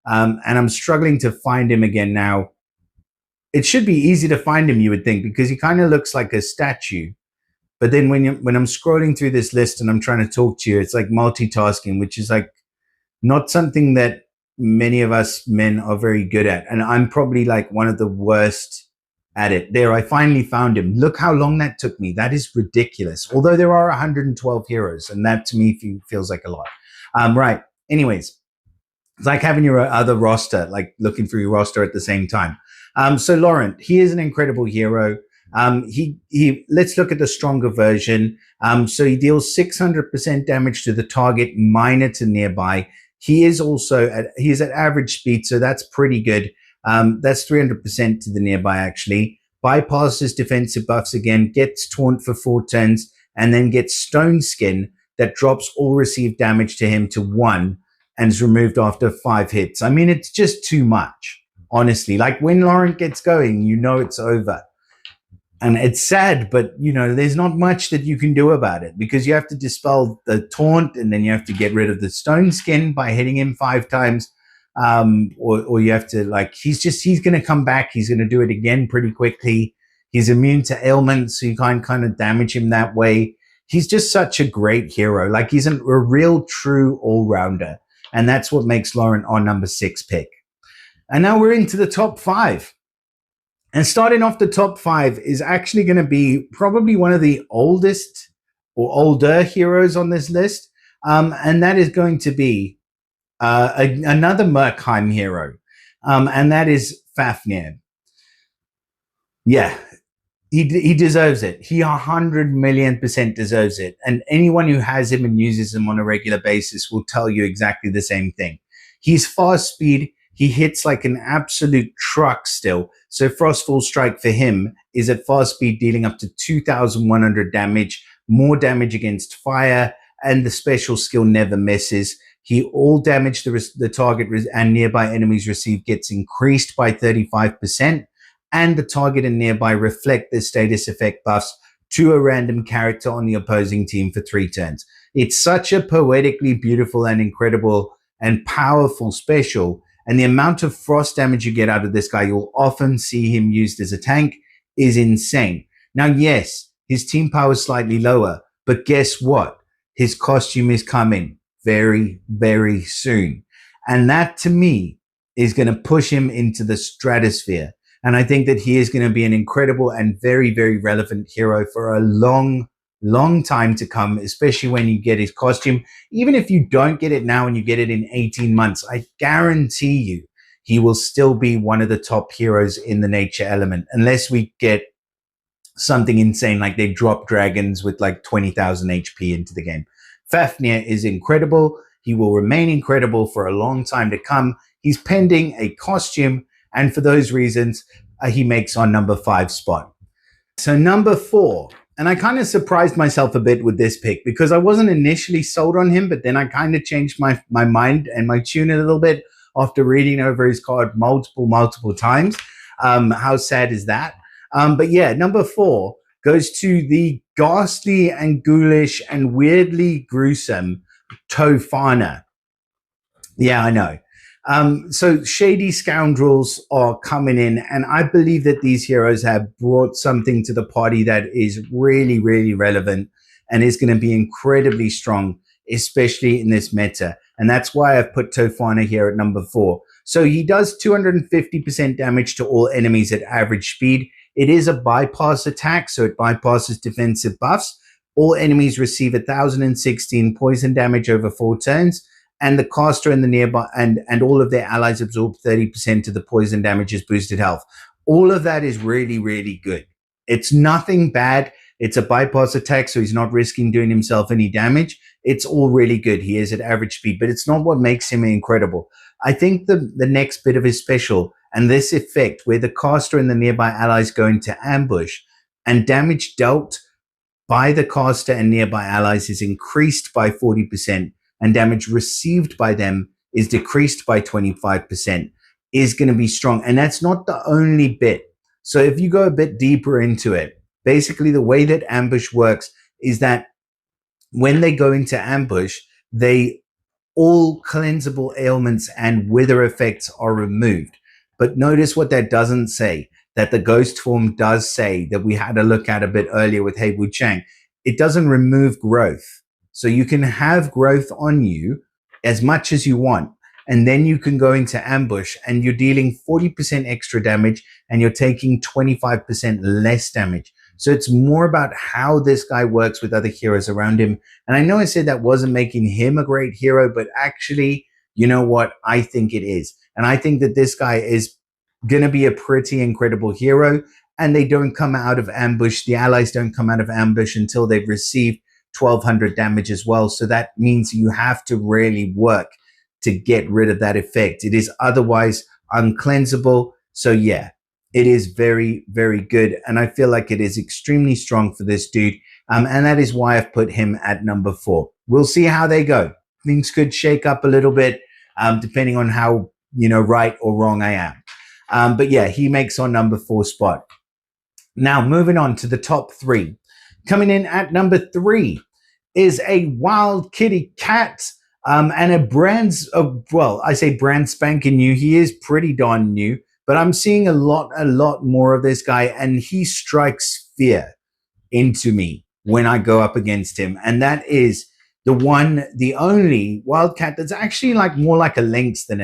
And I'm struggling to find him again now. It should be easy to find him, you would think, because he kind of looks like a statue. But then when I'm scrolling through this list and I'm trying to talk to you, it's like multitasking, which is like not something that many of us men are very good at. And I'm probably like one of the worst at it. There, I finally found him. Look how long that took me. That is ridiculous. Although there are 112 heroes, and that to me feels like a lot. Right. Anyways, it's like having your other roster, like looking through your roster at the same time. So Laurent, he is an incredible hero. Let's look at the stronger version. So he deals 600% damage to the target, minor to nearby. He is also he's at average speed, so that's pretty good. That's 300% to the nearby, actually. Bypasses defensive buffs again, gets taunt for 4 turns, and then gets Stone Skin that drops all received damage to him to 1 and is removed after 5 hits. I mean, it's just too much, honestly. Like, when Laurent gets going, you know it's over. And it's sad, but, you know, there's not much that you can do about it because you have to dispel the taunt and then you have to get rid of the Stone Skin by hitting him 5 times. Or you have to, like, he's going to come back. He's going to do it again pretty quickly. He's immune to ailments, so you can't kind of damage him that way. He's just such a great hero. Like, he's a real true all-rounder. And that's what makes Laurent our number 6 pick. And now we're into the top 5. And starting off the top 5 is actually going to be probably one of the oldest or older heroes on this list. And that is going to be another Murkheim hero. And that is Fafnir. Yeah, he deserves it. He 100,000,000% deserves it. And anyone who has him and uses him on a regular basis will tell you exactly the same thing. He's fast speed. He hits like an absolute truck still. So Frostfall Strike for him is at fast speed, dealing up to 2,100 damage, more damage against fire, and the special skill never misses. He all damage the target and nearby enemies receive gets increased by 35%, and the target and nearby reflect the status effect buffs to a random character on the opposing team for 3 turns. It's such a poetically beautiful and incredible and powerful special. And the amount of frost damage you get out of this guy, you'll often see him used as a tank, is insane. Now, yes, his team power is slightly lower, but guess what? His costume is coming very, very soon. And that, to me, is going to push him into the stratosphere. And I think that he is going to be an incredible and very, very relevant hero for a long time to come, especially when you get his costume. Even if you don't get it now and you get it in 18 months, I guarantee you he will still be one of the top heroes in the nature element, unless we get something insane like they drop dragons with like 20,000 HP into the game. Fafnir is incredible. He will remain incredible for a long time to come. He's pending a costume, and for those reasons, he makes our number 5 spot. So number 4. And I kind of surprised myself a bit with this pick because I wasn't initially sold on him, but then I kind of changed my mind and my tune a little bit after reading over his card multiple times. How sad is that? But yeah, number 4 goes to the ghastly and ghoulish and weirdly gruesome Tofana. Yeah, I know. So shady scoundrels are coming in, and I believe that these heroes have brought something to the party that is really, really relevant and is going to be incredibly strong, especially in this meta. And that's why I've put Tofana here at number 4. So he does 250% damage to all enemies at average speed. It is a bypass attack, so it bypasses defensive buffs. All enemies receive 1,016 poison damage over 4 turns. And the caster and the nearby and all of their allies absorb 30% of the poison damage's boosted health. All of that is really, really good. It's nothing bad. It's a bypass attack, so he's not risking doing himself any damage. It's all really good. He is at average speed, but it's not what makes him incredible. I think the next bit of his special and this effect where the caster and the nearby allies go into ambush and damage dealt by the caster and nearby allies is increased by 40%. And damage received by them is decreased by 25%, is going to be strong. And that's not the only bit. So if you go a bit deeper into it, basically the way that ambush works is that when they go into ambush, all cleansable ailments and wither effects are removed. But notice what that doesn't say, that the ghost form does say that we had a look at a bit earlier with Hei Wu Chang. It doesn't remove growth. So you can have growth on you as much as you want, and then you can go into ambush and you're dealing 40% extra damage and you're taking 25% less damage. So it's more about how this guy works with other heroes around him. And I know I said that wasn't making him a great hero, but actually, you know what? I think it is. And I think that this guy is going to be a pretty incredible hero, and they don't come out of ambush. The allies don't come out of ambush until they've received 1,200 damage as well. So that means you have to really work to get rid of that effect. It is otherwise uncleansable. So yeah, it is very, very good. And I feel like it is extremely strong for this dude. And that is why I've put him at number 4. We'll see how they go. Things could shake up a little bit, depending on how, right or wrong I am. But yeah, he makes our number 4 spot. Now, moving on to the top 3. Coming in at number 3 is a wild kitty cat and a brand spanking new. He is pretty darn new, but I'm seeing a lot more of this guy, and he strikes fear into me when I go up against him. And that is the only wildcat that's actually like more like a lynx than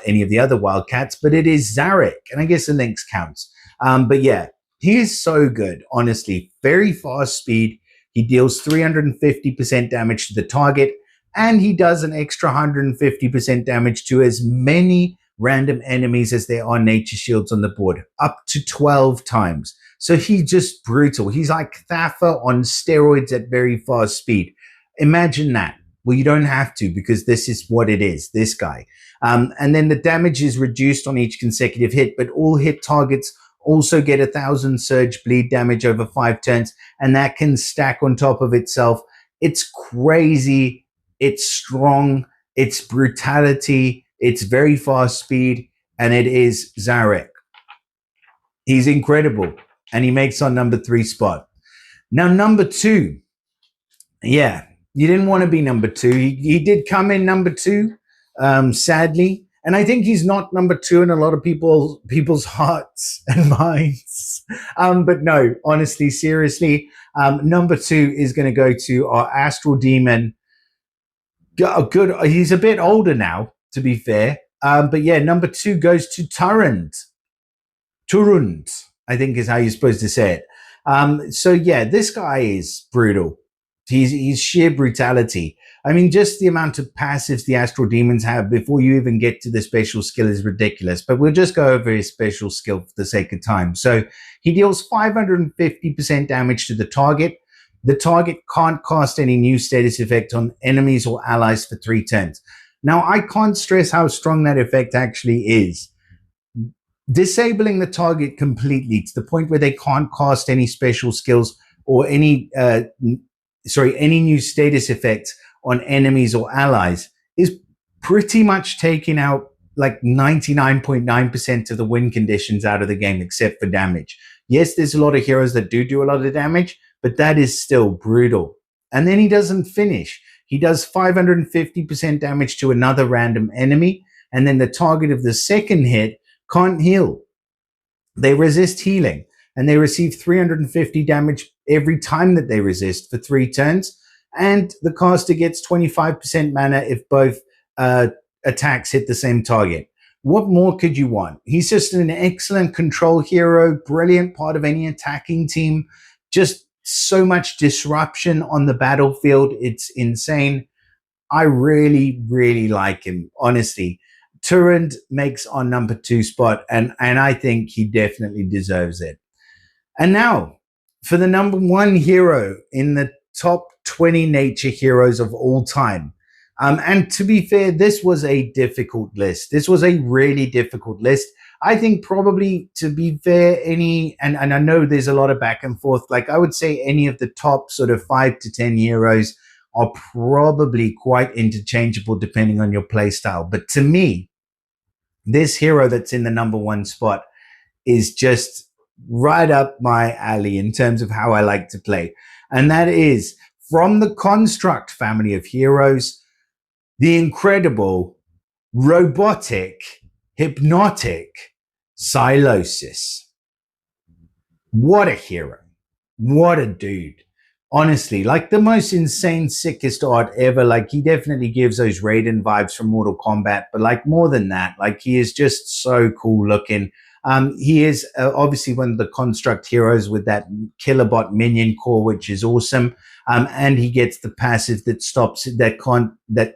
any of the other wildcats, but it is Zarek, and I guess the lynx counts. But yeah, he is so good, honestly. Very fast speed. He deals 350% damage to the target, and he does an extra 150% damage to as many random enemies as there are nature shields on the board, up to 12 times. So he's just brutal. He's like Thaffa on steroids at very fast speed. Imagine that. Well, you don't have to, because this is what it is, this guy. And then the damage is reduced on each consecutive hit, but all hit targets also get 1,000 surge bleed damage over 5 turns, and that can stack on top of itself. It's crazy. It's strong. It's brutality. It's very fast speed, and it is Zarek. He's incredible, and he makes our number 3 spot. Now, number 2. Yeah, you didn't want to be number 2. He did come in number 2, sadly. And I think he's not number 2 in a lot of people's hearts and minds. But no, honestly, seriously, number 2 is going to go to our Astral Demon. Good. He's a bit older now, to be fair. But yeah, number 2 goes to Turund. Turund, I think is how you're supposed to say it. So yeah, this guy is brutal. He's sheer brutality. I mean, just the amount of passives the Astral Demons have before you even get to the special skill is ridiculous. But we'll just go over his special skill for the sake of time. So he deals 550% damage to the target. The target can't cast any new status effect on enemies or allies for 3 turns. Now, I can't stress how strong that effect actually is. Disabling the target completely to the point where they can't cast any special skills or any new status effects on enemies or allies is pretty much taking out like 99.9% of the win conditions out of the game, except for damage. Yes, there's a lot of heroes that do a lot of damage, but that is still brutal. And then he doesn't finish. He does 550% damage to another random enemy, and then the target of the second hit can't heal. They resist healing, and they receive 350 damage every time that they resist for 3 turns. And the caster gets 25% mana if both attacks hit the same target. What more could you want? He's just an excellent control hero, brilliant part of any attacking team. Just so much disruption on the battlefield. It's insane. I really, really like him, honestly. Turund makes our number 2 spot, and I think he definitely deserves it. And now, for the number 1 hero in the top 20 nature heroes of all time. And to be fair, this was a difficult list. This was a really difficult list. I think probably, to be fair, and I know there's a lot of back and forth, like I would say any of the top sort of 5 to 10 heroes are probably quite interchangeable depending on your play style. But to me, this hero that's in the number 1 spot is just right up my alley in terms of how I like to play. And that is from the Construct family of heroes, the incredible, robotic, hypnotic Sylosis. What a hero. What a dude. Honestly, like the most insane, sickest art ever. Like he definitely gives those Raiden vibes from Mortal Kombat, but like more than that, like he is just so cool looking. He is obviously one of the Construct heroes with that Killerbot minion core, which is awesome. And he gets the passive that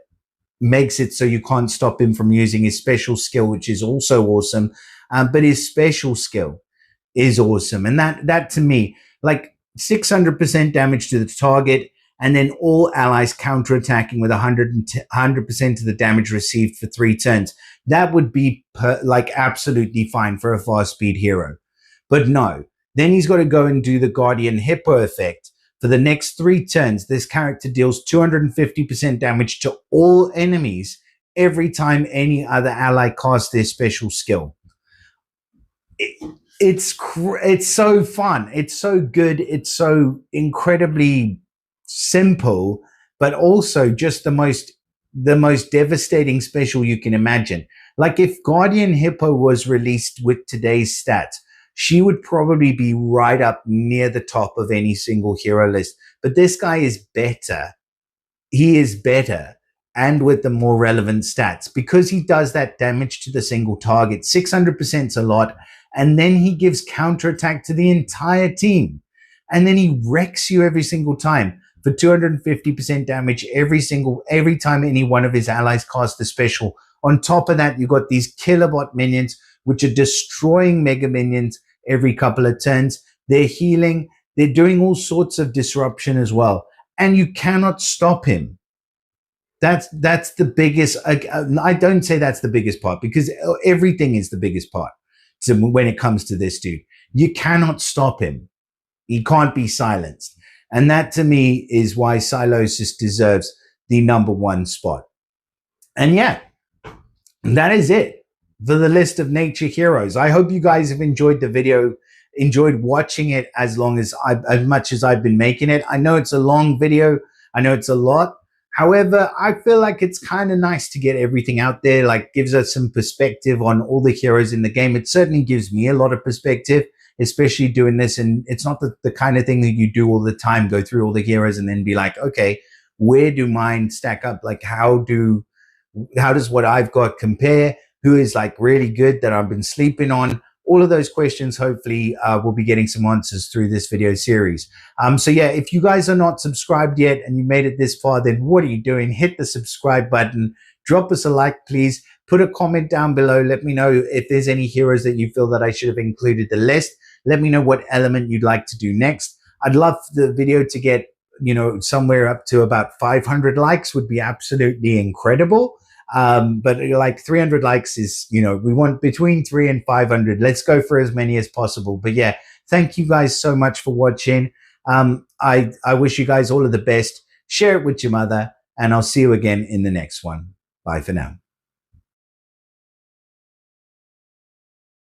makes it so you can't stop him from using his special skill, which is also awesome. But his special skill is awesome. And that to me, like 600% damage to the target, and then all allies counterattacking with 100% of the damage received for 3 turns. That would be like absolutely fine for a fast speed hero. But no, then he's got to go and do the Guardian Hippo effect. For the next 3 turns, this character deals 250% damage to all enemies every time any other ally casts their special skill. It's so fun. It's so good. It's so incredibly simple, but also just the most devastating special you can imagine. Like if Guardian Hippo was released with today's stats, she would probably be right up near the top of any single hero list. But this guy is better he is better and with the more relevant stats because he does that damage to the single target. 600% is a lot. And then he gives counterattack to the entire team. And then he wrecks you every single time for 250% damage every time any one of his allies casts a special. On top of that, you've got these Killabot minions, which are destroying mega minions every couple of turns. They're healing. They're doing all sorts of disruption as well. And you cannot stop him. That's the biggest. I don't say that's the biggest part because everything is the biggest part. So when it comes to this dude, you cannot stop him. He can't be silenced. And that to me is why Sylosis deserves the #1 spot. And yeah, that is it for the list of nature heroes. I hope you guys have enjoyed the video, enjoyed watching it as much as I've been making it. I know it's a long video. I know it's a lot. However, I feel like it's kind of nice to get everything out there, like gives us some perspective on all the heroes in the game. It certainly gives me a lot of perspective, especially doing this. And it's not the kind of thing that you do all the time, go through all the heroes and then be like, okay, where do mine stack up? Like, how does what I've got compare? Who is like really good that I've been sleeping on? All of those questions, hopefully, we'll be getting some answers through this video series. So yeah, if you guys are not subscribed yet and you made it this far, then what are you doing? Hit the subscribe button. Drop us a like, please. Put a comment down below. Let me know if there's any heroes that you feel that I should have included the list. Let me know what element you'd like to do next. I'd love the video to get, somewhere up to about 500 likes would be absolutely incredible. But like 300 likes is, we want between 300 and 500. Let's go for as many as possible. But yeah, thank you guys so much for watching. I wish you guys all of the best. Share it with your mother, and I'll see you again in the next one. Bye for now.